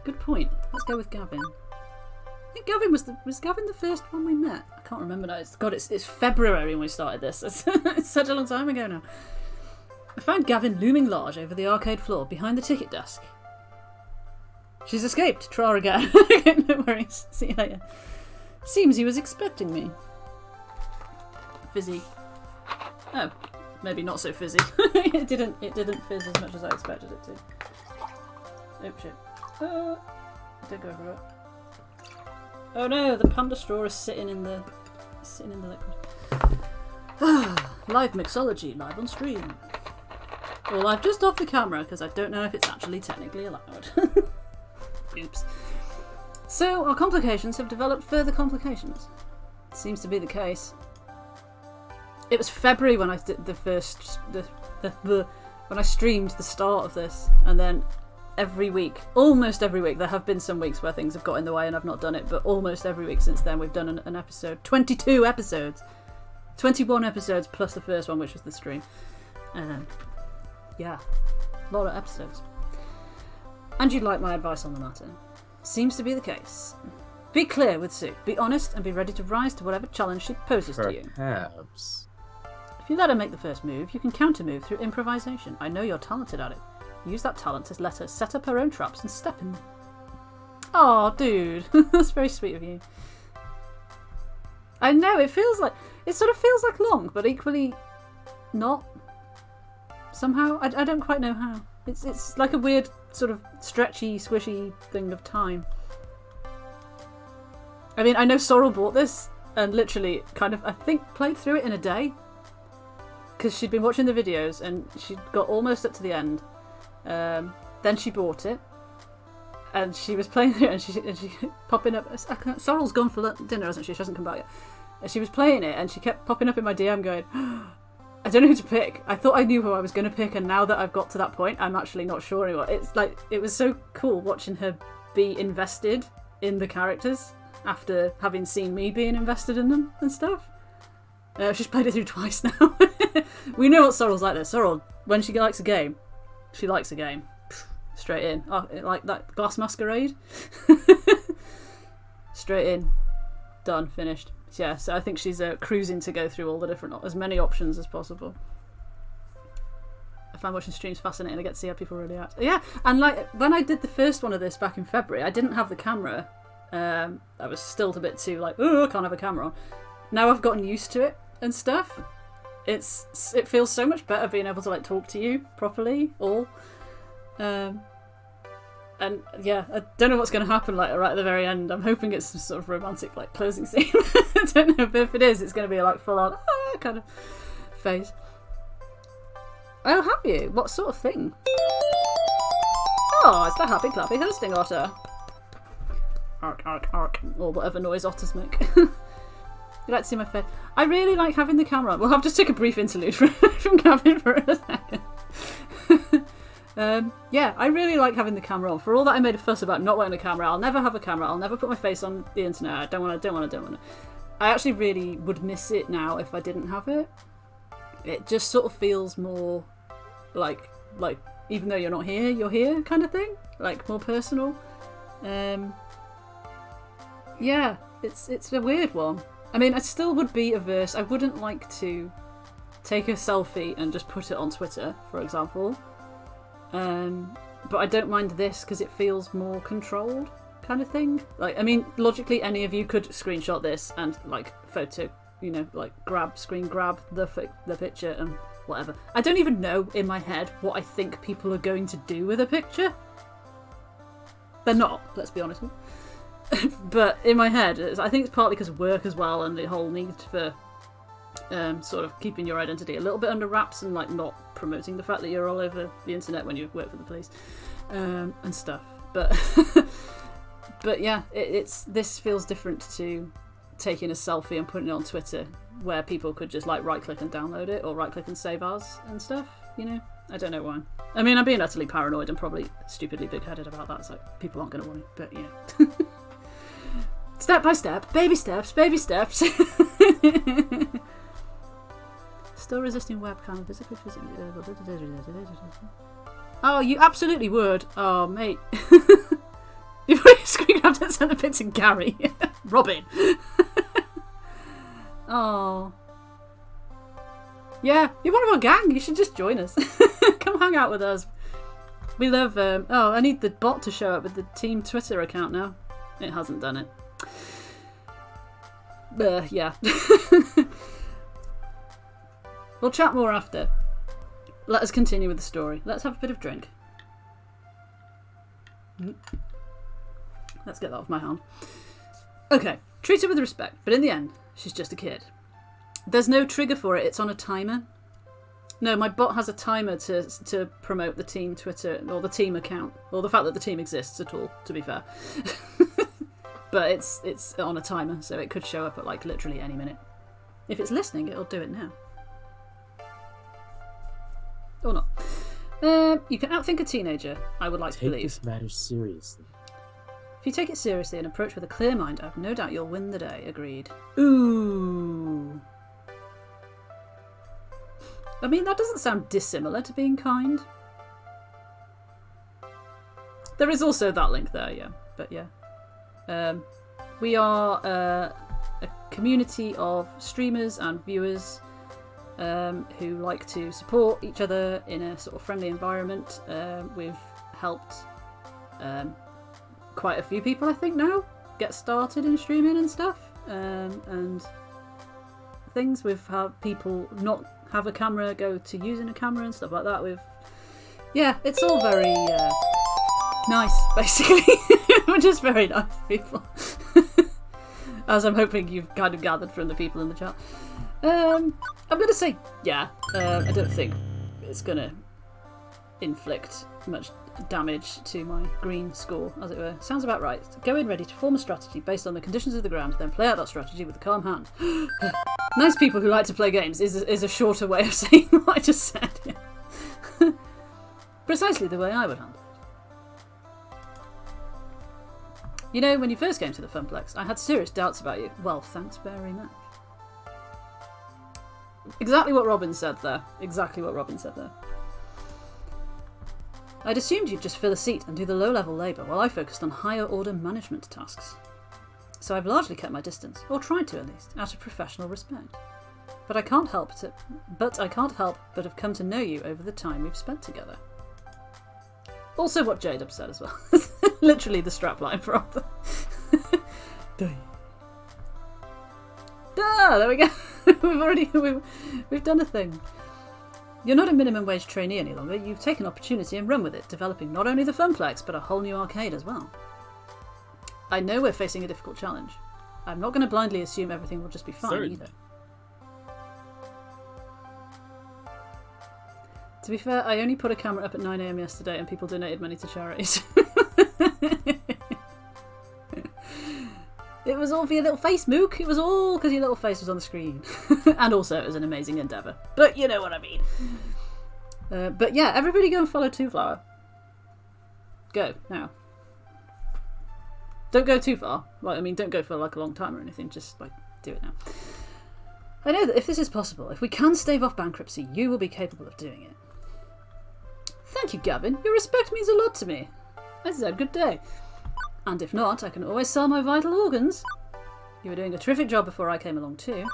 Good point. Let's go with Gavin. I think Gavin was Gavin the first one we met? I can't remember now. It's February when we started this. It's such a long time ago now. I found Gavin looming large over the arcade floor behind the ticket desk. She's escaped. Try her again. No worries. See you later. Seems he was expecting me. Fizzy. Oh, maybe not so fizzy. It didn't fizz as much as I expected it to. Oh shit. Did go for it. Oh no, the panda straw is sitting in the liquid. Live mixology, live on stream. Well, I've just off the camera because I don't know if it's actually technically allowed. Oops. So our complications have developed further complications. Seems to be the case. It was February when I did when I streamed the start of this, and then almost every week, there have been some weeks where things have got in the way and I've not done it, but almost every week since then we've done an episode. 22 episodes! 21 episodes plus the first one, which was the stream. Yeah, a lot of episodes. And you'd like my advice on the matter. Seems to be the case. Be clear with Sue. Be honest and be ready to rise to whatever challenge she poses to you. Perhaps. If you let her make the first move, you can counter-move through improvisation. I know you're talented at it. Use that talent to let her set up her own traps and step in them. Aw, dude. That's very sweet of you. I know, it sort of feels like long, but equally not. Somehow. I don't quite know how. It's like a weird sort of stretchy, squishy thing of time. I mean, I know Sorrel bought this and literally kind of, I think, played through it in a day. Because she'd been watching the videos and she got almost up to the end. Then she bought it. And she was playing it and she popping up. Sorrel's gone for dinner, hasn't she? She hasn't come back yet. And she was playing it and she kept popping up in my DM going, I don't know who to pick. I thought I knew who I was going to pick, and now that I've got to that point, I'm actually not sure anymore. It's like, it was so cool watching her be invested in the characters after having seen me being invested in them and stuff. She's played it through twice now. We know what Sorrel's like though. Sorrel, when she likes a game, she likes a game. Straight in. Oh, like that Glass Masquerade. Straight in. Done. Finished. Yeah, so I think she's cruising to go through all the as many options as possible. I find watching streams fascinating. I get to see how people really act. Yeah, and like when I did the first one of this back in February, I didn't have the camera. I was still a bit too like, oh, I can't have a camera on. Now I've gotten used to it and stuff. It feels so much better being able to like talk to you properly all. And yeah, I don't know what's going to happen like right at the very end. I'm hoping it's some sort of romantic like closing scene. I don't know, but if it is, it's going to be like full on kind of phase. Oh, have you? What sort of thing? Oh, it's the happy clappy hosting otter. Ark, ark, ark, or whatever noise otters make. You like to see my face? I really like having the camera on. We'll have to take a brief interlude from Gavin for a second. Yeah, I really like having the camera on. For all that I made a fuss about not wanting a camera, I'll never have a camera. I'll never put my face on the internet. I don't want to. I actually really would miss it now if I didn't have it. It just sort of feels more like even though you're not here, you're here kind of thing. Like more personal. Yeah, it's a weird one. I mean, I still would be averse. I wouldn't like to take a selfie and just put it on Twitter, for example. But I don't mind this because it feels more controlled. kind of thing. Like, I mean, logically, any of you could screenshot this and like photo, you know, like screen grab the picture and whatever. I don't even know in my head what I think people are going to do with a picture. They're not, let's be honest. But in my head, I think it's partly because of work as well, and the whole need for sort of keeping your identity a little bit under wraps and like not promoting the fact that you're all over the internet when you work for the police and stuff. But but yeah, this feels different to taking a selfie and putting it on Twitter, where people could just like right click and download it, or right click and save as and stuff, you know. I don't know why. I mean, I'm being utterly paranoid and probably stupidly big-headed about that. It's like, people aren't going to want it, but you know. Step by step, baby steps, baby steps. Still resisting webcam, physically. Oh, you absolutely would. Oh, mate. You've already screen grabbed and sent the pic to Gary. Robin. Oh. Yeah, you're one of our gang. You should just join us. Come hang out with us. We love... oh, I need the bot to show up with the team Twitter account now. It hasn't done it. Yeah. We'll chat more after. Let us continue with the story. Let's have a bit of drink. Let's get that off my hand. Okay, treat her with respect, but in the end, she's just a kid. There's no trigger for it, it's on a timer. No, my bot has a timer to promote the team Twitter, or the team account, or the fact that the team exists at all, to be fair. But it's on a timer, so it could show up at like literally any minute. If it's listening, it'll do it now. Or not. You can outthink a teenager, I would like to believe. Take this matter seriously. If you take it seriously and approach with a clear mind, I've no doubt you'll win the day. Agreed. Ooh. I mean, that doesn't sound dissimilar to being kind. There is also that link there, yeah. But yeah. We are a community of streamers and viewers who like to support each other in a sort of friendly environment. We've helped quite a few people, I think, now get started in streaming and stuff, and things. We've had people not have a camera go to using a camera and stuff like that. Yeah, it's all very nice, basically. We're just very nice people. As I'm hoping you've kind of gathered from the people in the chat. I'm going to say, yeah, I don't think it's going to inflict much damage to my green score, as it were. Sounds about right. Go in ready to form a strategy based on the conditions of the ground, then play out that strategy with a calm hand. Nice people who like to play games is a shorter way of saying what I just said. Yeah. Precisely the way I would handle it. You know, when you first came to the Funplex, I had serious doubts about you. Well, thanks very much. Exactly what Robin said there. Exactly what Robin said there. I'd assumed you'd just fill a seat and do the low-level labour while I focused on higher-order management tasks. So I've largely kept my distance, or tried to at least, out of professional respect. But I can't help but have come to know you over the time we've spent together. Also what J-Dub said as well. Literally the strapline for Arthur. There we go. We've done a thing. You're not a minimum wage trainee any longer. You've taken opportunity and run with it, developing not only the Funplex, but a whole new arcade as well. I know we're facing a difficult challenge. I'm not going to blindly assume everything will just be fine either. To be fair, I only put a camera up at 9 AM yesterday and people donated money to charities. It was all for your little face, Mook. It was all because your little face was on the screen. And also, it was an amazing endeavour. But you know what I mean. But yeah, everybody go and follow Two Flower. Go, now. Don't go too far. Like, I mean, don't go for like a long time or anything. Just, like, do it now. I know that if this is possible, if we can stave off bankruptcy, you will be capable of doing it. Thank you, Gavin. Your respect means a lot to me. I said good day. And if not, I can always sell my vital organs. You were doing a terrific job before I came along too.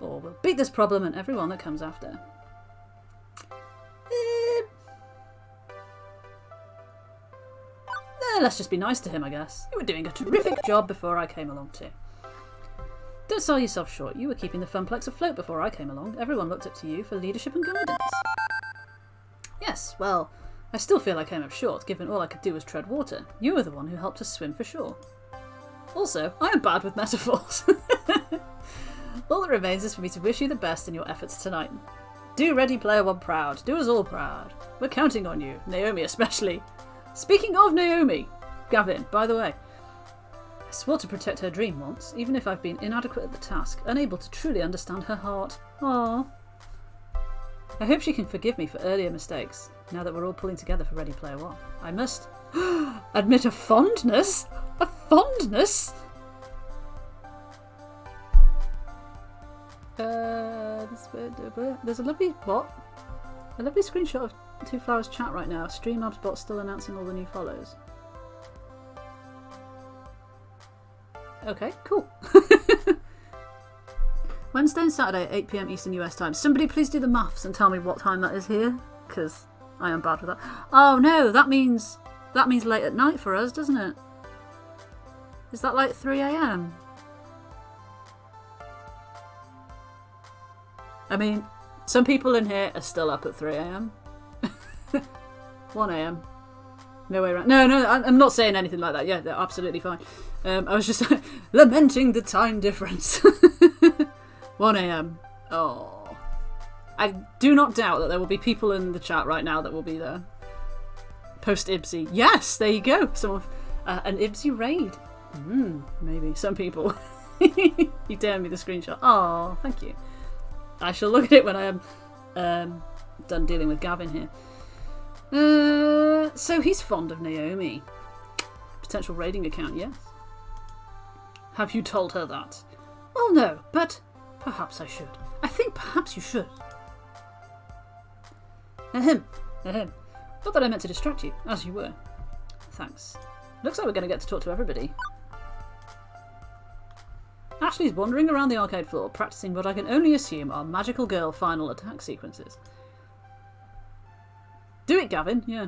Or we'll beat this problem and everyone that comes after. let's just be nice to him, I guess. You were doing a terrific job before I came along too. Don't sell yourself short. You were keeping the Funplex afloat before I came along. Everyone looked up to you for leadership and guidance. Yes, well, I still feel I came up short, given all I could do was tread water. You were the one who helped us swim for shore. Also, I am bad with metaphors. All that remains is for me to wish you the best in your efforts tonight. Do Ready Player One proud. Do us all proud. We're counting on you, Naomi especially. Speaking of Naomi, Gavin, by the way, I swore to protect her dream once, even if I've been inadequate at the task, unable to truly understand her heart. Aww. I hope she can forgive me for earlier mistakes, now that we're all pulling together for Ready Player One. I must admit a fondness? A fondness? There's a lovely A lovely screenshot of Two Flowers chat right now. Streamlabs bot still announcing all the new follows. Okay, cool. Wednesday and Saturday, 8 PM Eastern US time. Somebody please do the maths and tell me what time that is here, because I am bad with that. Oh no, that means late at night for us, doesn't it? Is that like 3 AM? I mean, some people in here are still up at 3 AM. 1 AM. No way around. No, I'm not saying anything like that. Yeah, they're absolutely fine. I was just lamenting the time difference. 1 AM. Oh. I do not doubt that there will be people in the chat right now that will be there. Post Ibsy. Yes, there you go. An Ibsy raid. Maybe. Some people. You dared me the screenshot. Oh, thank you. I shall look at it when I am done dealing with Gavin here. So he's fond of Naomi. Potential raiding account, yes. Have you told her that? Well, no, but perhaps I should. I think perhaps you should. Ahem. Not that I meant to distract you, as you were. Thanks. Looks like we're going to get to talk to everybody. Ashley's wandering around the arcade floor, practicing what I can only assume are magical girl final attack sequences. Do it, Gavin, yeah.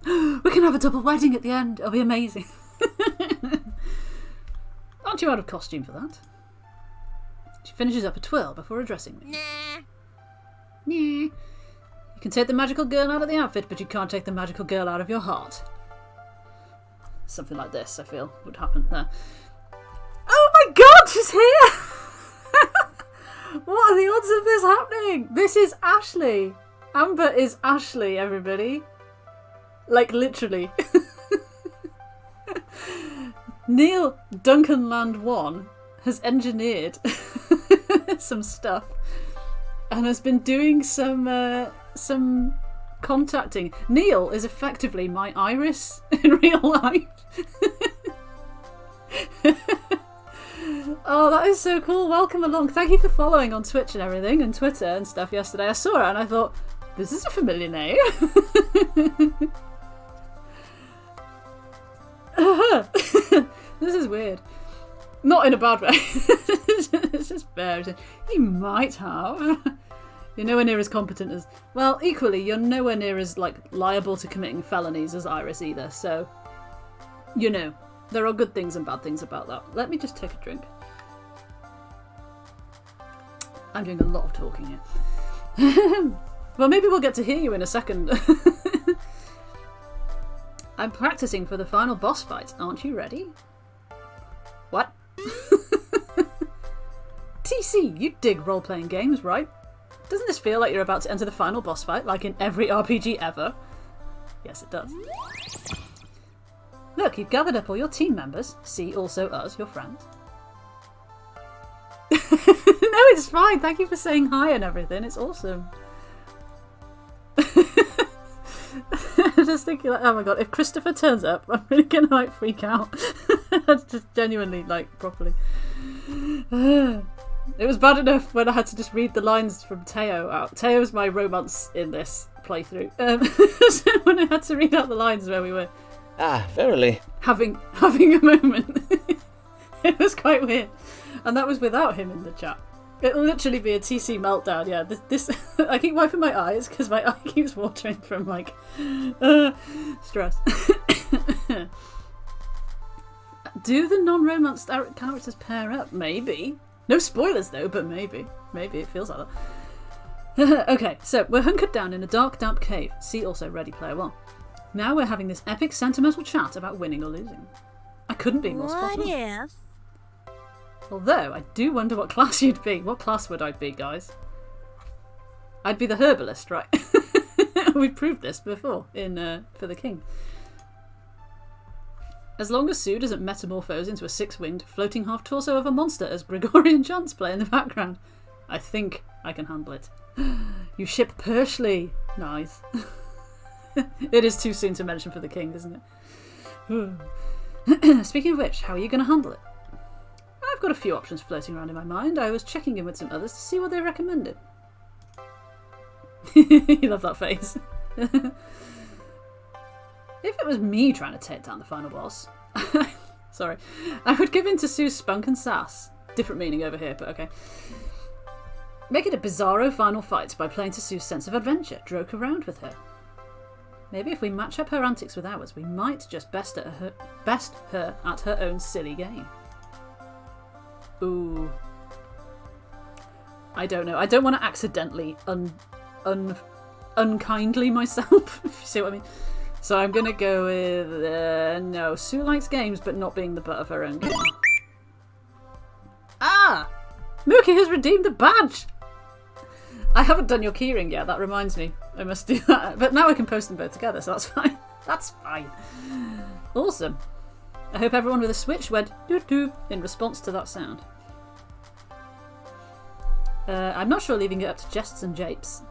We can have a double wedding at the end. It'll be amazing. Aren't you out of costume for that? She finishes up a twirl before addressing me. Nah. You can take the magical girl out of the outfit, but you can't take the magical girl out of your heart. Something like this, I feel, would happen there. Oh my god, she's here! What are the odds of this happening? This is Ashley. Amber is Ashley, everybody. Like, literally. Neil Duncanland 1 has engineered some stuff and has been doing some contacting. Neil is effectively my Iris in real life. Oh, that is so cool. Welcome along. Thank you for following on Twitch and everything and Twitter and stuff yesterday. I saw it and I thought, this is a familiar name. This is weird. Not in a bad way. It's just fair. You might have. You're nowhere near as competent as... Well, equally, you're nowhere near as liable to committing felonies as Iris either. So, you know, there are good things and bad things about that. Let me just take a drink. I'm doing a lot of talking here. Well, maybe we'll get to hear you in a second. I'm practicing for the final boss fight. Aren't you ready? What? TC, you dig role-playing games, right? Doesn't this feel like you're about to enter the final boss fight, like in every RPG ever? Yes, it does. Look, you've gathered up all your team members. See, also us, your friends. No, it's fine. Thank you for saying hi and everything. It's awesome. I'm just thinking, oh my god, if Christopher turns up, I'm really gonna freak out. Just genuinely, properly. It was bad enough when I had to just read the lines from Teo out. Teo's my romance in this playthrough. So when I had to read out the lines where we were verily having a moment. It was quite weird. And that was without him in the chat. It'll literally be a TC meltdown, yeah. This I keep wiping my eyes because my eye keeps watering from stress. Do the non-romance characters pair up? Maybe. No spoilers though, but maybe. Maybe it feels like that. Okay, so we're hunkered down in a dark, damp cave. See also Ready Player One. Now we're having this epic, sentimental chat about winning or losing. I couldn't be more spot on. What if? Although, I do wonder what class you'd be. What class would I be, guys? I'd be the herbalist, right? We proved this before in For the King. As long as Sue doesn't metamorphose into a six-winged, floating half-torso of a monster as Gregorian chants play in the background, I think I can handle it. You ship Pershly. Nice. It is too soon to mention For the King, isn't it? Speaking of which, how are you going to handle it? I've got a few options floating around in my mind. I was checking in with some others to see what they recommended. You love that face. If it was me trying to take down the final boss, sorry, I would give in to Sue's spunk and sass. Different meaning over here, but okay. Make it a bizarro final fight by playing to Sue's sense of adventure. Joke around with her. Maybe if we match up her antics with ours, we might just best her at her own silly game. Ooh. I don't know. I don't want to accidentally unkindly myself, if you see what I mean. So I'm going to go with... no, Sue likes games, but not being the butt of her own game. Ah! Mookie has redeemed the badge! I haven't done your keyring yet, that reminds me. I must do that. But now I can post them both together, so that's fine. That's fine. Awesome. I hope everyone with a Switch went doo-doo in response to that sound. I'm not sure leaving it up to jests and japes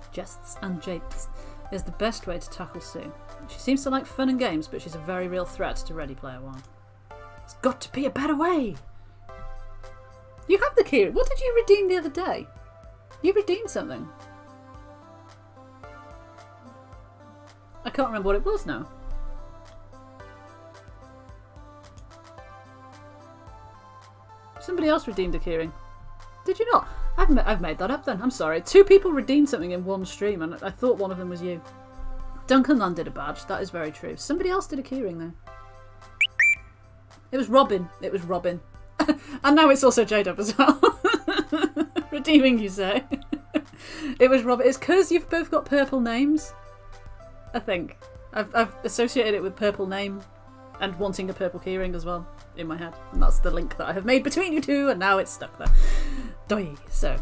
is the best way to tackle Sue. She seems to like fun and games, but she's a very real threat to Ready Player One. There's got to be a better way! You have the key. What did you redeem the other day? You redeemed something. I can't remember what it was now. Somebody else redeemed a keyring. Did you not? I've made that up then. I'm sorry. 2 people redeemed something in one stream, and I thought one of them was you. Duncan Land did a badge. That is very true. Somebody else did a keyring though. It was Robin. It was Robin. And now it's also J-Dub as well. Redeeming, you say? It was Robin. It's because you've both got purple names. I think. I've associated it with purple name and wanting a purple keyring as well in my head. And that's the link that I have made between you two, and now it's stuck there. Doi. So,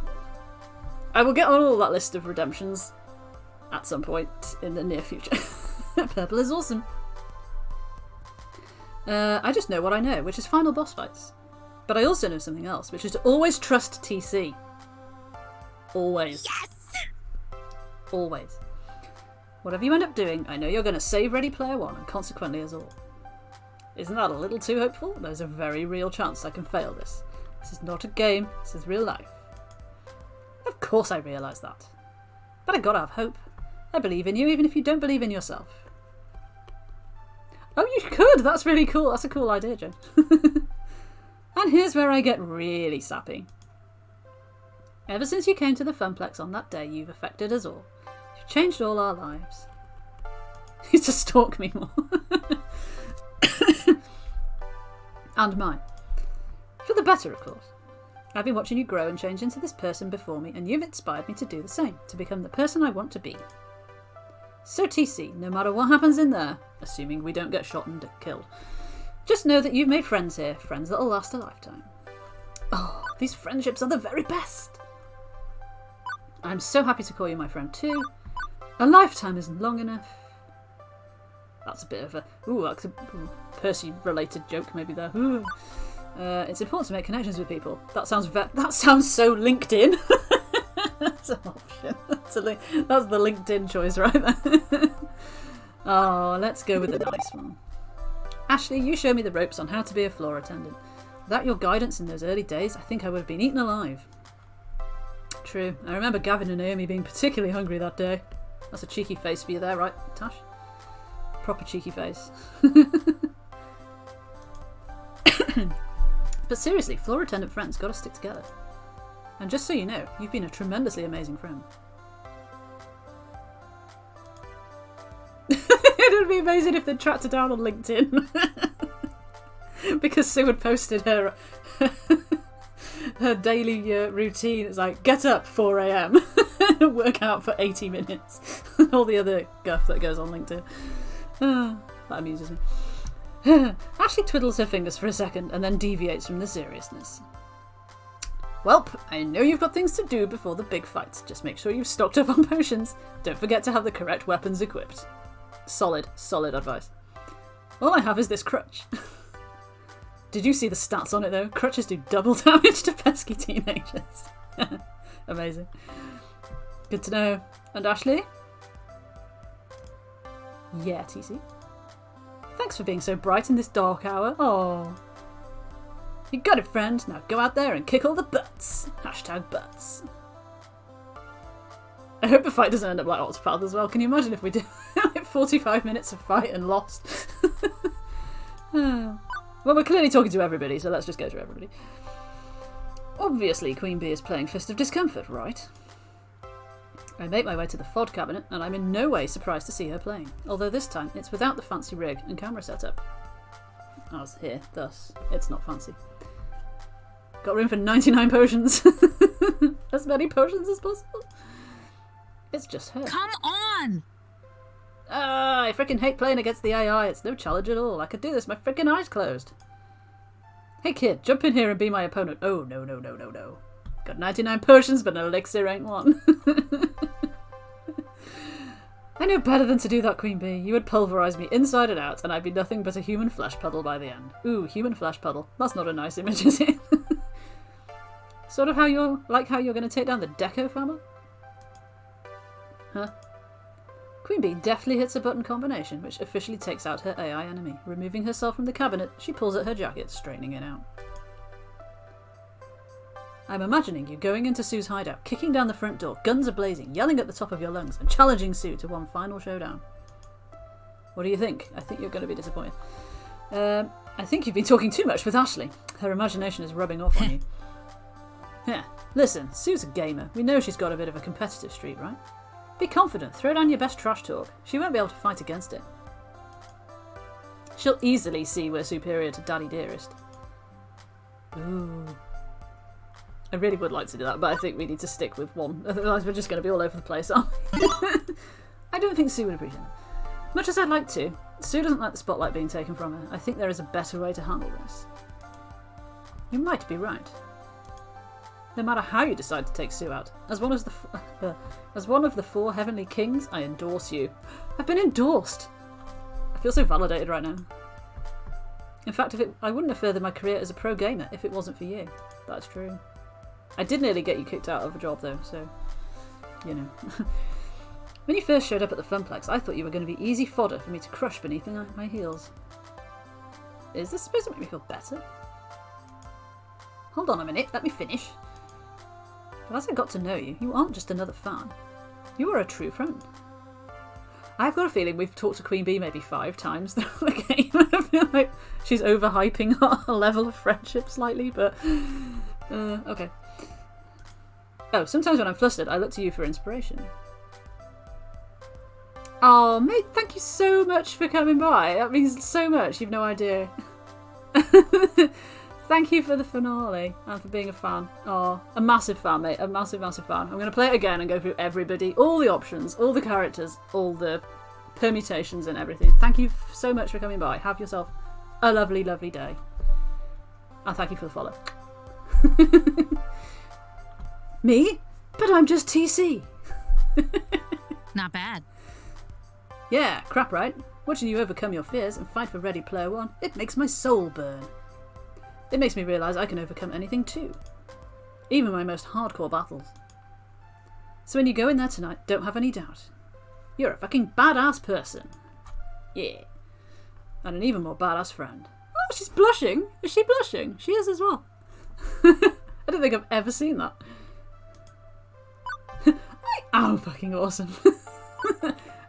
I will get on all that list of redemptions at some point in the near future. Purple is awesome. I just know what I know, which is final boss fights. But I also know something else, which is to always trust TC. Always. Yes! Always. Whatever you end up doing, I know you're going to save Ready Player One, and consequently us all. Isn't that a little too hopeful? There's a very real chance I can fail this. This is not a game, this is real life. Of course I realise that. But I gotta have hope. I believe in you, even if you don't believe in yourself. Oh, you could! That's really cool. That's a cool idea, Jen. And here's where I get really sappy. Ever since you came to the Funplex on that day, you've affected us all. You've changed all our lives. You to stalk me more. And mine. For the better, of course. I've been watching you grow and change into this person before me, and you've inspired me to do the same, to become the person I want to be. So TC, no matter what happens in there, assuming we don't get shot and killed, just know that you've made friends here, friends that'll last a lifetime. Oh, these friendships are the very best! I'm so happy to call you my friend too. A lifetime isn't long enough. That's a bit of a... Ooh, that's a Percy-related joke maybe there. Ooh. It's important to make connections with people. That sounds so LinkedIn. That's an option. That's the LinkedIn choice right there. Oh, let's go with the nice one. Ashley, you showed me the ropes on how to be a floor attendant. Without your guidance in those early days, I think I would have been eaten alive. True. I remember Gavin and Naomi being particularly hungry that day. That's a cheeky face for you there, right, Tash? Proper cheeky face. But seriously, floor attendant friends gotta stick together. And just so you know, you've been a tremendously amazing friend. It would be amazing if they tracked her down on LinkedIn. because Sue had posted her her daily routine. It's like, get up 4 a.m, work out for 80 minutes, and all the other guff that goes on LinkedIn. That amuses me. Ashley twiddles her fingers for a second and then deviates from the seriousness. Welp, I know you've got things to do before the big fight. Just make sure you've stocked up on potions. Don't forget to have the correct weapons equipped. Solid advice. All I have is this crutch. Did you see the stats on it though? Crutches do double damage to pesky teenagers. Amazing. Good to know. And Ashley? Yeah, TC. Thanks for being so bright in this dark hour. Oh. You got it, friend. Now go out there and kick all the butts. #butts. I hope the fight doesn't end up like Octopath as well. Can you imagine if we did like 45 minutes of fight and lost? Well, we're clearly talking to everybody, so let's just go to everybody. Obviously, Queen Bee is playing Fist of Discomfort, right? I make my way to the FOD cabinet, and I'm in no way surprised to see her playing. Although this time, it's without the fancy rig and camera setup. As here, thus, it's not fancy. Got room for 99 potions. As many potions as possible. It's just her. Come on! I freaking hate playing against the AI. It's no challenge at all. I could do this with my freaking eyes closed. Hey kid, jump in here and be my opponent. Oh, no. Got 99 potions, but an elixir ain't one. I know better than to do that, Queen Bee. You would pulverise me inside and out, and I'd be nothing but a human flesh puddle by the end. Ooh, human flesh puddle. That's not a nice image, is it? Sort of how you're going to take down the Deco family? Huh? Queen Bee deftly hits a button combination, which officially takes out her AI enemy. Removing herself from the cabinet, she pulls at her jacket, straightening it out. I'm imagining you going into Sue's hideout, kicking down the front door, guns a-blazing, yelling at the top of your lungs, and challenging Sue to one final showdown. What do you think? I think you're going to be disappointed. I think you've been talking too much with Ashley. Her imagination is rubbing off on you. Yeah, listen, Sue's a gamer. We know she's got a bit of a competitive streak, right? Be confident, throw down your best trash talk. She won't be able to fight against it. She'll easily see we're superior to Daddy Dearest. Ooh. I really would like to do that, but I think we need to stick with one. Otherwise we're just going to be all over the place, aren't we? I don't think Sue would appreciate it. Much as I'd like to, Sue doesn't like the spotlight being taken from her. I think there is a better way to handle this. You might be right. No matter how you decide to take Sue out, as one of the 4 heavenly kings, I endorse you. I've been endorsed! I feel so validated right now. In fact, I wouldn't have furthered my career as a pro gamer if it wasn't for you. That's true. I did nearly get you kicked out of a job though, so, you know. When you first showed up at the Funplex, I thought you were going to be easy fodder for me to crush beneath my heels. Is this supposed to make me feel better? Hold on a minute, let me finish. But as I got to know you, you aren't just another fan. You are a true friend. I've got a feeling we've talked to Queen Bee maybe 5 times throughout the game. I feel like she's overhyping our level of friendship slightly, but... okay. Oh, sometimes when I'm flustered, I look to you for inspiration. Oh, mate, thank you so much for coming by. That means so much, you've no idea. Thank you for the finale and for being a fan. Oh, a massive fan, mate. A massive, massive fan. I'm going to play it again and go through everybody, all the options, all the characters, all the permutations and everything. Thank you so much for coming by. Have yourself a lovely, lovely day. And thank you for the follow. Me? But I'm just TC. Not bad. Yeah, crap, right? Watching you overcome your fears and fight for Ready Player One, it makes my soul burn. It makes me realise I can overcome anything too. Even my most hardcore battles. So when you go in there tonight, don't have any doubt. You're a fucking badass person. Yeah. And an even more badass friend. Oh, she's blushing. Is she blushing? She is as well. I don't think I've ever seen that. I am fucking awesome.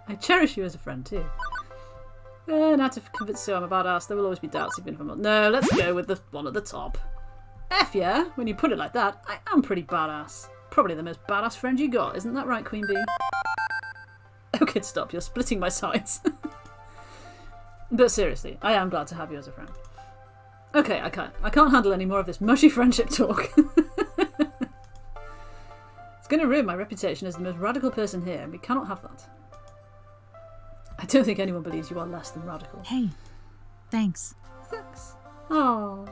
I cherish you as a friend too. Now to convince Sue I'm a badass, there will always be doubts even if I'm not. No, let's go with the one at the top. F yeah, when you put it like that, I am pretty badass. Probably the most badass friend you got, isn't that right, Queen Bee? Okay, stop, you're splitting my sides. But seriously, I am glad to have you as a friend. Okay, I can't handle any more of this mushy friendship talk. It's going to ruin my reputation as the most radical person here, and we cannot have that. I don't think anyone believes you are less than radical. Hey, thanks. Thanks. Oh.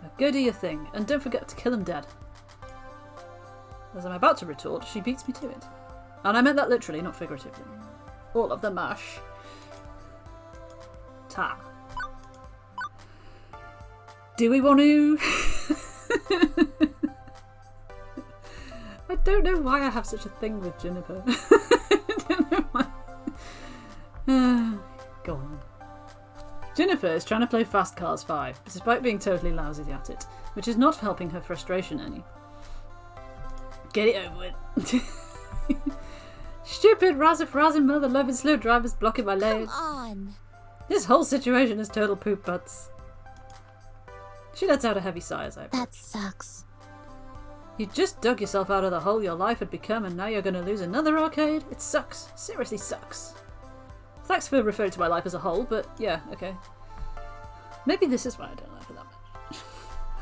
Now go do your thing, and don't forget to kill him dead. As I'm about to retort, she beats me to it. And I meant that literally, not figuratively. All of the mash. Ta. Do we want to? I don't know why I have such a thing with Juniper. I don't know why. Go on. Juniper is trying to play Fast Cars 5, despite being totally lousy at it, which is not helping her frustration any. Get it over with. Stupid Razzie mother loving slow drivers blocking my lane. Come on. This whole situation is total poop butts. She lets out a heavy sigh as I approach. That sucks. You just dug yourself out of the hole your life had become, and now you're going to lose another arcade? It sucks. Seriously sucks. Thanks for referring to my life as a whole, but yeah, okay. Maybe this is why I don't like it that much.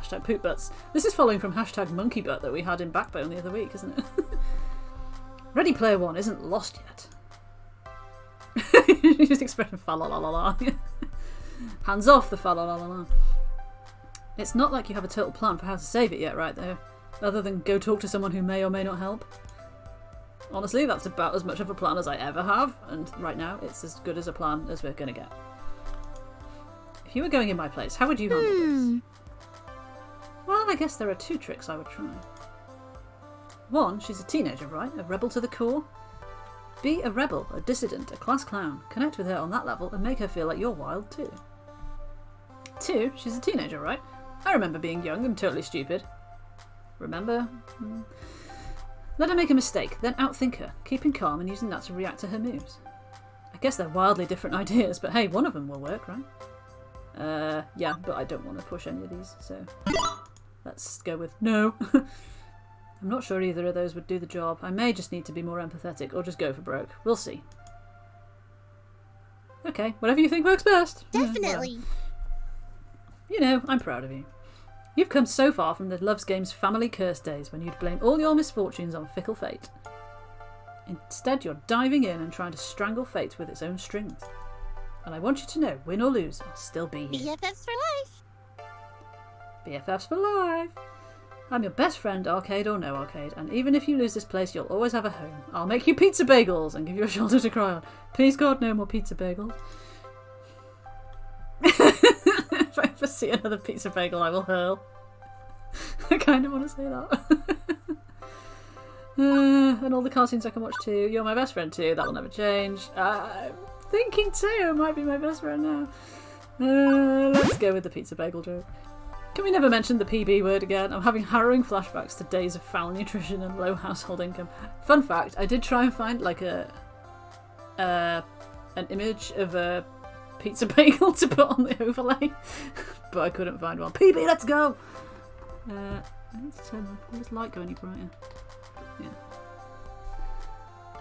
Hashtag poop butts. This is following from hashtag monkey butt that we had in Backbone the other week, isn't it? Ready Player One isn't lost yet. You just expression fa la la la la. Hands off the fa la la la la. It's not like you have a total plan for how to save it yet, right, though? Other than go talk to someone who may or may not help. Honestly, that's about as much of a plan as I ever have, and right now it's as good as a plan as we're going to get. If you were going in my place, how would you handle this? Well, I guess there are two tricks I would try. One, she's a teenager, right? A rebel to the core? Be a rebel, a dissident, a class clown. Connect with her on that level and make her feel like you're wild too. Two, she's a teenager, right? I remember being young and totally stupid. Remember? Let her make a mistake, then outthink her, keeping calm and using that to react to her moves. I guess they're wildly different ideas, but hey, one of them will work, right? Yeah, but I don't want to push any of these, so let's go with no. I'm not sure either of those would do the job. I may just need to be more empathetic or just go for broke. We'll see. Okay, whatever you think works best. Definitely. Yeah, well, you know, I'm proud of you. You've come so far from the Loves Games family curse days when you'd blame all your misfortunes on fickle fate. Instead, you're diving in and trying to strangle fate with its own strings. And I want you to know, win or lose, I'll still be here. BFFs for life. BFFs for life. I'm your best friend, arcade or no arcade, and even if you lose this place, you'll always have a home. I'll make you pizza bagels and give you a shoulder to cry on. Please God, no more pizza bagels. If I ever see another pizza bagel, I will hurl. I kind of want to say that. And all the cartoons I can watch too. You're my best friend too. That will never change. I'm thinking too might be my best friend now. Let's go with the pizza bagel joke. Can we never mention the PB word again? I'm having harrowing flashbacks to days of foul nutrition and low household income. Fun fact, I did try and find like an image of a pizza bagel to put on the overlay, but I couldn't find one. PB, let's go! I need to turn this light go any brighter.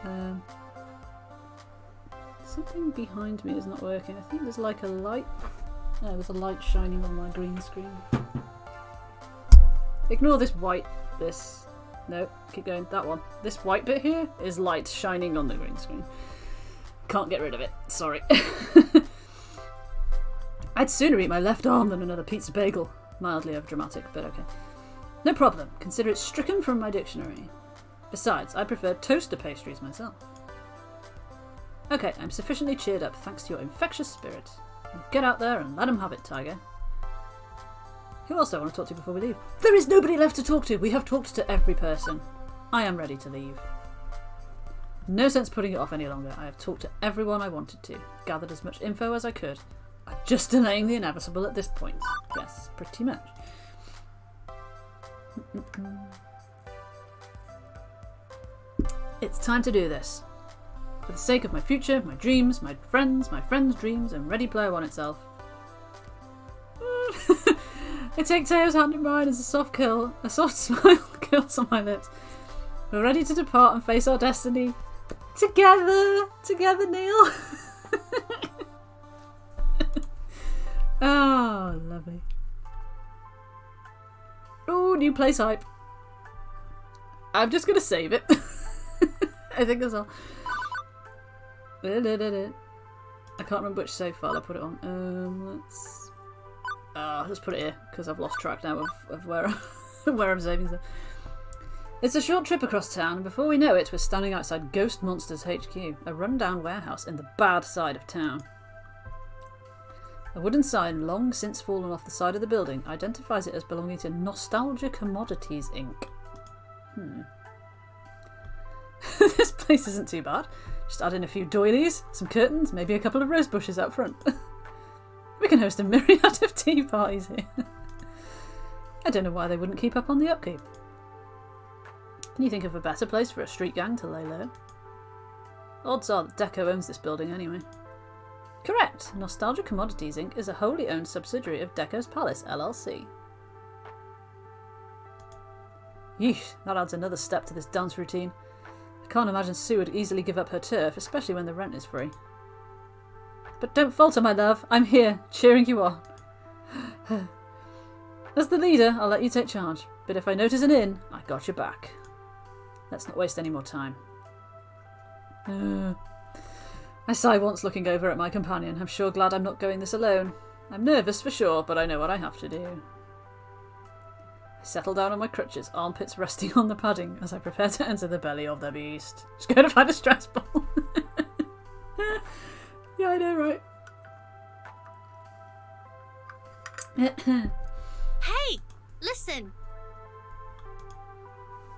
Yeah. Something behind me is not working. I think there's like a light. Oh, there's a light shining on my green screen. Ignore this white. No, keep going. That one. This white bit here is light shining on the green screen. Can't get rid of it. Sorry. I'd sooner eat my left arm than another pizza bagel. Mildly overdramatic, but okay. No problem. Consider it stricken from my dictionary. Besides, I prefer toaster pastries myself. Okay, I'm sufficiently cheered up thanks to your infectious spirit. Get out there and let him have it, Tiger. Who else do I want to talk to before we leave? There is nobody left to talk to. We have talked to every person. I am ready to leave. No sense putting it off any longer. I have talked to everyone I wanted to. Gathered as much info as I could. I'm just delaying the inevitable at this point. Yes, pretty much. It's time to do this. For the sake of my future, my dreams, my friends' dreams, and Ready Player One itself. I take Teo's hand in mine as a soft smile curls on my lips. We're ready to depart and face our destiny. Together, Neil. Oh, new place hype. I'm just going to save it. I think that's all. I can't remember which save file I put it on. Let's put it here, because I've lost track now of where, where I'm saving stuff. It's a short trip across town, and before we know it, we're standing outside Ghost Monsters HQ, a run-down warehouse in the bad side of town. A wooden sign, long since fallen off the side of the building, identifies it as belonging to Nostalgia Commodities, Inc. This place isn't too bad. Just add in a few doilies, some curtains, maybe a couple of rose bushes out front. We can host a myriad of tea parties here. I don't know why they wouldn't keep up on the upkeep. Can you think of a better place for a street gang to lay low? Odds are that Deco owns this building anyway. Correct! Nostalgia Commodities Inc. is a wholly owned subsidiary of Deco's Palace LLC. Yeesh, that adds another step to this dance routine. I can't imagine Sue would easily give up her turf, especially when the rent is free. But don't falter, my love. I'm here, cheering you on. As the leader, I'll let you take charge. But if I notice an inn, I got your back. Let's not waste any more time. I sigh once looking over at my companion. I'm sure glad I'm not going this alone. I'm nervous for sure, but I know what I have to do. I settle down on my crutches, armpits resting on the padding, as I prepare to enter the belly of the beast. Just going to find a stress ball. Yeah, I know, right? Hey, listen.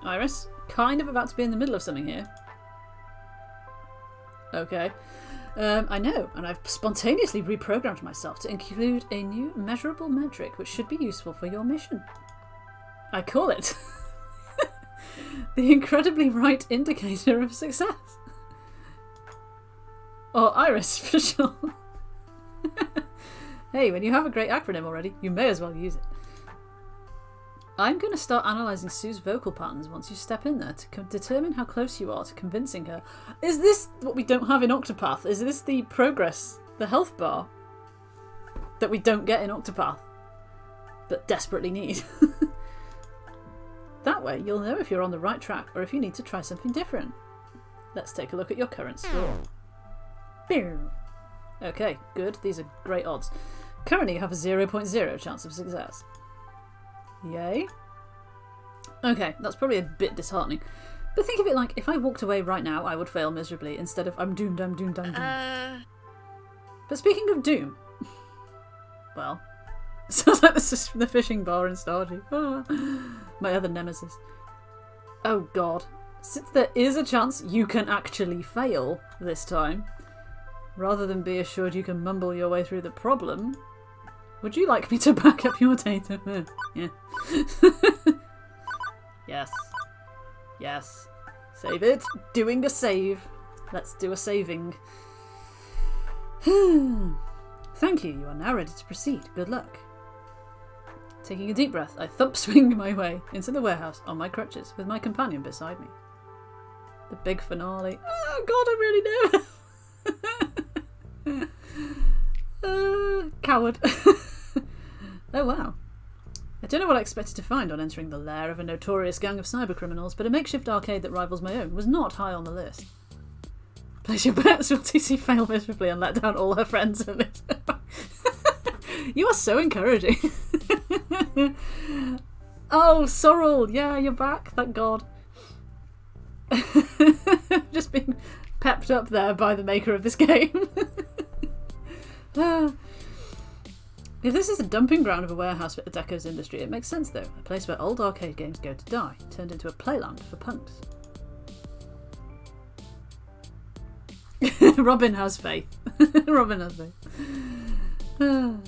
Iris, kind of about to be in the middle of something here. Okay. I know, and I've spontaneously reprogrammed myself to include a new measurable metric which should be useful for your mission. I call it the incredibly right indicator of success. Or Iris, for sure. Hey, when you have a great acronym already, you may as well use it. I'm going to start analysing Sue's vocal patterns once you step in there to determine how close you are to convincing her. Is this what we don't have in Octopath? Is this the progress, the health bar, that we don't get in Octopath, but desperately need? That way, you'll know if you're on the right track or if you need to try something different. Let's take a look at your current score. Okay, good. These are great odds. Currently, you have a 0.0 chance of success. Yay. Okay, that's probably a bit disheartening. But think of it like, if I walked away right now, I would fail miserably, instead of I'm doomed, I'm doomed, I'm doomed. But speaking of doom, well, sounds like the fishing bar in Stardew. My other nemesis. Oh god. Since there is a chance you can actually fail this time, rather than be assured you can mumble your way through the problem, would you like me to back up your data? Yeah. Yes. Yes. Save it. Doing a save. Let's do a saving. Thank you. You are now ready to proceed. Good luck. Taking a deep breath, I thump swing my way into the warehouse on my crutches with my companion beside me. The big finale. Oh god, I'm really nervous. Coward. Oh wow. I don't know what I expected to find on entering the lair of a notorious gang of cybercriminals, but a makeshift arcade that rivals my own was not high on the list. Place your bets, will TC fail miserably and let down all her friends at this. You are so encouraging. Oh, Sorrel, yeah, you're back, thank God. Just being pepped up there by the maker of this game. If this is a dumping ground of a warehouse for Deco's industry, it makes sense though. A place where old arcade games go to die, turned into a playland for punks. Robin has faith. Robin has faith. A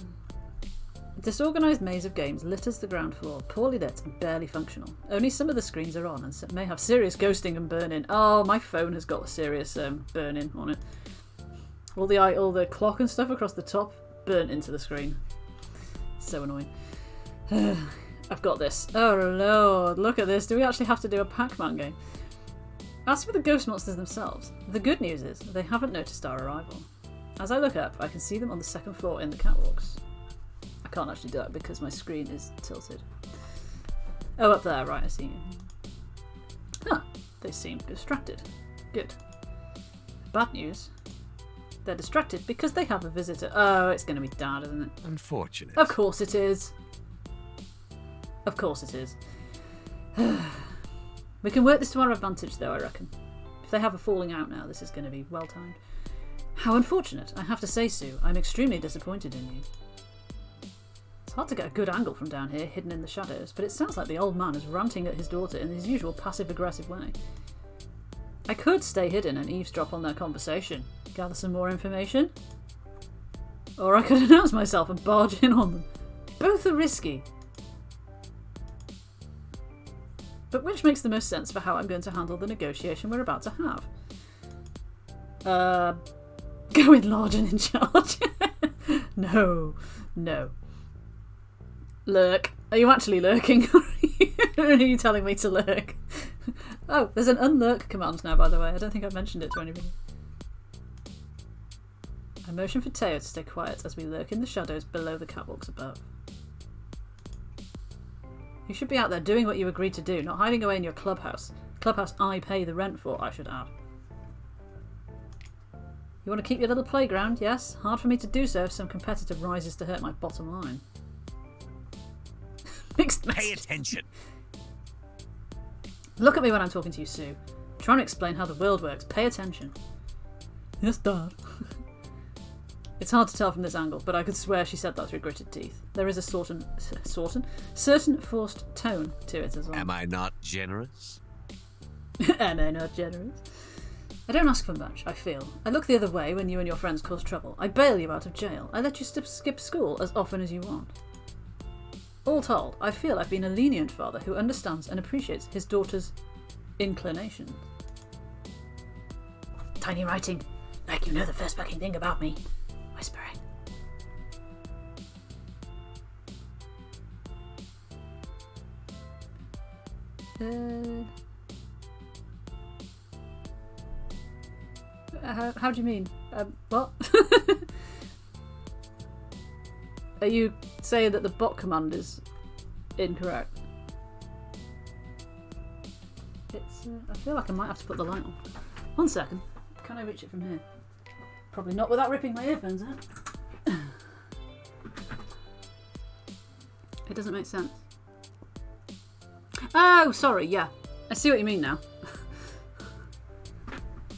disorganised maze of games litters the ground floor, poorly lit and barely functional. Only some of the screens are on and may have serious ghosting and burn-in. Oh, my phone has got a serious burn-in on it. All the clock and stuff across the top burnt into the screen. So annoying. I've got this. Oh lord, look at this. Do we actually have to do a Pac-Man game? As for the ghost monsters themselves, the good news is they haven't noticed our arrival. As I look up, I can see them on the second floor in the catwalks. I can't actually do that because my screen is tilted. Oh, up there, right, I see you. Huh, they seem distracted. Good. Bad news. They're distracted because they have a visitor. Oh, it's going to be Dad, isn't it? Unfortunate. Of course it is. Of course it is. We can work this to our advantage, though, I reckon. If they have a falling out now, this is going to be well timed. How unfortunate. I have to say, Sue, I'm extremely disappointed in you. It's hard to get a good angle from down here, hidden in the shadows, but it sounds like the old man is ranting at his daughter in his usual passive-aggressive way. I could stay hidden and eavesdrop on their conversation, gather some more information. Or I could announce myself and barge in on them. Both are risky. But which makes the most sense for how I'm going to handle the negotiation we're about to have? Go in large and in charge. No. Lurk. Are you actually lurking? Or are you telling me to lurk? Oh, there's an unlurk command now, by the way. I don't think I've mentioned it to anybody. I motion for Teo to stay quiet as we lurk in the shadows below the catwalks above. You should be out there doing what you agreed to do, not hiding away in your clubhouse. Clubhouse I pay the rent for, I should add. You want to keep your little playground, yes? Hard for me to do so if some competitor rises to hurt my bottom line. Mixed message. Pay attention. Look at me when I'm talking to you, Sue. I'm trying to explain how the world works. Pay attention. Yes, Dad. It's hard to tell from this angle, but I could swear she said that through gritted teeth. There is a certain forced tone to it as well. Am I not generous? Am I not generous? I don't ask for much, I feel. I look the other way when you and your friends cause trouble. I bail you out of jail. I let you skip school as often as you want. All told, I feel I've been a lenient father who understands and appreciates his daughter's inclinations. Tiny writing, like you know the first fucking thing about me. Whispering. How do you mean? What? Are you saying that the bot command is incorrect? It's. I feel like I might have to put the light on. 1 second. Can I reach it from here? Probably not without ripping my earphones out. It doesn't make sense. Oh, sorry, yeah. I see what you mean now.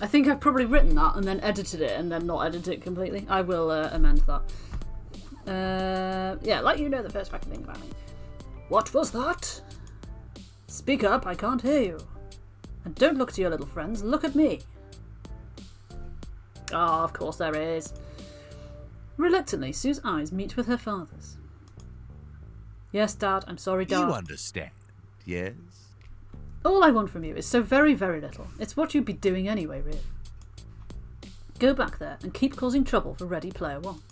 I think I've probably written that and then edited it and then not edited it completely. I will amend that. Yeah, like you know the first fucking thing about me. What was that? Speak up, I can't hear you. And don't look to your little friends, look at me. Ah, of course there is. Reluctantly, Sue's eyes meet with her father's. Yes, Dad, I'm sorry, Dad. You understand, yes? All I want from you is so very, very little. It's what you'd be doing anyway, really. Go back there and keep causing trouble for Ready Player One.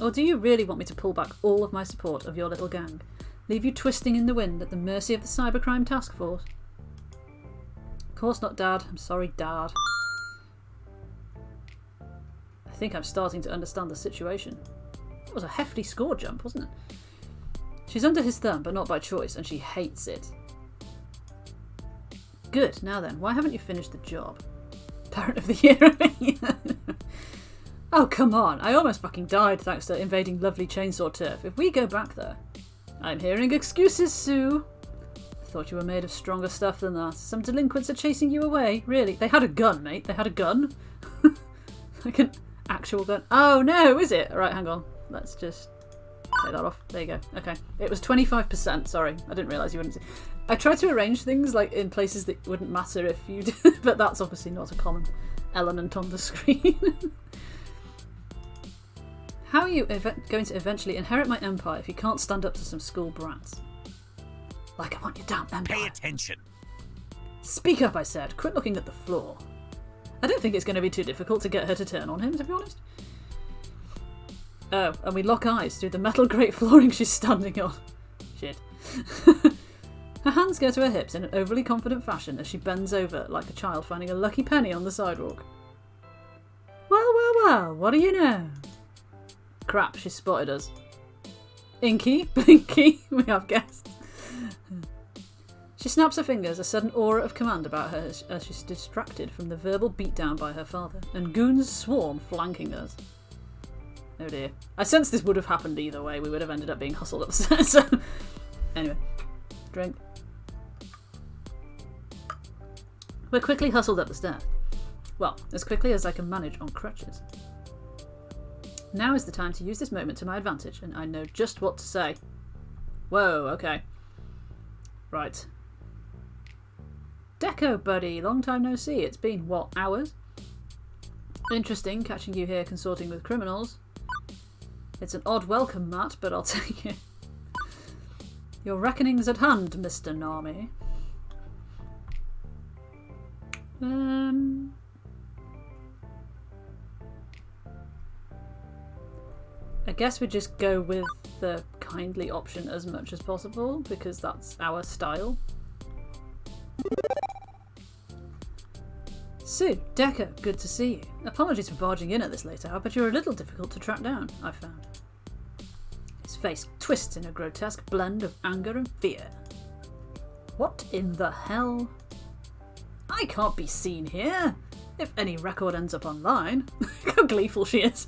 Or do you really want me to pull back all of my support of your little gang? Leave you twisting in the wind at the mercy of the cybercrime task force? Of course not, Dad. I'm sorry, Dad. I think I'm starting to understand the situation. It was a hefty score jump, wasn't it? She's under his thumb, but not by choice, and she hates it. Good. Now then, why haven't you finished the job? Parent of the Year. Oh, come on. I almost fucking died thanks to invading lovely chainsaw turf. If we go back there... I'm hearing excuses, Sue. I thought you were made of stronger stuff than that. Some delinquents are chasing you away. Really? They had a gun, mate. They had a gun. Like an actual gun. Oh, no, is it? Right, hang on. Let's just take that off. There you go. Okay. It was 25%. Sorry. I didn't realise you wouldn't see. I tried to arrange things like in places that wouldn't matter if you did, but that's obviously not a common element on the screen. How are you going to eventually inherit my empire if you can't stand up to some school brats? Like I want your damn empire. Pay attention. Speak up, I said. Quit looking at the floor. I don't think it's going to be too difficult to get her to turn on him, to be honest. Oh, and we lock eyes through the metal grate flooring she's standing on. Shit. Her hands go to her hips in an overly confident fashion as she bends over like a child finding a lucky penny on the sidewalk. Well, what do you know? Crap, she spotted us. Inky, Blinky, we have guests. She snaps her fingers, a sudden aura of command about her as she's distracted from the verbal beatdown by her father, and goons swarm flanking us. Oh dear. I sense this would have happened either way. We would have ended up being hustled upstairs. So, anyway, drink. We're quickly hustled up the stairs. Well, as quickly as I can manage on crutches. Now is the time to use this moment to my advantage, and I know just what to say. Whoa, okay. Right. Deco, buddy. Long time no see. It's been, what, hours? Interesting, catching you here consorting with criminals. It's an odd welcome, Matt, but I'll take it. Your reckoning's at hand, Mr. Nami. I guess we just go with the kindly option as much as possible, because that's our style. Sue, Decker, good to see you. Apologies for barging in at this late hour, but you're a little difficult to track down, I've found. His face twists in a grotesque blend of anger and fear. What in the hell? I can't be seen here. If any record ends up online. How gleeful she is.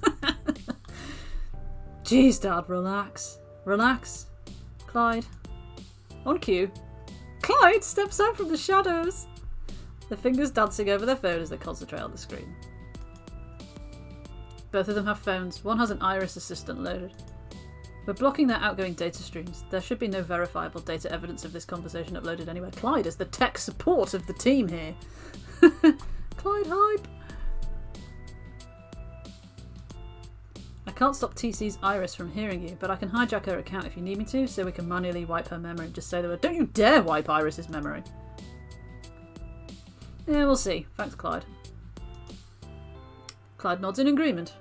Jeez, Dad, relax. Relax. Clyde. On cue, Clyde steps out from the shadows. Their fingers dancing over their phone as they concentrate on the screen. Both of them have phones. One has an Iris assistant loaded. We're blocking their outgoing data streams. There should be no verifiable data evidence of this conversation uploaded anywhere. Clyde is the tech support of the team here. Clyde hype! I can't stop TC's Iris from hearing you, but I can hijack her account if you need me to, so we can manually wipe her memory and just say the word. Don't you dare wipe Iris's memory! Yeah, we'll see. Thanks, Clyde. Clyde nods in agreement,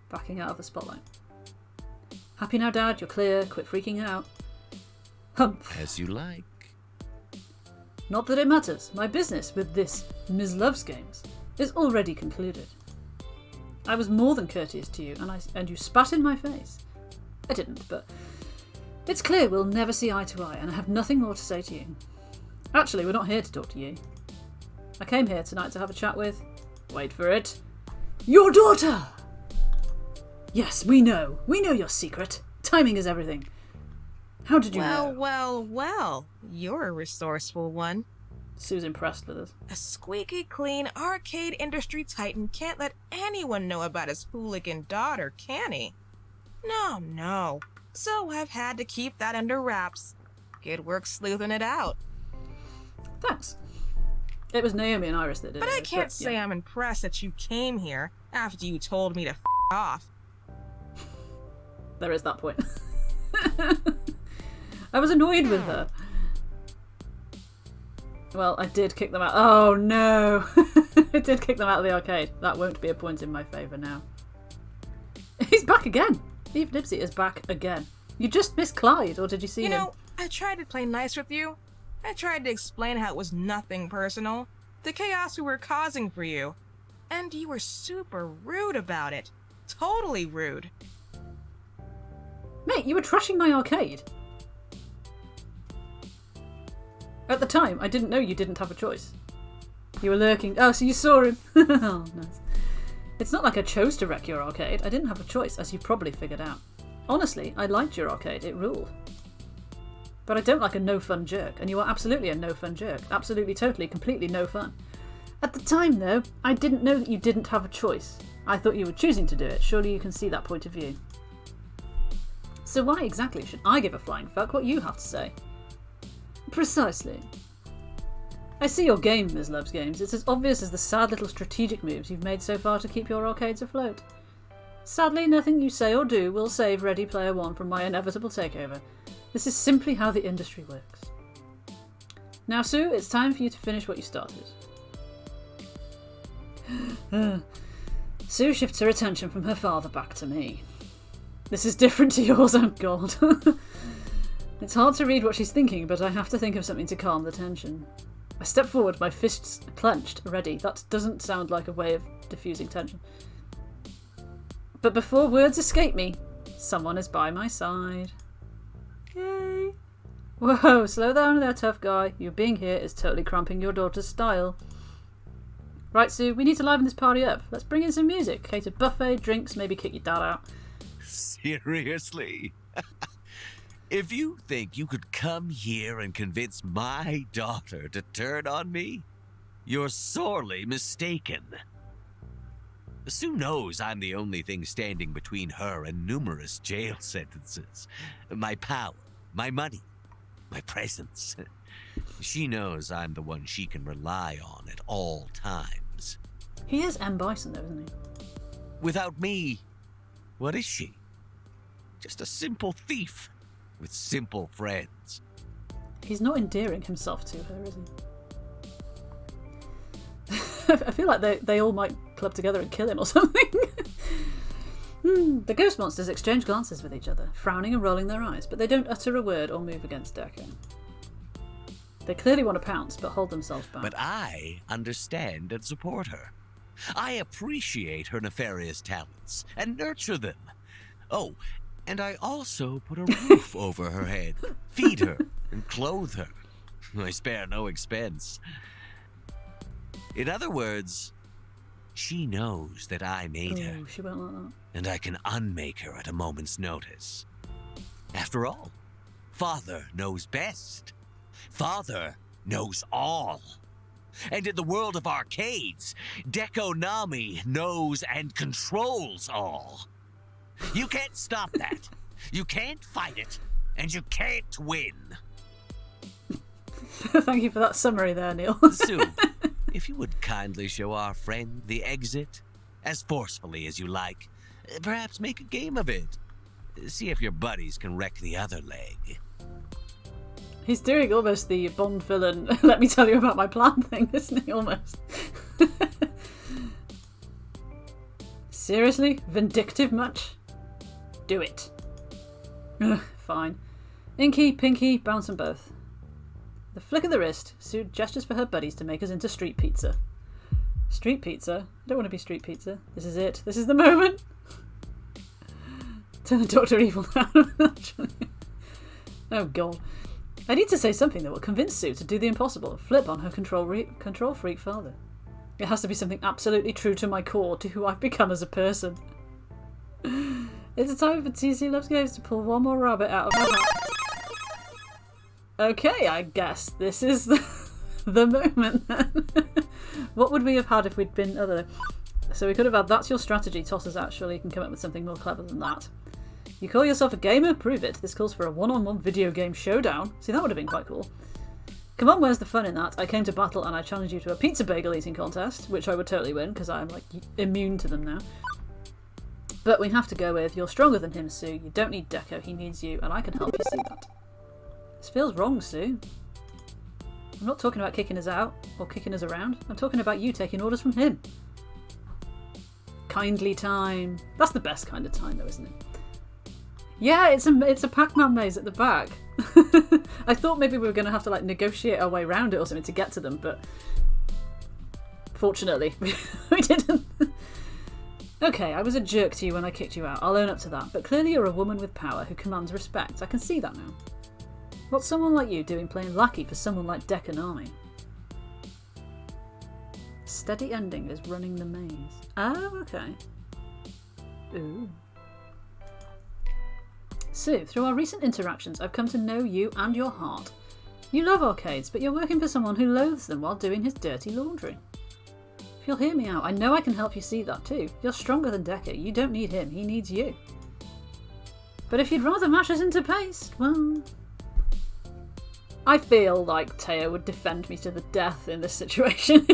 backing out of the spotlight. Happy now, Dad? You're clear. Quit freaking out. Humph. As you like. Not that it matters. My business with this Ms. Love's games is already concluded. I was more than courteous to you, and you spat in my face. I didn't, but it's clear we'll never see eye to eye, and I have nothing more to say to you. Actually, we're not here to talk to you. I came here tonight to have a chat with... Wait for it. Your daughter! Yes, we know. We know your secret. Timing is everything. How did you know? Well. You're a resourceful one. Sue's impressed with us. A squeaky clean arcade industry titan can't let anyone know about his hooligan daughter, can he? No. So I've had to keep that under wraps. Good work sleuthing it out. Thanks. It was Naomi and Iris that did it. But I can't say I'm impressed that you came here after you told me to off. There is that point. I was annoyed with her. Well, I did kick them out. Oh no! I did kick them out of the arcade. That won't be a point in my favour now. He's back again! Eve Nipsey is back again. You just missed Clyde, or did you see him? You know, I tried to play nice with you. I tried to explain how it was nothing personal. The chaos we were causing for you. And you were super rude about it. Totally rude. Mate, you were trashing my arcade. At the time, I didn't know you didn't have a choice. You were lurking. Oh, so you saw him. Oh, nice. It's not like I chose to wreck your arcade. I didn't have a choice, as you've probably figured out. Honestly, I liked your arcade. It ruled. But I don't like a no-fun jerk, and you are absolutely a no-fun jerk. Absolutely, totally, completely no fun. At the time, though, I didn't know that you didn't have a choice. I thought you were choosing to do it. Surely you can see that point of view. So why exactly should I give a flying fuck what you have to say? Precisely. I see your game, Ms. Love's Games. It's as obvious as the sad little strategic moves you've made so far to keep your arcades afloat. Sadly, nothing you say or do will save Ready Player One from my inevitable takeover. This is simply how the industry works. Now, Sue, it's time for you to finish what you started. Sue shifts her attention from her father back to me. This is different to yours, oh god. It's hard to read what she's thinking, but I have to think of something to calm the tension. I step forward, my fists clenched, ready. That doesn't sound like a way of diffusing tension. But before words escape me, someone is by my side. Yay! Whoa, slow down there, tough guy. You being here is totally cramping your daughter's style. Right, Sue, we need to liven this party up. Let's bring in some music, cater buffet, drinks, maybe kick your dad out. Seriously? If you think you could come here and convince my daughter to turn on me, you're sorely mistaken. Sue knows I'm the only thing standing between her and numerous jail sentences. My power, my money, my presence. She knows I'm the one she can rely on at all times. He is M. Bison, though, isn't he? Without me, what is she? Just a simple thief with simple friends. He's not endearing himself to her, is he? I feel like they all might club together and kill him or something. The ghost monsters exchange glances with each other, frowning and rolling their eyes, but they don't utter a word or move against Deco. They clearly want to pounce, but hold themselves back. But I understand and support her. I appreciate her nefarious talents and nurture them. Oh, and I also put a roof over her head, feed her, and clothe her. I spare no expense. In other words, she knows that I made her. She won't like that. And I can unmake her at a moment's notice. After all, Father knows best. Father knows all. And in the world of arcades, Dekonami knows and controls all. You can't stop that. You can't fight it. And you can't win. Thank you for that summary there, Neil. Sue, if you would kindly show our friend the exit, as forcefully as you like, perhaps make a game of it. See if your buddies can wreck the other leg. He's doing almost the Bond villain, let me tell you about my plan thing, isn't he, almost? Seriously? Vindictive much? Do it. Ugh, fine. Inky, Pinky, bounce them both. The flick of the wrist, Sue gestures for her buddies to make us into street pizza. Street pizza? I don't want to be street pizza. This is it. This is the moment. Turn the Dr. Evil down. Oh god. I need to say something that will convince Sue to do the impossible and flip on her control freak father. It has to be something absolutely true to my core, to who I've become as a person. It's time for TC Loves Games to pull one more rabbit out of my hat. Okay, I guess this is the moment then. What would we have had if we'd been other? So we could have had that's your strategy, Tossers actually can come up with something more clever than that. You call yourself a gamer? Prove it. This calls for a one-on-one video game showdown. See, that would have been quite cool. Come on, where's the fun in that? I came to battle and I challenged you to a pizza bagel eating contest, which I would totally win because I'm like immune to them now. But we have to go with, you're stronger than him, Sue. You don't need Deco, he needs you, and I can help you see that. This feels wrong, Sue. I'm not talking about kicking us out or kicking us around. I'm talking about you taking orders from him. Kindly time. That's the best kind of time, though, isn't it? Yeah, it's a Pac-Man maze at the back. I thought maybe we were going to have to like negotiate our way around it or something to get to them, but fortunately we didn't. Okay, I was a jerk to you when I kicked you out. I'll own up to that. But clearly you're a woman with power who commands respect. I can see that now. What's someone like you doing playing lackey for someone like Dekonami? Steady ending is running the maze. Oh, okay. Ooh. Sue, through our recent interactions, I've come to know you and your heart. You love arcades, but you're working for someone who loathes them while doing his dirty laundry. If you'll hear me out, I know I can help you see that too. You're stronger than Decker. You don't need him, he needs you. But if you'd rather mash us into pace, well... I feel like Taya would defend me to the death in this situation.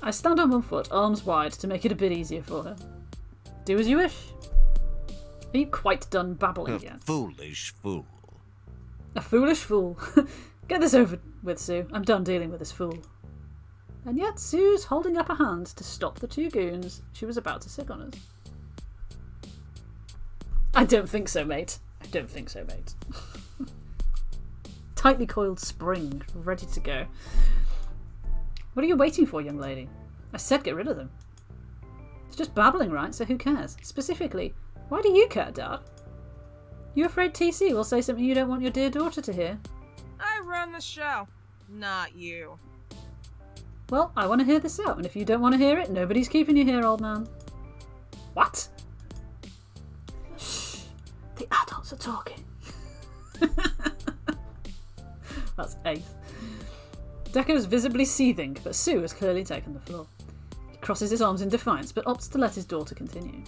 I stand on one foot, arms wide, to make it a bit easier for her. Do as you wish. Are you quite done babbling yet? Foolish fool. A foolish fool. Get this over with, Sue. I'm done dealing with this fool. And yet Sue's holding up a hand to stop the two goons she was about to sick on us. I don't think so, mate. I don't think so, mate. Tightly coiled spring, ready to go. What are you waiting for, young lady? I said get rid of them. It's just babbling, right? So who cares? Specifically, why do you care, Dad? You afraid TC will say something you don't want your dear daughter to hear? I run the show, not you. Well, I want to hear this out, and if you don't want to hear it, nobody's keeping you here, old man. What? Shh. The adults are talking. That's ace. Deco is visibly seething, but Sue has clearly taken the floor. He crosses his arms in defiance, but opts to let his daughter continue.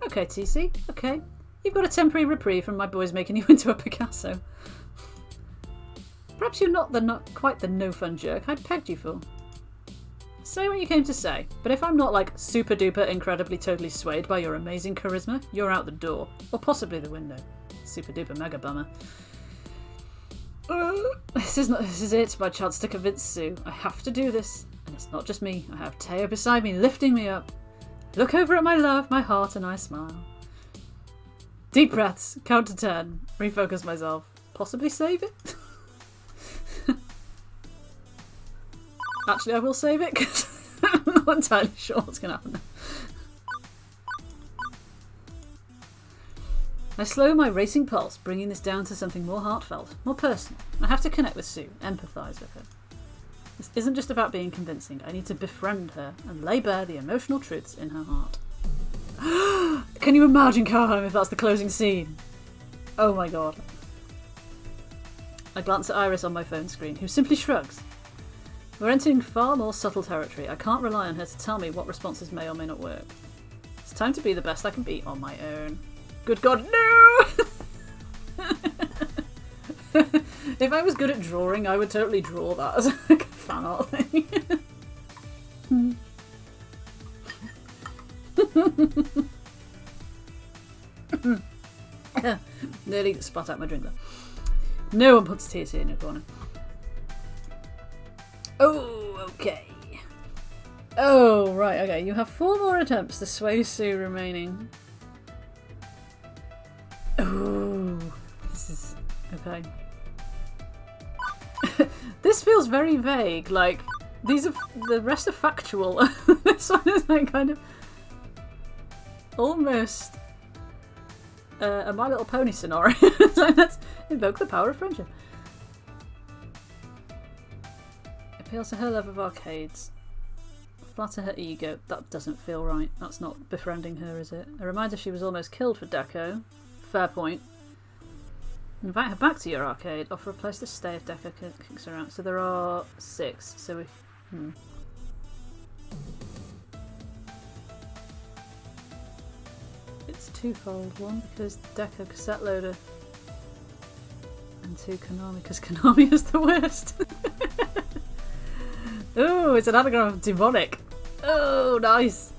Okay, TC, okay. You've got a temporary reprieve from my boys making you into a Picasso. Perhaps you're not quite the no-fun jerk I'd pegged you for. Say what you came to say, but if I'm not like super duper incredibly totally swayed by your amazing charisma, you're out the door. Or possibly the window. Super duper mega bummer. This is it, my chance to convince Sue. I have to do this. And it's not just me. I have Teo beside me, lifting me up. Look over at my love, my heart, and I smile. Deep breaths, count to 10, refocus myself. Possibly save it? Actually, I will save it because I'm not entirely sure what's going to happen. I slow my racing pulse, bringing this down to something more heartfelt, more personal. I have to connect with Sue, empathise with her. This isn't just about being convincing. I need to befriend her and lay bare the emotional truths in her heart. Can you imagine Carhome if that's the closing scene? Oh my god. I glance at Iris on my phone screen, who simply shrugs. We're entering far more subtle territory. I can't rely on her to tell me what responses may or may not work. It's time to be the best I can be on my own. Good god, no! If I was good at drawing, I would totally draw that as a fan art thing. Nearly spat out my drink there. No one puts TC in a corner. Oh, okay. Oh, right, okay. You have 4 more attempts to sway Sue remaining. Oh, this is... okay. This feels very vague, like, these are... the rest are factual. This one is like kind of... almost... a My Little Pony scenario. So let's invoke the power of friendship. Appeals to her love of arcades. Flatter her ego. That doesn't feel right. That's not befriending her, is it? A reminder she was almost killed for Deco. Fair point. Invite her back to your arcade. Offer a place to stay if Deco kicks her out. So there are 6. So we... It's twofold. 1 because Deco cassette loader. And 2 Konami because Konami is the worst. Oh, it's an anagram of demonic. Oh, nice.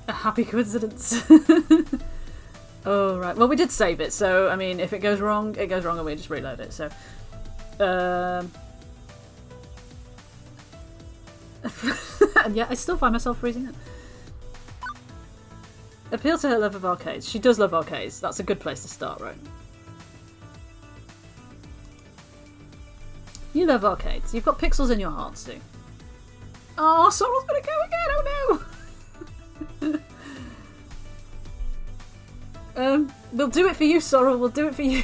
A happy coincidence. Oh, right. Well, we did save it, so, I mean, if it goes wrong, it goes wrong and we just reload it, so... and yet I still find myself freezing up. Appeal to her love of arcades. She does love arcades. That's a good place to start, right? You love arcades. You've got pixels in your heart, Stu. Oh, Sorrel's gonna go again! Oh no! We'll do it for you, Sorrel. We'll do it for you.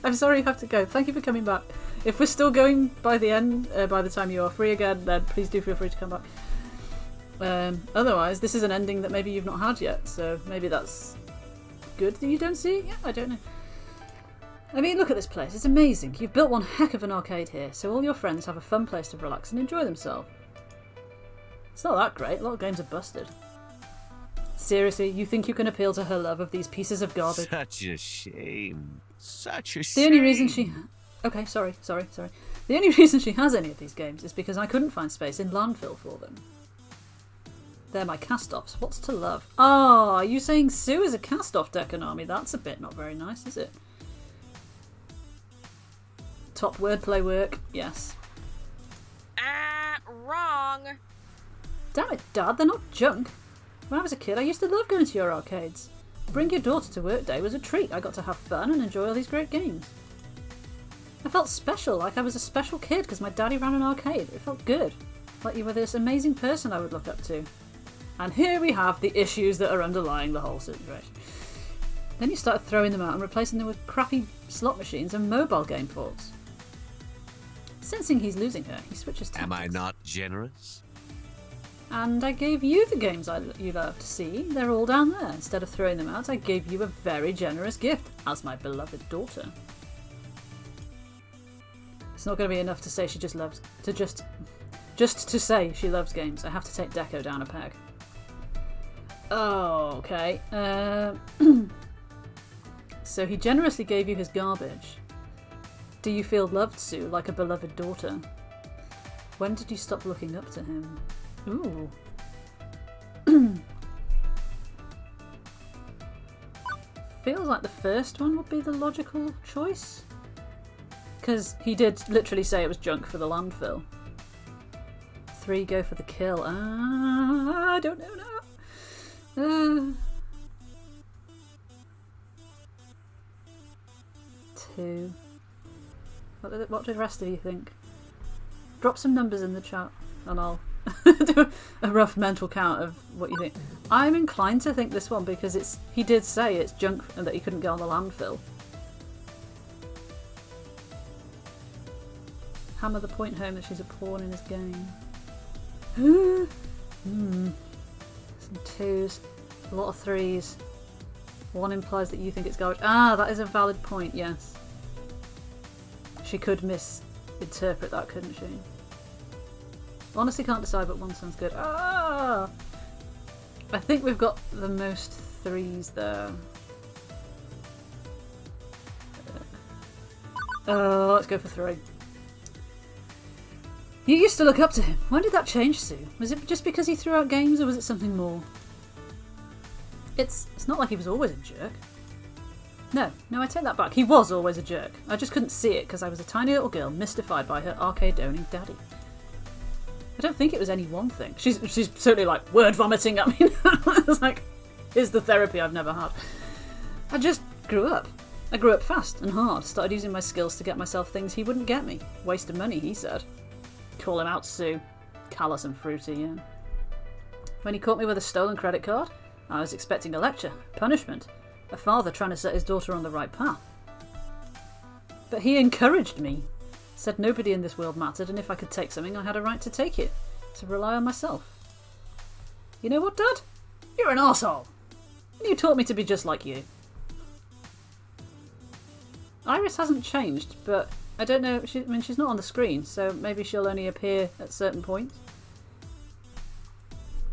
I'm sorry you have to go. Thank you for coming back. If we're still going by the end, by the time you are free again, then please do feel free to come back. Otherwise, this is an ending that maybe you've not had yet, so maybe that's good that you don't see it yet? I don't know. I mean, look at this place. It's amazing. You've built one heck of an arcade here, so all your friends have a fun place to relax and enjoy themselves. It's not that great. A lot of games are busted. Seriously, you think you can appeal to her love of these pieces of garbage? Such a shame. Such a shame. The only reason she... Okay, sorry. The only reason she has any of these games is because I couldn't find space in landfill for them. They're my cast-offs. What's to love? Ah, are you saying Sue is a cast-off Dekonami? That's a bit not very nice, is it? Top wordplay work, yes. Wrong. Damn it, Dad, they're not junk. When I was a kid, I used to love going to your arcades. Bring your daughter to work day was a treat. I got to have fun and enjoy all these great games. I felt special, like I was a special kid because my daddy ran an arcade. It felt good. Like you were this amazing person I would look up to. And here we have the issues that are underlying the whole situation. Then you started throwing them out and replacing them with crappy slot machines and mobile game ports. Sensing he's losing her, he switches tactics. Am I not generous? And I gave you the games you love to see. They're all down there. Instead of throwing them out, I gave you a very generous gift as my beloved daughter. It's not going to be enough to say she just loves... Just to say she loves games. I have to take Deco down a peg. Oh, okay. So he generously gave you his garbage. Do you feel loved, Sue, like a beloved daughter? When did you stop looking up to him? Ooh. Feels like the first one would be the logical choice. Because he did literally say it was junk for the landfill. 3 go for the kill. I don't know now. 2. What did the rest of you think? Drop some numbers in the chat and I'll do a rough mental count of what you think. I'm inclined to think this one because he did say it's junk and that he couldn't get on the landfill. Hammer the point home that she's a pawn in his game. Some 2s, a lot of 3s. 1 implies that you think it's garbage. Ah, that is a valid point, yes. She could misinterpret that, couldn't she? Honestly can't decide, but 1 sounds good. Ah! I think we've got the most 3s there. Let's go for 3. You used to look up to him. When did that change, Sue? Was it just because he threw out games, or was it something more? It's not like he was always a jerk. No, I take that back. He was always a jerk. I just couldn't see it because I was a tiny little girl mystified by her arcade-owning daddy. I don't think it was any one thing. She's certainly like word vomiting at me now. I was like, here's the therapy I've never had. I just grew up. I grew up fast and hard. Started using my skills to get myself things he wouldn't get me. Waste of money, he said. Call him out, Sue. Callous and fruity, yeah. When he caught me with a stolen credit card, I was expecting a lecture, punishment, a father trying to set his daughter on the right path. But he encouraged me, said nobody in this world mattered, and if I could take something, I had a right to take it, to rely on myself. You know what, Dad? You're an arsehole. And you taught me to be just like you. Iris hasn't changed, but I don't know, she's not on the screen, so maybe she'll only appear at certain points.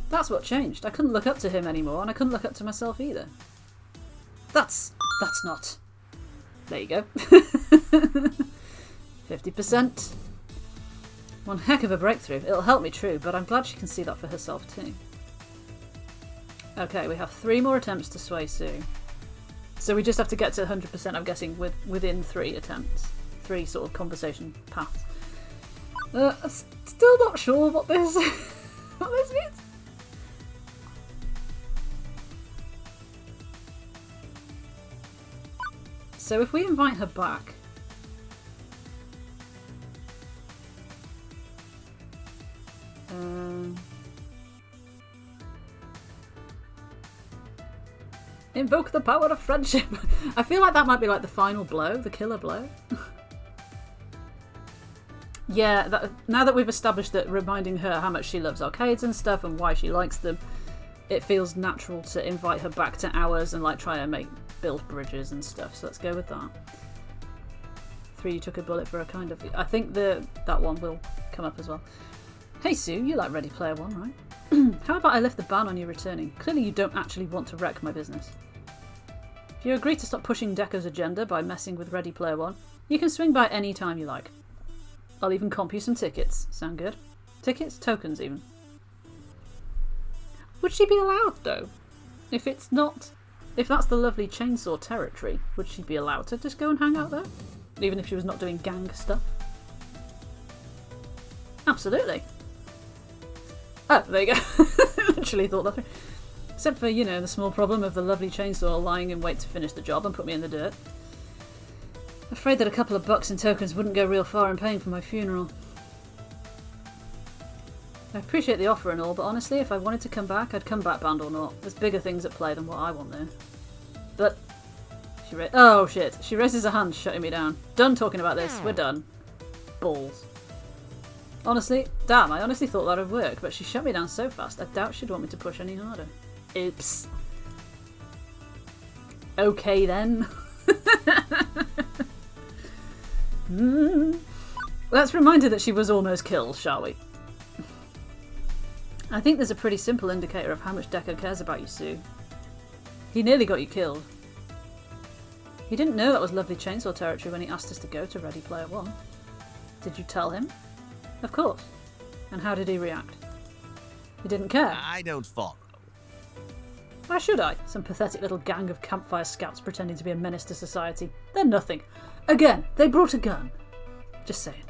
That's what changed. I couldn't look up to him anymore, and I couldn't look up to myself either. That's not. There you go. 50%. One heck of a breakthrough. It'll help me, true, but I'm glad she can see that for herself too. Okay, we have 3 more attempts to sway Sue. So we just have to get to 100%, I'm guessing, within 3 attempts. 3 sort of conversation paths. I'm still not sure what this means. So if we invite her back... invoke the power of friendship. I feel like that might be like the final blow, the killer blow. Yeah, now that we've established that reminding her how much she loves arcades and stuff and why she likes them, it feels natural to invite her back to ours and like try and build bridges and stuff. So let's go with that. 3, you took a bullet for a kind of... I think that one will come up as well. Hey Sue, you like Ready Player One, right? How about I lift the ban on you returning? Clearly you don't actually want to wreck my business. If you agree to stop pushing Deco's agenda by messing with Ready Player One, you can swing by any time you like. I'll even comp you some tickets. Sound good? Tickets? Tokens even. Would she be allowed though? If that's the lovely chainsaw territory, would she be allowed to just go and hang out there? Even if she was not doing gang stuff? Absolutely. Oh, there you go. Literally thought that through. Except for, the small problem of the lovely chainsaw lying in wait to finish the job and put me in the dirt. Afraid that a couple of bucks in tokens wouldn't go real far in paying for my funeral. I appreciate the offer and all, but honestly, if I wanted to come back, I'd come back, band or not. There's bigger things at play than what I want there. But... oh, shit. She raises her hand, shutting me down. Done talking about this. We're done. Balls. Honestly, damn, I honestly thought that would work, but she shut me down so fast, I doubt she'd want me to push any harder. Oops. Okay, then. Let's remind her that she was almost killed, shall we? I think there's a pretty simple indicator of how much Deco cares about you, Sue. He nearly got you killed. He didn't know that was lovely chainsaw territory when he asked us to go to Ready Player One. Did you tell him? Of course. And how did he react? He didn't care. I don't follow. Why should I? Some pathetic little gang of campfire scouts pretending to be a menace to society. They're nothing. Again, they brought a gun. Just saying.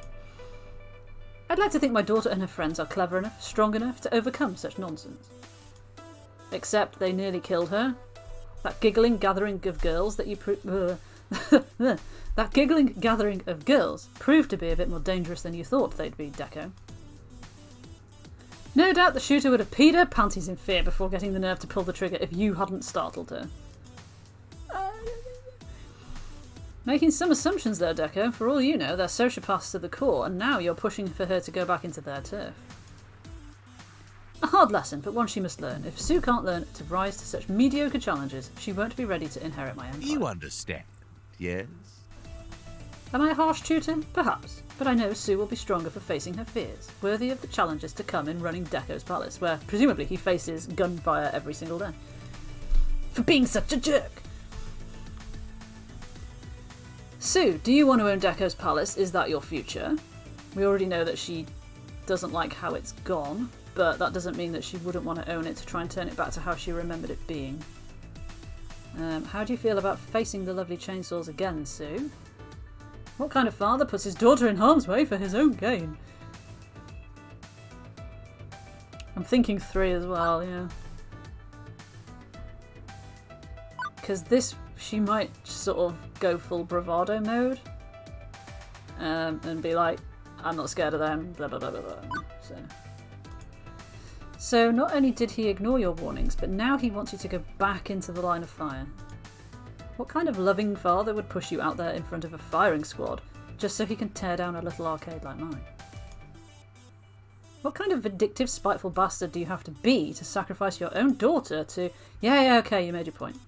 I'd like to think my daughter and her friends are clever enough, strong enough to overcome such nonsense. Except they nearly killed her. That giggling gathering of girls that you that giggling gathering of girls proved to be a bit more dangerous than you thought they'd be, Deco. No doubt the shooter would have peed her panties in fear before getting the nerve to pull the trigger if you hadn't startled her. Making some assumptions there, Deco. For all you know, they're sociopaths to the core, and now you're pushing for her to go back into their turf. A hard lesson, but one she must learn. If Sue can't learn to rise to such mediocre challenges, she won't be ready to inherit my empire. You understand, yes? Am I a harsh tutor? Perhaps. But I know Sue will be stronger for facing her fears, worthy of the challenges to come in running Deco's palace, where presumably he faces gunfire every single day. For being such a jerk! Sue, do you want to own Deco's palace? Is that your future? We already know that she doesn't like how it's gone, but that doesn't mean that she wouldn't want to own it to try and turn it back to how she remembered it being. How do you feel about facing the lovely chainsaws again, Sue? What kind of father puts his daughter in harm's way for his own gain? I'm thinking 3 as well, yeah. Because this, she might sort of go full bravado mode. And be like, I'm not scared of them, blah blah blah blah blah. So not only did he ignore your warnings, but now he wants you to go back into the line of fire. What kind of loving father would push you out there in front of a firing squad just so he can tear down a little arcade like mine? What kind of vindictive, spiteful bastard do you have to be to sacrifice your own daughter to... Yeah, okay, you made your point.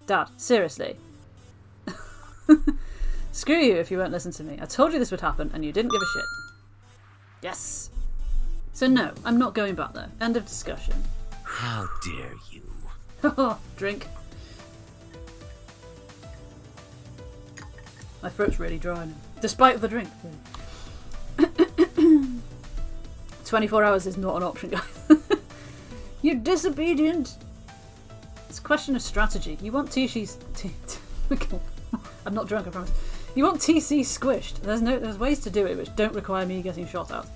Dad, seriously. Screw you if you won't listen to me. I told you this would happen and you didn't give a shit. Yes. So no, I'm not going back there. End of discussion. How dare you? Drink. My throat's really dry now. Despite the drink. 24 hours is not an option, guys. You're disobedient. It's a question of strategy. You want TC's... I'm not drunk, I promise. You want TC squished. There's ways to do it which don't require me getting shot at.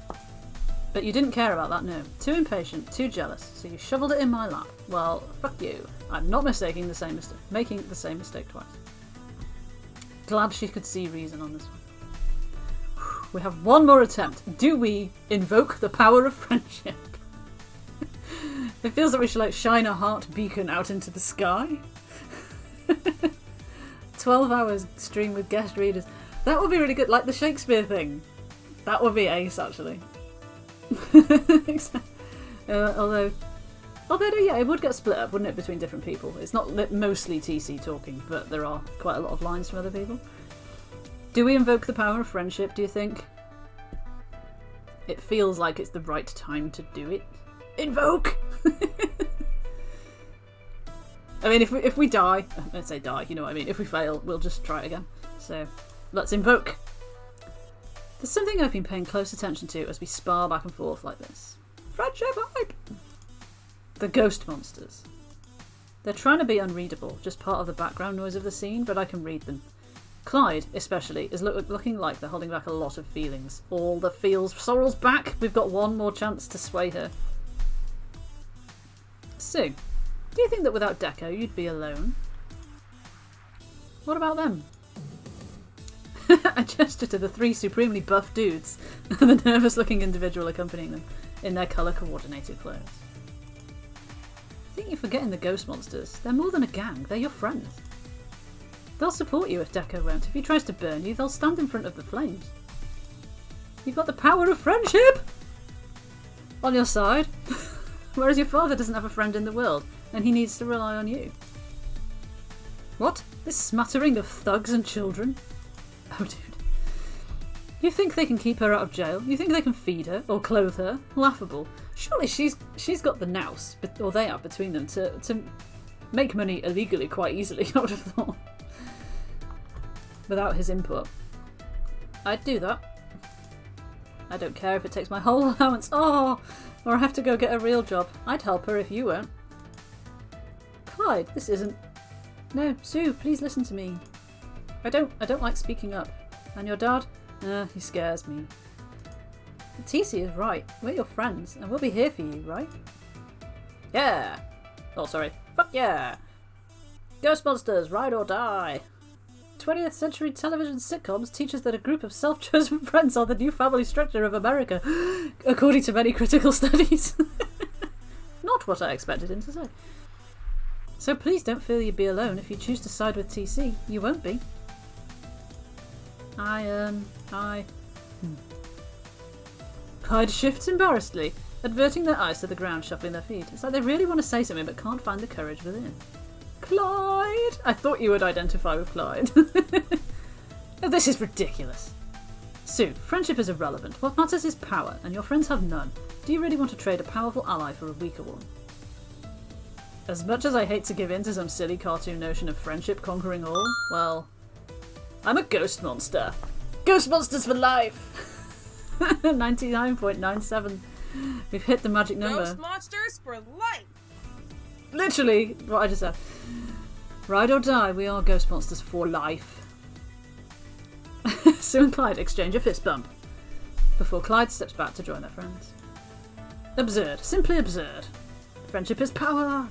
But you didn't care about that, no. Too impatient, too jealous, so you shoveled it in my lap. Well, fuck you. I'm not making the same mistake twice. Glad she could see reason on this one. We have one more attempt. Do we invoke the power of friendship? It feels like we should shine a heart beacon out into the sky. 12 hours stream with guest readers. That would be really good, like the Shakespeare thing. That would be ace, actually. Although yeah, it would get split up, wouldn't it, between different people? It's not mostly TC talking, but there are quite a lot of lines from other people. Do we invoke the power of friendship, do you think? It feels like it's the right time to do it. Invoke! I mean, if we die, let's say die, you know what I mean. If we fail, we'll just try it again. So, let's invoke. There's something I've been paying close attention to as we spar back and forth like this. Friendship hype! The ghost monsters. They're trying to be unreadable, just part of the background noise of the scene, but I can read them. Clyde, especially, is looking like they're holding back a lot of feelings. All the feels. Sorrel's back! We've got one more chance to sway her. Sue, do you think that without Deco you'd be alone? What about them? I gesture to the 3 supremely buff dudes and the nervous looking individual accompanying them. in their colour-coordinated clothes. I think you're forgetting the ghost monsters. They're more than a gang, they're your friends. They'll support you if Deco won't. If he tries to burn you, they'll stand in front of the flames. You've got the power of friendship on your side. Whereas your father doesn't have a friend in the world, and he needs to rely on you. What? This smattering of thugs and children? Oh, dude. You think they can keep her out of jail? You think they can feed her or clothe her? Laughable. Surely she's got the nous, or they are between them, to make money illegally quite easily, I would have thought. Without his input. I'd do that. I don't care if it takes my whole allowance. Oh, or I have to go get a real job. I'd help her if you weren't. Clyde, this isn't... No, Sue, please listen to me. I don't like speaking up. And your dad? He scares me. TC is right. We're your friends, and we'll be here for you, right? Yeah! Oh, sorry. Fuck yeah! Ghost monsters, ride or die! 20th century television sitcoms teach us that a group of self-chosen friends are the new family structure of America, according to many critical studies. Not what I expected him to say. So please don't feel you'd be alone if you choose to side with TC. You won't be. Clyde shifts embarrassedly, averting their eyes to the ground, shuffling their feet. It's like they really want to say something but can't find the courage within. Clyde! I thought you would identify with Clyde. This is ridiculous. Sue, friendship is irrelevant. What matters is power, and your friends have none. Do you really want to trade a powerful ally for a weaker one? As much as I hate to give in to some silly cartoon notion of friendship conquering all, well, I'm a ghost monster. Ghost monsters for life! 99.97. We've hit the magic number. Ghost monsters for life! Literally, what I just said. Ride or die, we are ghost monsters for life. Sue and Clyde exchange a fist bump before Clyde steps back to join their friends. Absurd. Simply absurd. Friendship is power.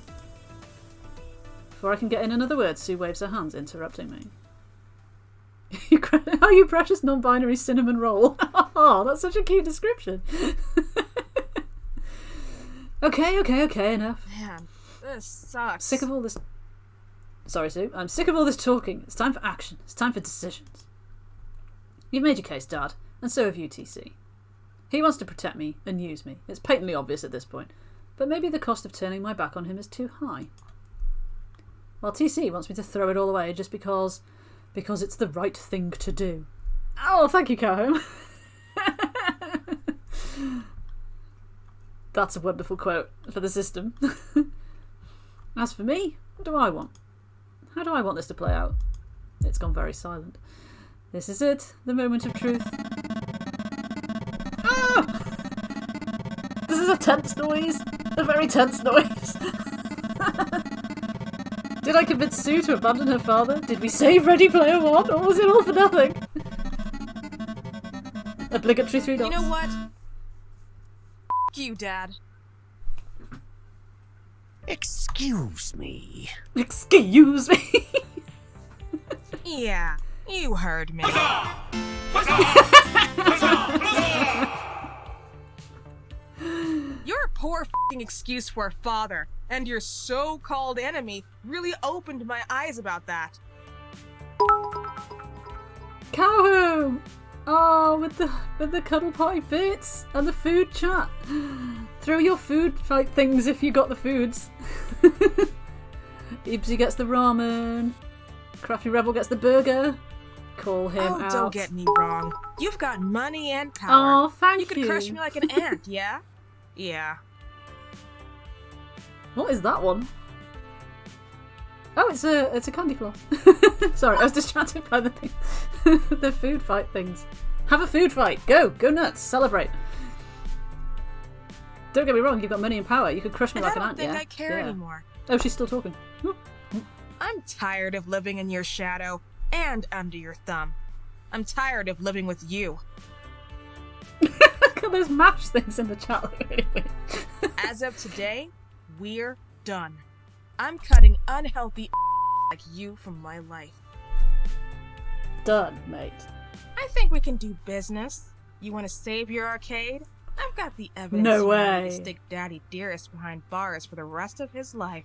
Before I can get in another word, Sue waves her hands, interrupting me. Oh, you precious non-binary cinnamon roll. Oh, that's such a cute description. Okay, enough. Man, this sucks. Sick of all this... Sorry, Sue. I'm sick of all this talking. It's time for action. It's time for decisions. You've made your case, Dad, and so have you, TC. He wants to protect me and use me. It's patently obvious at this point. But maybe the cost of turning my back on him is too high. While TC wants me to throw it all away just because it's the right thing to do. Oh, thank you, Cowhome. That's a wonderful quote for the system. As for me, what do I want? How do I want this to play out? It's gone very silent. This is it, the moment of truth. Ah! This is a tense noise. A very tense noise. Did I convince Sue to abandon her father? Did we save Ready Player One? Or was it all for nothing? Obligatory 3 dots. You know what? F*** you, Dad. Excuse me. Excuse me. Yeah, you heard me. Your poor f***ing excuse for a father and your so-called enemy really opened my eyes about that. Cowhome! Oh, with the cuddle pie bits and the food chat. Throw your food fight things if you got the foods. Ibsy gets the ramen. Crafty Rebel gets the burger. Call him out. Don't get me wrong. You've got money and power. Oh, thank you. You could crush me like an ant, yeah? Yeah. What is that one? Oh, it's a candy floss. Sorry, I was distracted by the thing. The food fight things. Have a food fight. Go nuts. Celebrate. Don't get me wrong. You've got money and power. You could crush me like an ant. I don't think I care anymore. Oh, she's still talking. I'm tired of living in your shadow and under your thumb. I'm tired of living with you. Look at those mash things in the chat. As of today, we're done. I'm cutting unhealthy like you from my life. Done, mate. I think we can do business. You want to save your arcade? I've got the evidence. No to way. stick Daddy Dearest behind bars for the rest of his life.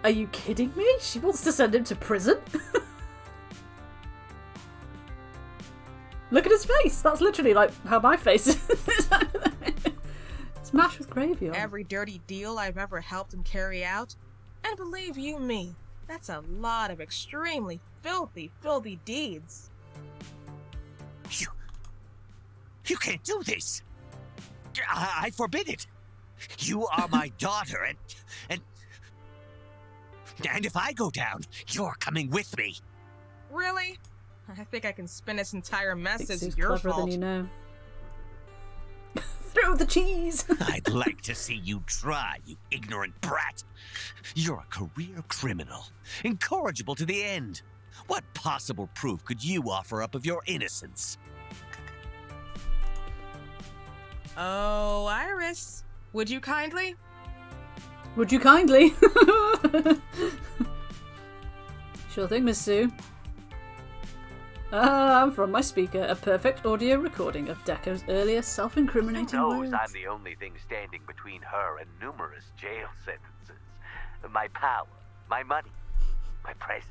Are you kidding me? She wants to send him to prison? Look at his face. That's literally like how my face is. It's mashed with gravy on. Every dirty deal I've ever helped him carry out. And believe you me, that's a lot of extremely filthy, filthy deeds. You can't do this. I forbid it. You are my daughter, and if I go down, you're coming with me. Really? I think I can spin this entire mess as Sue's your cleverer fault. than you know. Throw the cheese! I'd like to see you try, you ignorant brat. You're a career criminal, incorrigible to the end. What possible proof could you offer up of your innocence? Oh, Iris, would you kindly? Would you kindly? Sure thing, Miss Sue. From my speaker, a perfect audio recording of Deco's earlier self-incriminating words. I'm the only thing standing between her and numerous jail sentences. My power, my money, my presence.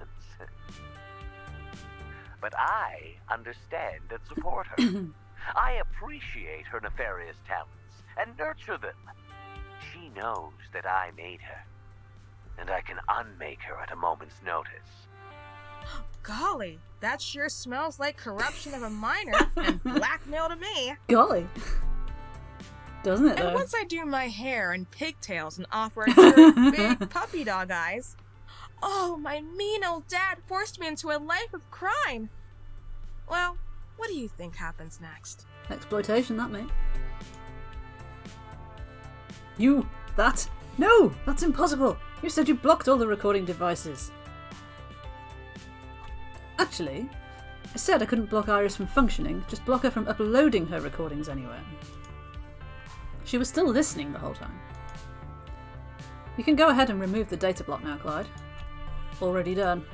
But I understand and support her. I appreciate her nefarious talents and nurture them. She knows that I made her, and I can unmake her at a moment's notice. Golly, that sure smells like corruption of a minor and blackmail to me. Golly. Doesn't it, though? And once I do my hair and pigtails and offer her big puppy dog eyes, oh, my mean old dad forced me into a life of crime. Well, what do you think happens next? Exploitation, that, mate. No! That's impossible! You said you blocked all the recording devices. Actually, I said I couldn't block Iris from functioning, just block her from uploading her recordings anywhere. She was still listening the whole time. You can go ahead and remove the data block now, Clyde. Already done.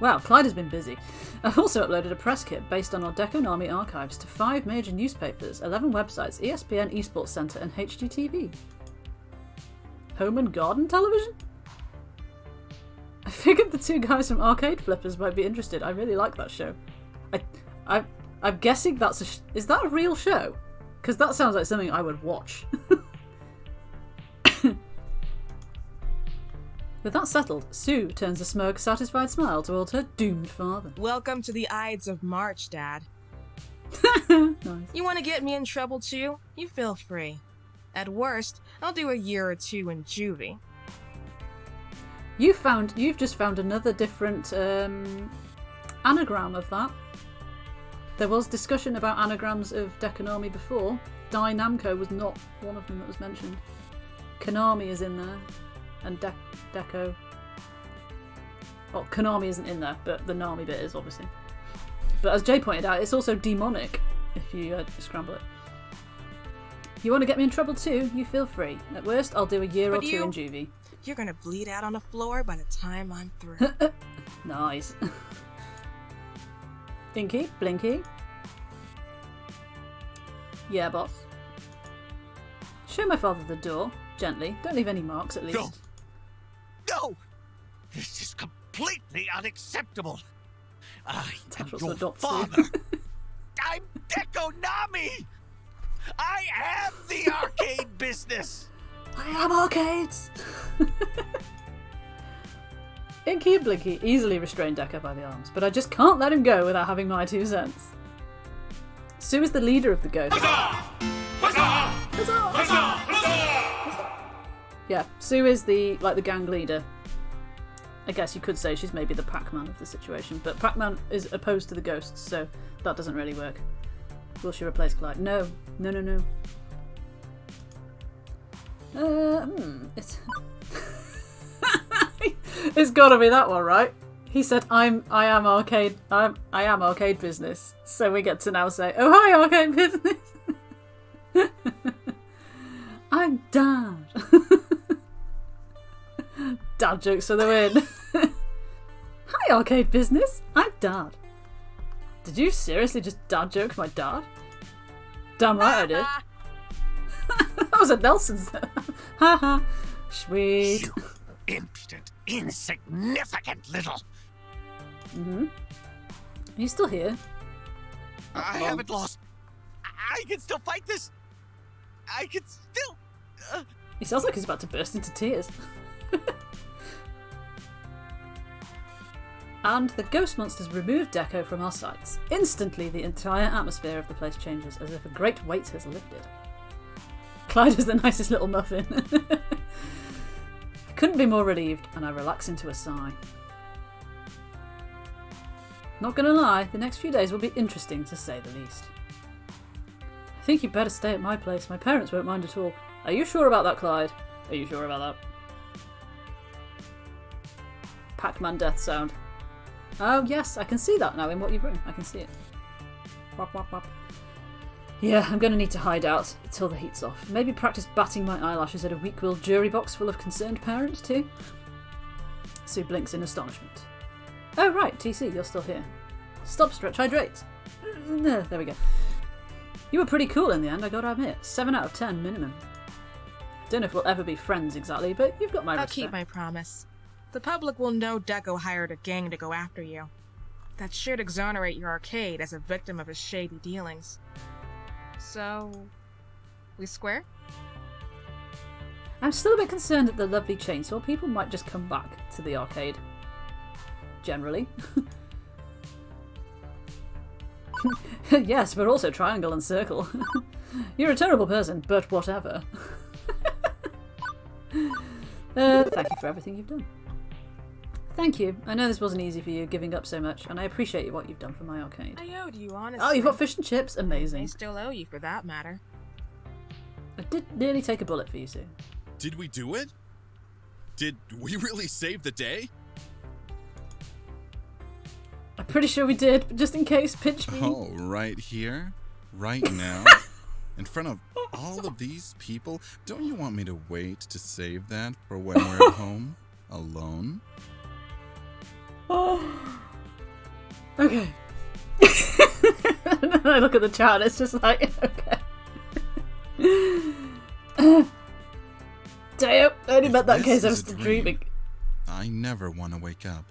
Wow, Clyde has been busy. I've also uploaded a press kit based on our Deconami archives to 5 major newspapers, 11 websites, ESPN, Esports Centre and HGTV. Home and Garden Television? I figured the 2 guys from Arcade Flippers might be interested. I really like that show. I'm guessing that's is that a real show? Because that sounds like something I would watch. With that settled, Sue turns a smug, satisfied smile towards her doomed father. Welcome to the Ides of March, Dad. Nice. You want to get me in trouble too? You feel free. At worst, I'll do a year or 2 in juvie. You've just found another different anagram of that. There was discussion about anagrams of Deconami before. Dai Namco was not one of them that was mentioned. Konami is in there. And Deco. Well, Konami isn't in there, but the Nami bit is, obviously. But as Jay pointed out, it's also demonic, if you scramble it. You want to get me in trouble too? You feel free. At worst, I'll do a year or 2 in juvie. You're gonna bleed out on the floor by the time I'm through. Nice. Inky, Blinky. Yeah, boss. Show my father the door, gently. Don't leave any marks, at least. No! This is completely unacceptable. I am That's your what father. I'm Deconami. I am the arcade business. I am arcades! Inky and Blinky easily restrain Deco by the arms, but I just can't let him go without having my 2 cents. Sue is the leader of the ghosts. Huzzah! Huzzah! Huzzah! Huzzah! Yeah, Sue is the gang leader. I guess you could say she's maybe the Pac-Man of the situation, but Pac-Man is opposed to the ghosts, so that doesn't really work. Will she replace Clyde? No. It's gotta be that one, right? He said, I am arcade business. So we get to now say, oh hi, arcade business. I'm Dad. Dad jokes for the win. Hi, arcade business. I'm Dad. Did you seriously just dad joke my dad? Damn right I did. That was a Nelson's though. Haha. Sweet. You impudent, insignificant little... Are you still here? I haven't lost. I can still fight this. I can still... He sounds like he's about to burst into tears. And the ghost monsters remove Deco from our sights. Instantly, the entire atmosphere of the place changes, as if a great weight has lifted. Clyde is the nicest little muffin. I couldn't be more relieved, and I relax into a sigh. Not gonna lie, the next few days will be interesting, to say the least. I think you'd better stay at my place. My parents won't mind at all. Are you sure about that, Clyde? Are you sure about that? Pac-Man death sound. Oh, yes, I can see that now in what you've written. I can see it. Wop, wop, wop. Yeah, I'm going to need to hide out until the heat's off. Maybe practice batting my eyelashes at a weak-willed jury box full of concerned parents, too. Sue blinks in astonishment. Oh, right, TC, you're still here. Stop, stretch, hydrate. There we go. You were pretty cool in the end, I gotta admit. 7 out of 10 minimum. Don't know if we'll ever be friends exactly, but you've got my respect. I'll keep my promise. The public will know Deco hired a gang to go after you. That should exonerate your arcade as a victim of his shady dealings. So, we square? I'm still a bit concerned that the lovely chainsaw people might just come back to the arcade. Generally. Yes, but also triangle and circle. You're a terrible person, but whatever. Thank you for everything you've done. Thank you. I know this wasn't easy for you, giving up so much, and I appreciate what you've done for my arcade. I owed you, honestly. Oh, you've got fish and chips? Amazing. I still owe you for that matter. I did nearly take a bullet for you, Sue. Did we do it? Did we really save the day? I'm pretty sure we did, but just in case, pinch me. Oh, right here? Right now? In front of all of these people? Don't you want me to wait to save that for when we're at home? Alone? Oh. Okay. I look at the chat, it's just like, okay. Damn, I only meant that in case I was still dreaming. I never want to wake up.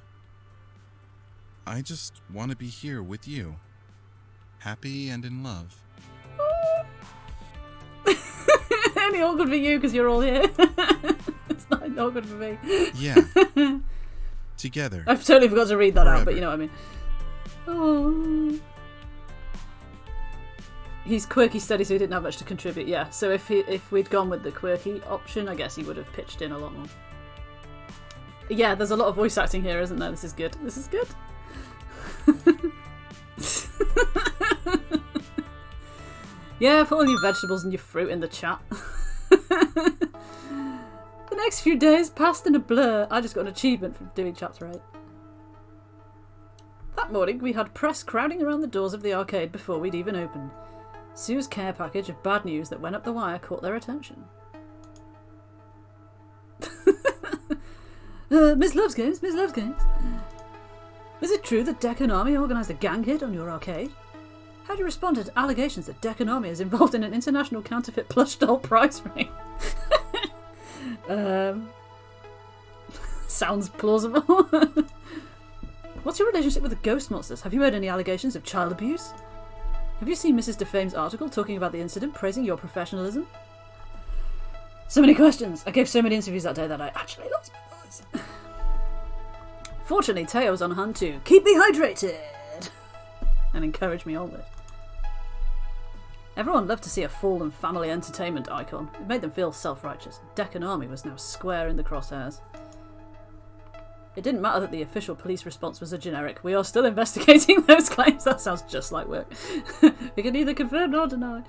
I just want to be here with you. Happy and in love. Only awkward for you because you're all here. It's not awkward for me. Yeah. Together. I've totally forgot to read that Forever. out, but you know what I mean. Oh. He's quirky steady, so he didn't have much to contribute. Yeah, so if we'd gone with the quirky option, I guess he would have pitched in a lot more. Yeah, there's a lot of voice acting here, isn't there? This is good. This is good. Yeah, put all your vegetables and your fruit in the chat. The next few days passed in a blur. I just got an achievement for doing chapter 8. That morning, we had press crowding around the doors of the arcade before we'd even opened. Sue's care package of bad news that went up the wire caught their attention. Miss Loves Games, Miss Loves Games. Is it true that Deccan Army organised a gang hit on your arcade? How do you respond to allegations that Deccan Army is involved in an international counterfeit plush doll prize ring? Sounds plausible. What's your relationship with the ghost monsters? Have you heard any allegations of child abuse? Have you seen Mrs. Defame's article talking about the incident, praising your professionalism? So many questions. I gave so many interviews that day that I actually lost my voice. Fortunately, Teo was on hand too. Keep me hydrated! And encourage me onward. Everyone loved to see a fallen family entertainment icon. It made them feel self-righteous. Deccan Army was now square in the crosshairs. It didn't matter that the official police response was a generic. We are still investigating those claims. That sounds just like work. We can neither confirm nor deny.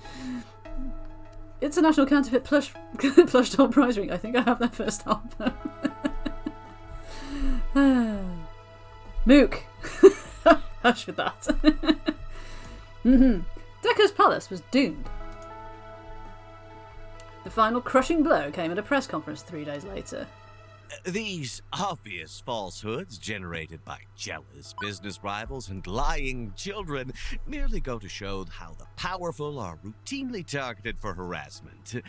International counterfeit plush doll prize ring. I think I have that first album. Mook. Hush with that. Decca's palace was doomed. The final crushing blow came at a press conference 3 days later. These obvious falsehoods generated by jealous business rivals and lying children merely go to show how the powerful are routinely targeted for harassment.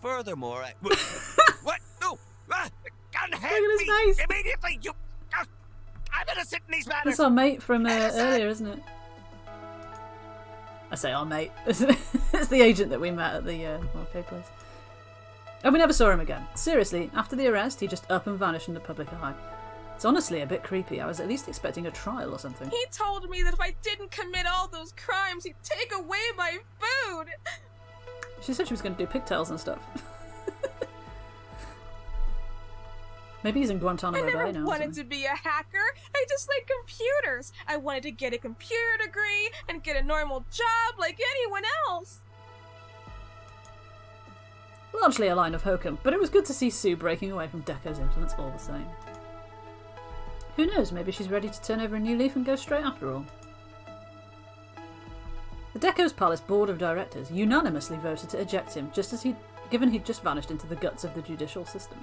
Furthermore, what? No! Unhand me face. immediately! You! I'm innocent in these matters! That's our mate from earlier, isn't it? I say our mate. It's the agent that we met at the arcade place. And we never saw him again. Seriously, after the arrest, he just up and vanished from the public eye. It's honestly a bit creepy. I was at least expecting a trial or something. He told me that if I didn't commit all those crimes, he'd take away my food. She said she was going to do pigtails and stuff. Maybe he's in Guantanamo Bay now. I never wanted to be a hacker. I just like computers. I wanted to get a computer degree and get a normal job like anyone else. Largely a line of hokum, but it was good to see Sue breaking away from Deco's influence all the same. Who knows, maybe she's ready to turn over a new leaf and go straight after all. The Deco's Palace Board of Directors unanimously voted to eject him, given he'd just vanished into the guts of the judicial system.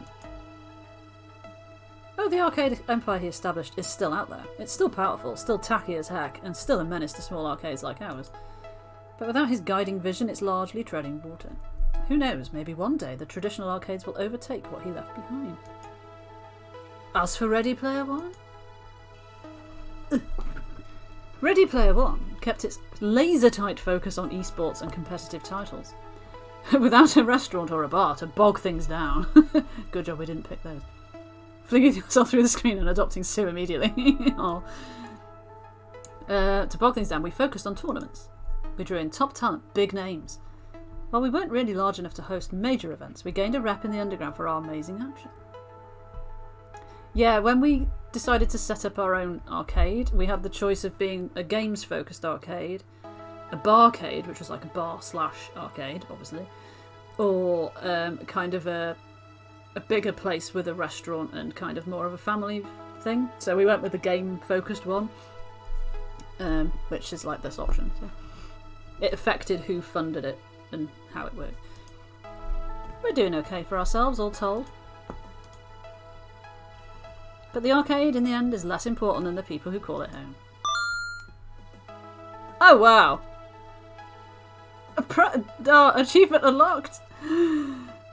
Oh, the arcade empire he established is still out there. It's still powerful, still tacky as heck, and still a menace to small arcades like ours. But without his guiding vision, it's largely treading water. Who knows, maybe one day the traditional arcades will overtake what he left behind. As for Ready Player One? Ready Player One kept its laser-tight focus on esports and competitive titles. Without a restaurant or a bar to bog things down. Good job we didn't pick those. Flinging yourself through the screen and adopting Sue immediately. Oh. To bog things down, we focused on tournaments. We drew in top talent, big names. While we weren't really large enough to host major events, we gained a rep in the underground for our amazing action. Yeah, when we decided to set up our own arcade, we had the choice of being a games-focused arcade, a barcade, which was like a bar/arcade, obviously, or kind of a bigger place with a restaurant and kind of more of a family thing. So we went with the game-focused one, which is like this option. So it affected who funded it and how it worked. We're doing okay for ourselves, all told. But the arcade, in the end, is less important than the people who call it home. Oh, wow! Achievement unlocked!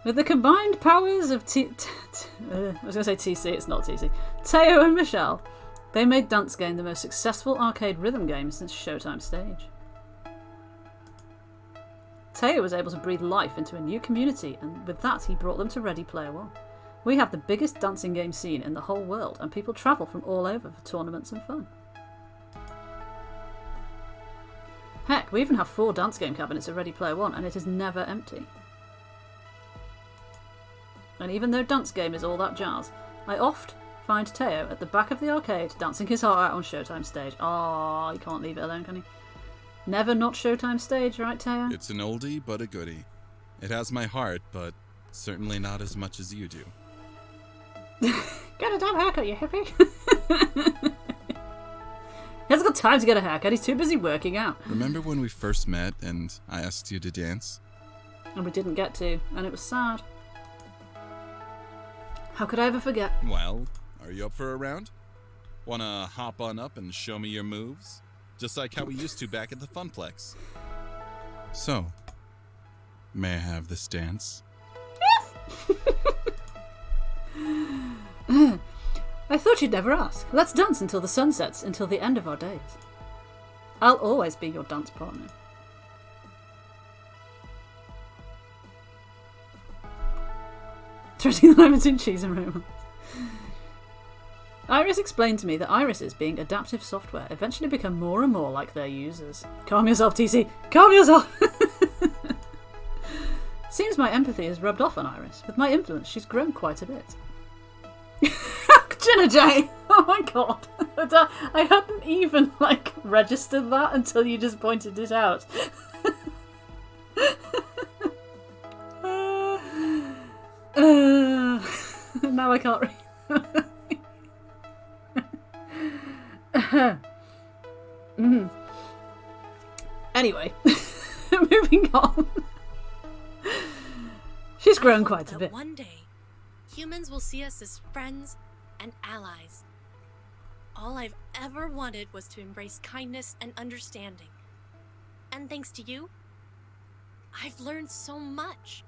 With the combined powers of I was going to say TC, it's not TC. Teo and Michelle. They made Dance Game the most successful arcade rhythm game since Showtime Stage. Teo was able to breathe life into a new community, and with that he brought them to Ready Player One. We have the biggest dancing game scene in the whole world, and people travel from all over for tournaments and fun. Heck, we even have 4 dance game cabinets at Ready Player One, and it is never empty. And even though dance game is all that jazz, I oft find Teo at the back of the arcade dancing his heart out on Showtime Stage. Oh, you can't leave it alone, can you? Never not Showtime Stage, right, Teo? It's an oldie but a goodie. It has my heart, but certainly not as much as you do. Get a damn haircut, you hippie! He hasn't got time to get a haircut, he's too busy working out. Remember when we first met and I asked you to dance? And we didn't get to, and it was sad. How could I ever forget? Well, are you up for a round? Wanna hop on up and show me your moves? Just like how we used to back at the Funplex. So, may I have this dance? Yes! I thought you'd never ask. Let's dance until the sun sets, until the end of our days. I'll always be your dance partner. Treading the line between cheese and romance. Iris explained to me that irises, being adaptive software, eventually become more and more like their users. Calm yourself, TC. Calm yourself! Seems my empathy has rubbed off on Iris. With my influence, she's grown quite a bit. Jenna J! Oh my god. I hadn't even, registered that until you just pointed it out. Now I can't read. Anyway, moving on. She's grown quite a bit. One day humans will see us as friends and allies. All I've ever wanted was to embrace kindness and understanding. And thanks to you, I've learned so much.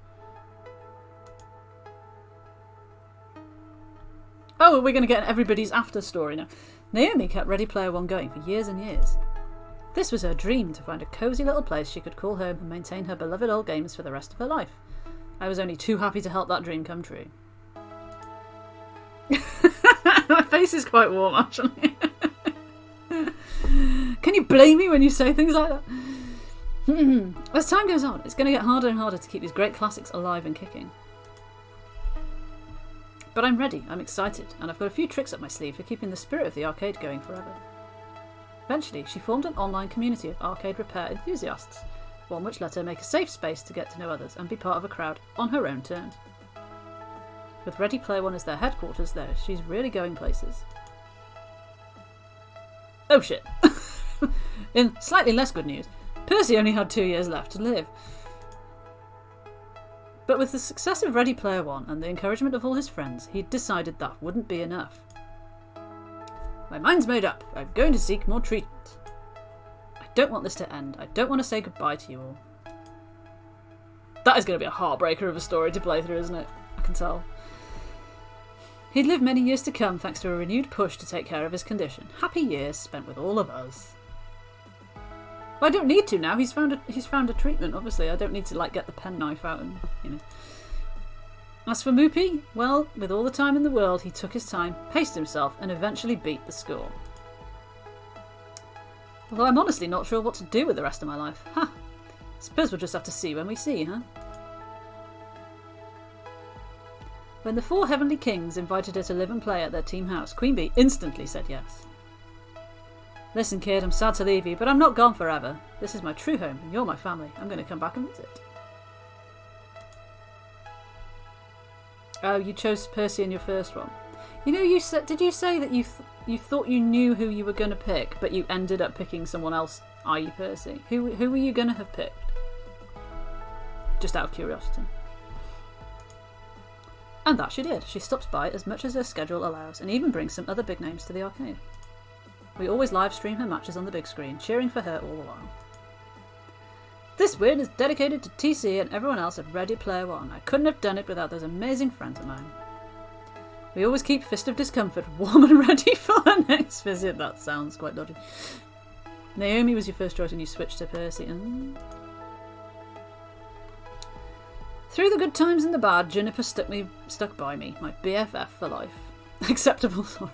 Oh, we're going to get everybody's after story now. Naomi kept Ready Player One going for years and years. This was her dream, to find a cosy little place she could call home and maintain her beloved old games for the rest of her life. I was only too happy to help that dream come true. My face is quite warm, actually. Can you blame me when you say things like that? As time goes on, it's going to get harder and harder to keep these great classics alive and kicking. But I'm ready, I'm excited, and I've got a few tricks up my sleeve for keeping the spirit of the arcade going forever. Eventually, she formed an online community of arcade repair enthusiasts, one which let her make a safe space to get to know others and be part of a crowd on her own terms. With Ready Player One as their headquarters, though, she's really going places. Oh shit. In slightly less good news, Percy only had 2 years left to live. But with the success of Ready Player One and the encouragement of all his friends, he'd decided that wouldn't be enough. My mind's made up. I'm going to seek more treatment. I don't want this to end. I don't want to say goodbye to you all. That is going to be a heartbreaker of a story to play through, isn't it? I can tell. He'd live many years to come thanks to a renewed push to take care of his condition. Happy years spent with all of us. Well, I don't need to now. He's found a treatment, obviously. I don't need to, get the penknife out and, As for Moopy, well, with all the time in the world, he took his time, paced himself, and eventually beat the score. Although I'm honestly not sure what to do with the rest of my life. Suppose we'll just have to see when we see, huh? When the 4 Heavenly Kings invited her to live and play at their team house, Queen Bee instantly said yes. Listen, kid, I'm sad to leave you, but I'm not gone forever. This is my true home, and you're my family. I'm going to come back and visit. Oh, you chose Percy in your first one. Did you say that you thought you knew who you were going to pick, but you ended up picking someone else, i.e. Percy? Who were you going to have picked? Just out of curiosity. And that she did. She stops by as much as her schedule allows, and even brings some other big names to the arcade. We always live stream her matches on the big screen, cheering for her all the while. This win is dedicated to TC and everyone else at Ready Player One. I couldn't have done it without those amazing friends of mine. We always keep Fist of Discomfort warm and ready for our next visit. That sounds quite dodgy. Naomi was your first choice and you switched to Percy. Through the good times and the bad, Juniper stuck by me, my BFF for life. Acceptable sorrow.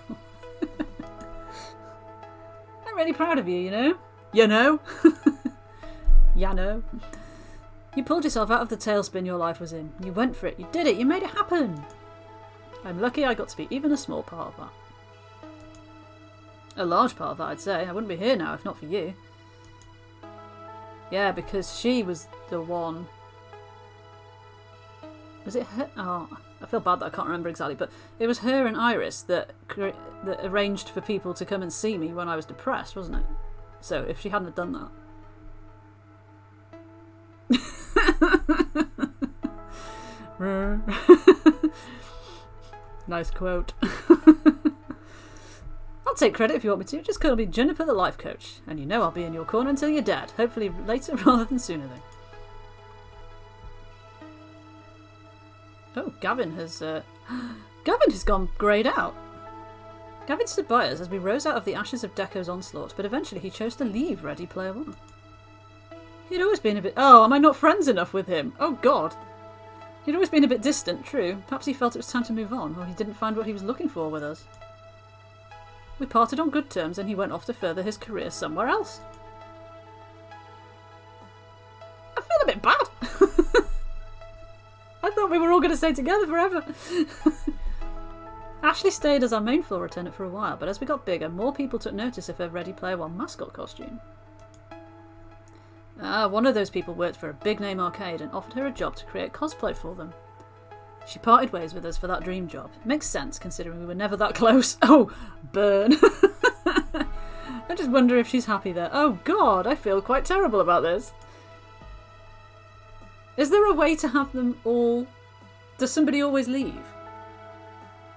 I'm really proud of you, you know? You know? Ya know. You pulled yourself out of the tailspin your life was in. You went for it. You did it. You made it happen. I'm lucky I got to be even a small part of that. A large part of that, I'd say. I wouldn't be here now if not for you. Yeah, because she was the one... Was it her? Oh, I feel bad that I can't remember exactly, but it was her and Iris that arranged for people to come and see me when I was depressed, wasn't it? So if she hadn't have done that... Nice quote. I'll take credit if you want me to. Just call me Juniper the life coach. And you know I'll be in your corner until you're dead. Hopefully later rather than sooner though. Oh, Gavin has gone greyed out. Gavin stood by us as we rose out of the ashes of Deco's onslaught, but eventually he chose to leave Ready Player One. He'd always been a bit... Oh, am I not friends enough with him? Oh, God. He'd always been a bit distant, true. Perhaps he felt it was time to move on, or he didn't find what he was looking for with us. We parted on good terms and he went off to further his career somewhere else. I feel a bit bad. I thought we were all going to stay together forever. Ashley stayed as our main floor attendant for a while, but as we got bigger, more people took notice of her Ready Player One mascot costume. One of those people worked for a big-name arcade and offered her a job to create cosplay for them. She parted ways with us for that dream job. It makes sense, considering we were never that close. Oh, burn. I just wonder if she's happy there. Oh, God, I feel quite terrible about this. Is there a way to have them all... Does somebody always leave?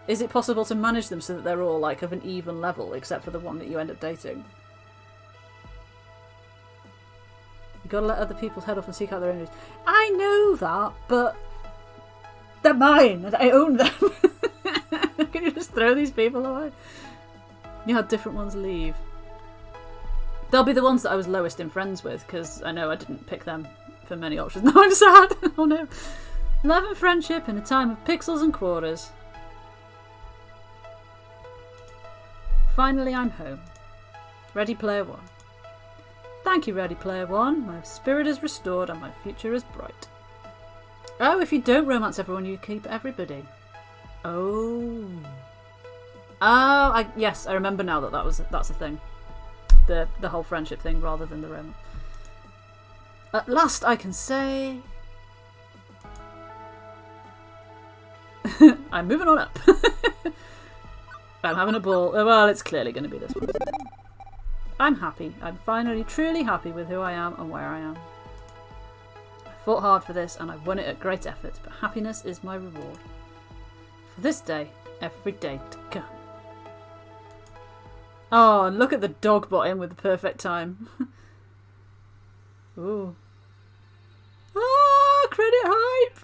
Is it possible to manage them so that they're all like of an even level, except for the one that you end up dating? You gotta let other people's head off and seek out their own. I know that, but they're mine and I own them. Can you just throw these people away? You had different ones leave. They'll be the ones that I was lowest in friends with, because I know I didn't pick them for many options. Now I'm sad. Oh no. Love and friendship in a time of pixels and quarters. Finally I'm home. Ready Player One. Thank you, Ready Player One. My spirit is restored and my future is bright. Oh, if you don't romance everyone, you keep everybody. Oh. Oh, yes, I remember now that's a thing. The whole friendship thing rather than the romance. At last I can say... I'm moving on up. I'm having a ball. Well, it's clearly going to be this one. I'm happy. I'm finally truly happy with who I am and where I am. I fought hard for this and I've won it at great effort, but happiness is my reward. For this day, every day to come. Oh, and look at the dog bot in with the perfect time. Ooh. Ah, credit hype!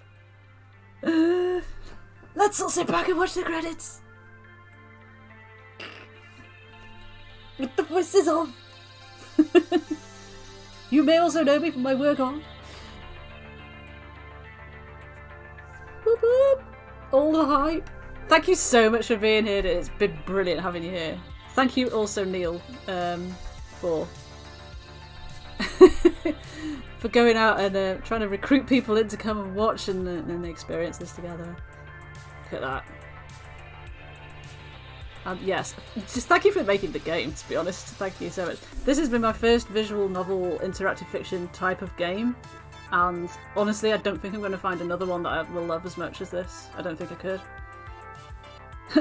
Let's all sit back and watch the credits. With the voices on. You may also know me from my work on. Boop, boop. All the hype. Thank you so much for being here. It's been brilliant having you here. Thank you also, Neil, for for going out and trying to recruit people in to come and watch and experience this together. Look at that. Yes, just thank you for making the game, to be honest. Thank you so much. This has been my first visual novel interactive fiction type of game, and honestly I don't think I'm going to find another one that I will love as much as this. I don't think I could.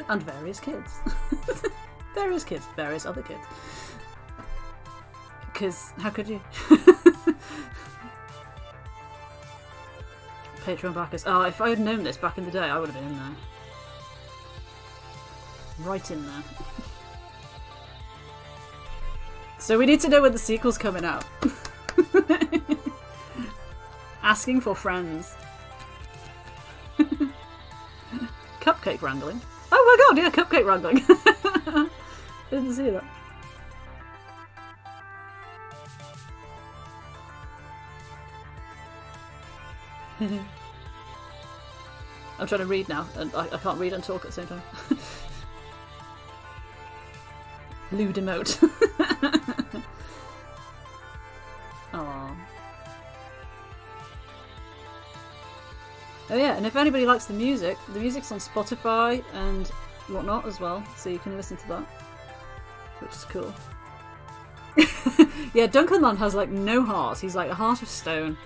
And various kids. Various kids. Various other kids. Because how could you? Patreon backers. Oh, if I had known this back in the day, I would have been in there. Right in there. So we need to know when the sequel's coming out. Asking for friends. Cupcake wrangling. Oh my god, yeah, cupcake wrangling. Didn't see that. I'm trying to read now, and I can't read and talk at the same time. Lewd emote. Aww. Oh yeah, and if anybody likes the music's on Spotify and whatnot as well, so you can listen to that, which is cool. Yeah, Duncanland has like no heart. He's like a heart of stone.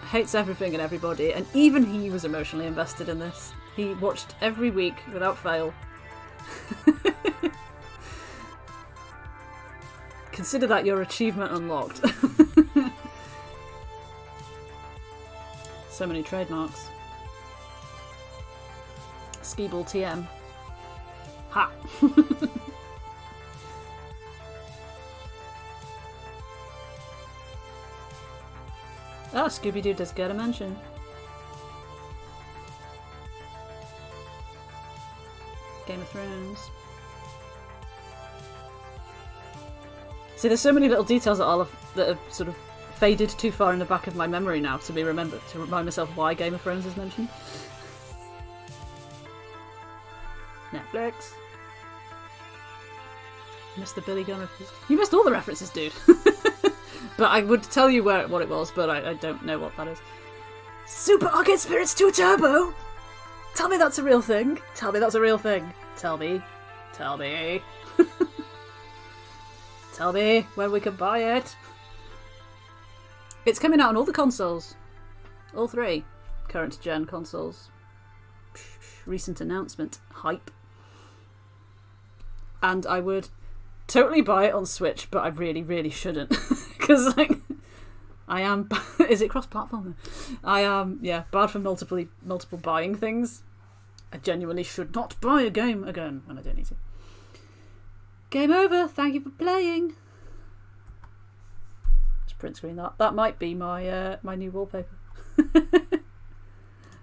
Hates everything and everybody, and even he was emotionally invested in this. He watched every week without fail. Consider that your achievement unlocked. So many trademarks. Skeeball TM. Ha! Oh, Scooby-Doo does get a mention. Game of Thrones. See, there's so many little details that have sort of faded too far in the back of my memory now to be remembered, to remind myself why Game of Thrones is mentioned. Netflix. Mr. Billy Gunn. You missed all the references, dude. But I would tell you what it was, but I don't know what that is. Super Arcade Spirits 2 Turbo! Tell me that's a real thing. Tell me that's a real thing. Tell me. Tell me. Tell me when we can buy it. It's coming out on all the consoles. All 3 current gen consoles. Recent announcement. Hype. And I would totally buy it on Switch, but I really, really shouldn't. Because, like, I am... Is it cross-platform? I am, yeah, bad for multiple buying things. I genuinely should not buy a game again when I don't need to. Game over. Thank you for playing. Just print screen that. That might be my my new wallpaper.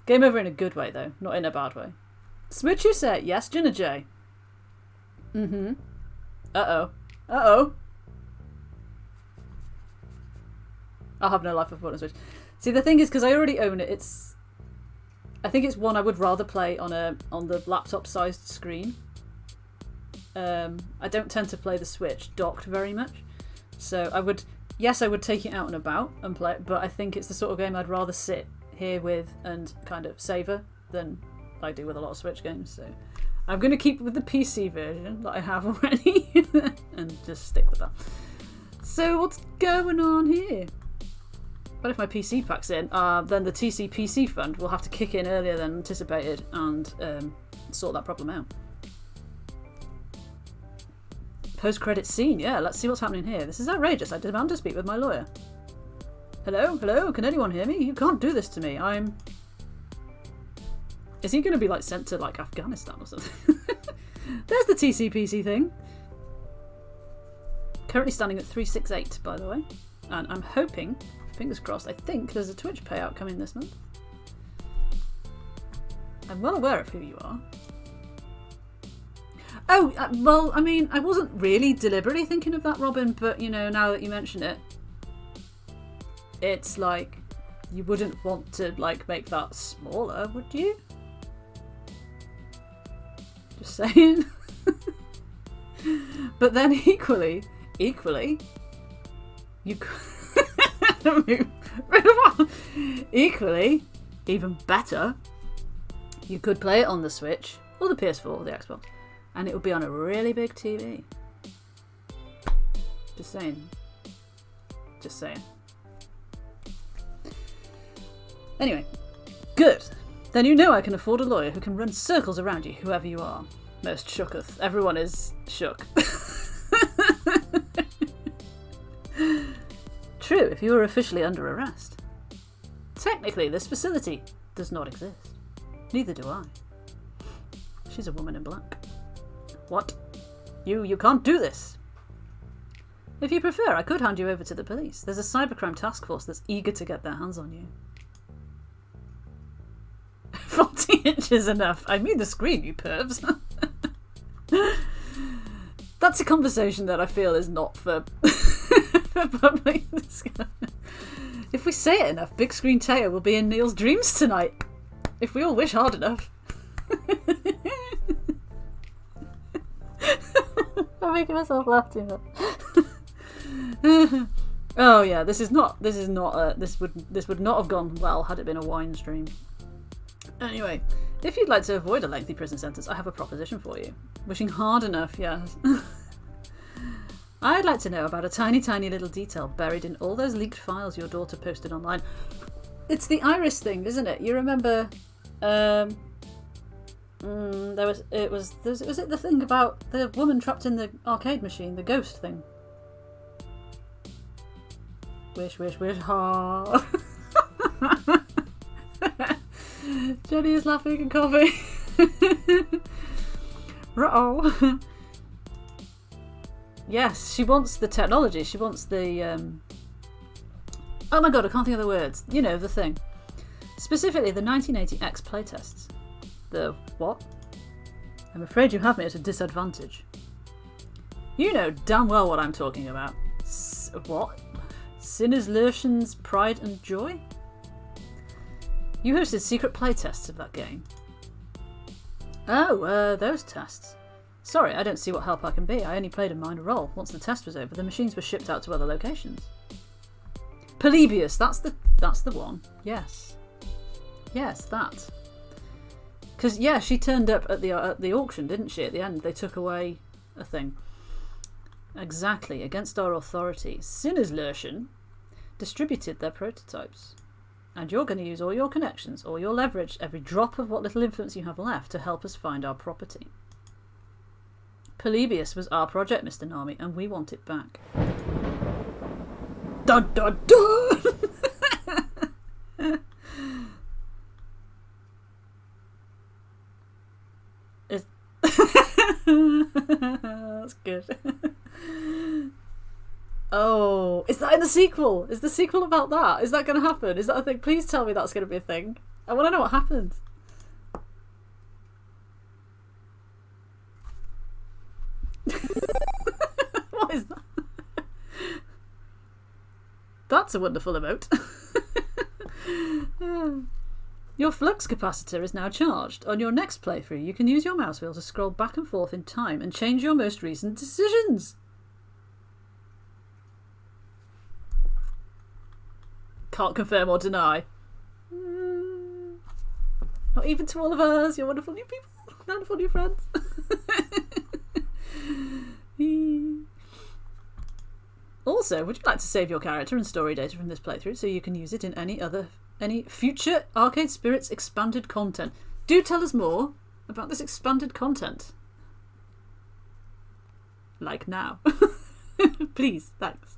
Game over in a good way though, not in a bad way. Switch, you say? Yes, Jenna J. Uh-oh. I'll have no life of on Switch. See, the thing is, because I already own it, I think it's one I would rather play on the laptop-sized screen. I don't tend to play the Switch docked very much, so I would take it out and about and play it, but I think it's the sort of game I'd rather sit here with and kind of savour than I do with a lot of Switch games. So I'm going to keep with the PC version that I have already and just stick with that. So what's going on here? But if my PC packs in, then the TCPC fund will have to kick in earlier than anticipated and sort that problem out. Post-credit scene, yeah, let's see what's happening here. This is outrageous. I demand to speak with my lawyer. Hello? Hello? Can anyone hear me? You can't do this to me. Is he going to be like sent to like Afghanistan or something? There's the TCPC thing. Currently standing at 368, by the way. And I'm hoping, fingers crossed, I think there's a Twitch payout coming this month. I'm well aware of who you are. Oh, well, I mean, I wasn't really deliberately thinking of that, Robin, but, you know, now that you mention it, it's like, you wouldn't want to, like, make that smaller, would you? Just saying. But then equally, you equally, even better, you could play it on the Switch, or the PS4, or the Xbox. And it would be on a really big TV. Just saying. Just saying. Anyway, good. Then you know I can afford a lawyer who can run circles around you, whoever you are. Most shooketh. Everyone is shook. True, if you were officially under arrest. Technically, this facility does not exist. Neither do I. She's a woman in black. What? You can't do this. If you prefer, I could hand you over to the police. There's a cybercrime task force that's eager to get their hands on you. 40 inches enough. I mean the screen, you pervs. That's a conversation that I feel is not for, for public discussion. If we say it enough, Big Screen Taya will be in Neil's dreams tonight. If we all wish hard enough. I'm making myself laugh too much. Oh yeah, this would not have gone well had it been a wine stream. Anyway, if you'd like to avoid a lengthy prison sentence, I have a proposition for you. Wishing hard enough, yes. I'd like to know about a tiny little detail buried in all those leaked files your daughter posted online. It's the iris thing, isn't it? You remember was it the thing about the woman trapped in the arcade machine, the ghost thing? Wish hard. Jenny is laughing and coughing. Uh-oh. Yes, she wants the technology. She wants the oh my god, I can't think of the words. You know, the thing. Specifically the 1980X playtests. The what? I'm afraid you have me at a disadvantage. You know damn well what I'm talking about. What? Sinner's Lurshen's Pride and Joy? You hosted secret playtests of that game. Oh, those tests. Sorry, I don't see what help I can be. I only played a minor role. Once the test was over, the machines were shipped out to other locations. Polybius, that's the one. Yes. Yes, that. Because, yeah, she turned up at the auction, didn't she, at the end? They took away a thing. Exactly, against our authority. Sinner's Lurshen distributed their prototypes. And you're going to use all your connections, all your leverage, every drop of what little influence you have left to help us find our property. Polybius was our project, Mr. Nami, and we want it back. Dun dun dun! That's good. Oh, is that in the sequel? Is the sequel about that? Is that going to happen? Is that a thing? Please tell me that's going to be a thing. I want to know what happens. What is that? That's a wonderful emote. Your flux capacitor is now charged. On your next playthrough, you can use your mouse wheel to scroll back and forth in time and change your most recent decisions. Can't confirm or deny. Not even to all of us. You're wonderful new people. Wonderful new friends. Also, would you like to save your character and story data from this playthrough so you can use it in any future Arcade Spirits expanded content? Do tell us more about this expanded content. Like now. Please, thanks.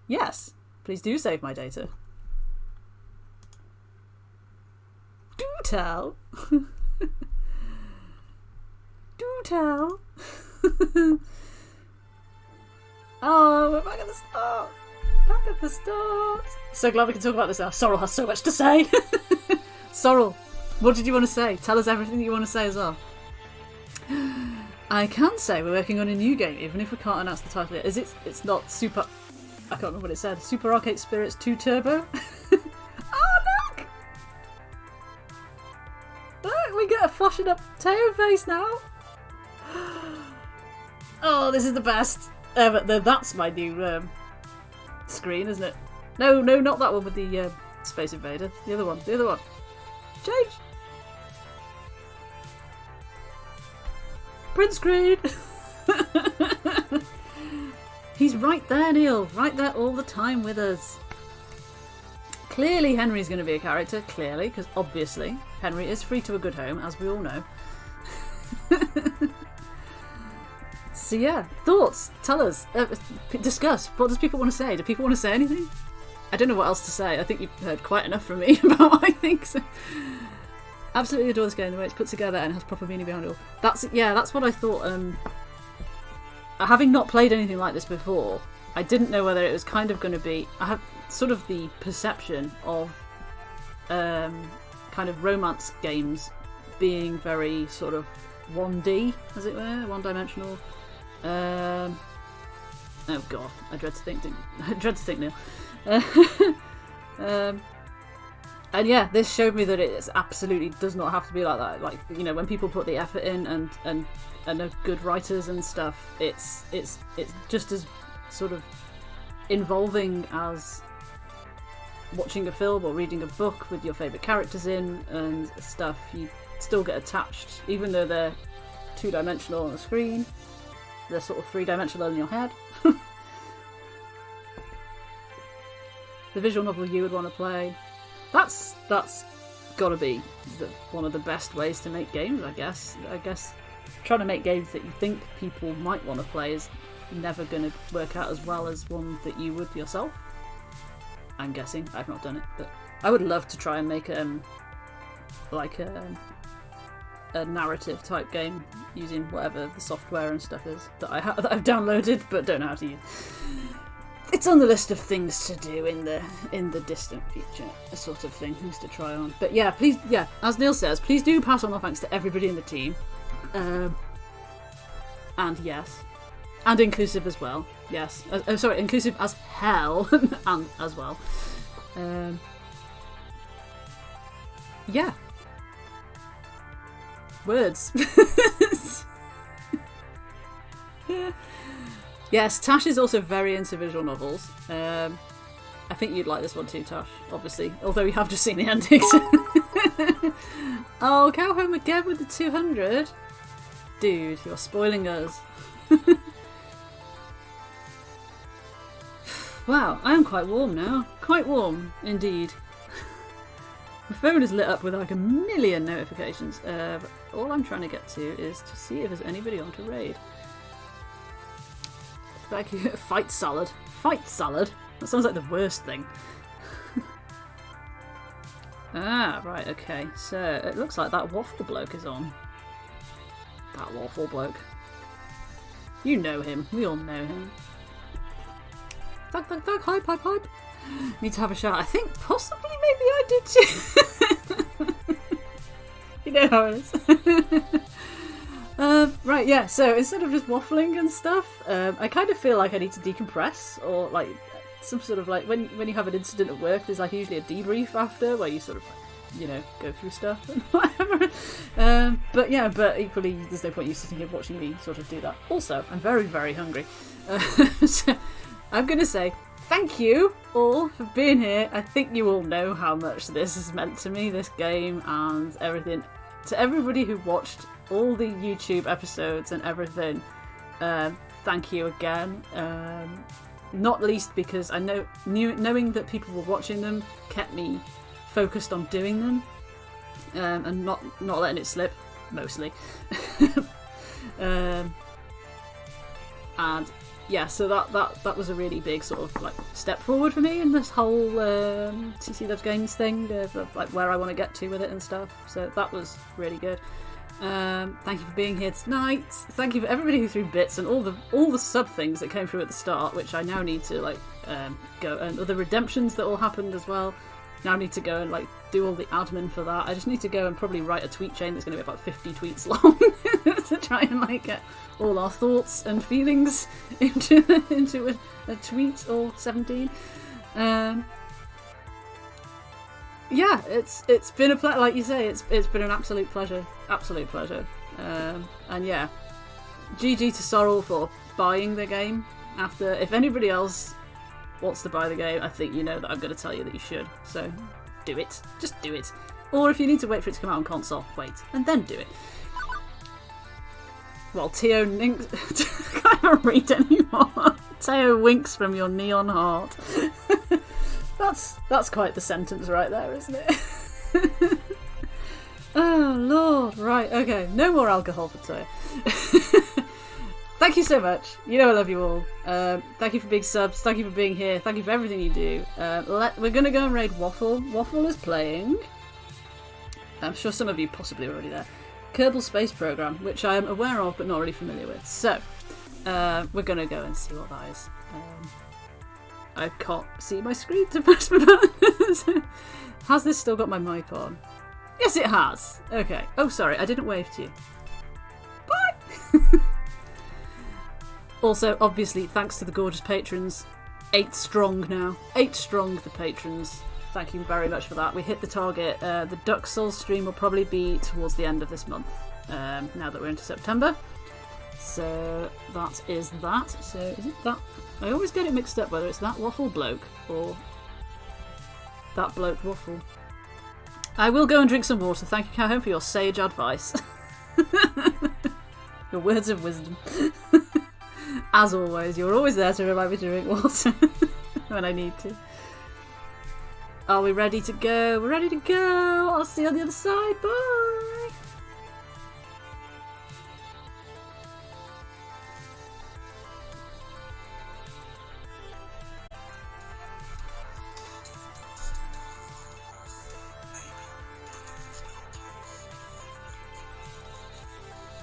Yes. Please do save my data. Do tell. Do tell. Oh, we're back at the start. Back at the start. So glad we can talk about this now. Sorrel has so much to say. Sorrel, what did you want to say? Tell us everything that you want to say as well. I can say we're working on a new game, even if we can't announce the title yet. It's not Super... I can't remember what it said. Super Arcade Spirits 2 Turbo? Oh, look! Look, we get a flashing up Teo face now. Oh, this is the best. That's my new screen, isn't it? No, not that one with the Space Invader. The other one. Change! Print screen! He's right there, Neil. Right there all the time with us. Clearly Henry's going to be a character. Clearly, because obviously Henry is free to a good home, as we all know. So yeah, thoughts. Tell us. Discuss. What does people want to say? Do people want to say anything? I don't know what else to say. I think you've heard quite enough from me about what I think. So. Absolutely adore this game, the way it's put together and has proper meaning behind it all. That's what I thought. Having not played anything like this before, I didn't know whether it was kind of going to be... I have sort of the perception of kind of romance games being very sort of 1D, as it were, one-dimensional. Oh god, I dread to think, Neil. And yeah, this showed me that it absolutely does not have to be like that. Like, you know, when people put the effort in and are good writers and stuff, it's just as sort of involving as watching a film or reading a book with your favourite characters in and stuff. You still get attached, even though they're two-dimensional on the screen. They're sort of three-dimensional in your head. The visual novel you would want to play. That's got to be one of the best ways to make games, I guess. I guess trying to make games that you think people might want to play is never going to work out as well as one that you would yourself. I'm guessing. I've not done it, but I would love to try and make a narrative type game using whatever the software and stuff is that I've downloaded but don't know how to use. It's on the list of things to do in the distant future, a sort of thing, things to try on. But yeah, please, yeah, as Neil says, please do pass on our thanks to everybody in the team. And yes, and inclusive as well. Yes, sorry, inclusive as hell, and as well. Yeah. Words. Yes, Tash is also very into visual novels. I think you'd like this one too, Tash, obviously. Although you have just seen the endings. Oh, Cow Home again with the 200? Dude, you're spoiling us. Wow, I am quite warm now. Quite warm, indeed. My phone is lit up with like a million notifications. But all I'm trying to get to is to see if there's anybody on to raid. Thank you. Fight salad. Fight salad? That sounds like the worst thing. Ah, right, okay. So, it looks like that waffle bloke is on. That waffle bloke. You know him. We all know him. Thug, thug, thug, hype, hype, hype. Need to have a shout. I think possibly maybe I did too. You know how it is. Right, yeah, so instead of just waffling and stuff, I kind of feel like I need to decompress, or like some sort of like when you have an incident at work, there's like usually a debrief after where you sort of, you know, go through stuff and whatever. But equally there's no point you sitting here watching me sort of do that. Also, I'm very, very hungry. So I'm going to say thank you all for being here. I think you all know how much this has meant to me, this game and everything. To everybody who watched all the YouTube episodes and everything, thank you again. Not least because I know knowing that people were watching them kept me focused on doing them, and not letting it slip, mostly. And yeah, so that was a really big sort of like step forward for me in this whole CC Loves Games thing, of like where I want to get to with it and stuff. So that was really good. Thank you for being here tonight. Thank you for everybody who threw bits and all the sub things that came through at the start, which I now need to like go, and other redemptions that all happened as well. Now I need to go and like do all the admin for that. I just need to go and probably write a tweet chain that's going to be about 50 tweets long to try and like get all our thoughts and feelings into a tweet or 17. Yeah, it's been a pleasure. Like you say, it's been an absolute pleasure, and yeah, GG to Sorrel for buying the game. After, if anybody else wants to buy the game, I think you know that I'm going to tell you that you should. So do it, just do it. Or if you need to wait for it to come out on console, wait and then do it. Well, Teo ninks. I can't read anymore. Teo winks from your neon heart. That's quite the sentence right there, isn't it? Oh Lord, right, okay, no more alcohol for Teo. Thank you so much. You know I love you all. Thank you for being subs. Thank you for being here. Thank you for everything you do. We're gonna go and raid Waffle. Waffle is playing. I'm sure some of you possibly already there. Kerbal Space Program, which I am aware of but not really familiar with. So we're gonna go and see what that is. I can't see my screen to press my buttons. Has this still got my mic on? Yes, it has. Okay. Oh, sorry, I didn't wave to you. Bye. Also, obviously, thanks to the gorgeous patrons. 8 strong now. 8 strong, the patrons. Thank you very much for that. We hit the target. The Duck Souls stream will probably be towards the end of this month, now that we're into September. So that is that. So is it that? I always get it mixed up whether it's that waffle bloke or that bloke waffle. I will go and drink some water. Thank you, Calhoun, for your sage advice. Your words of wisdom. As always, you're always there to remind me to drink water when I need to. Are we ready to go? We're ready to go. I'll see you on the other side. Bye.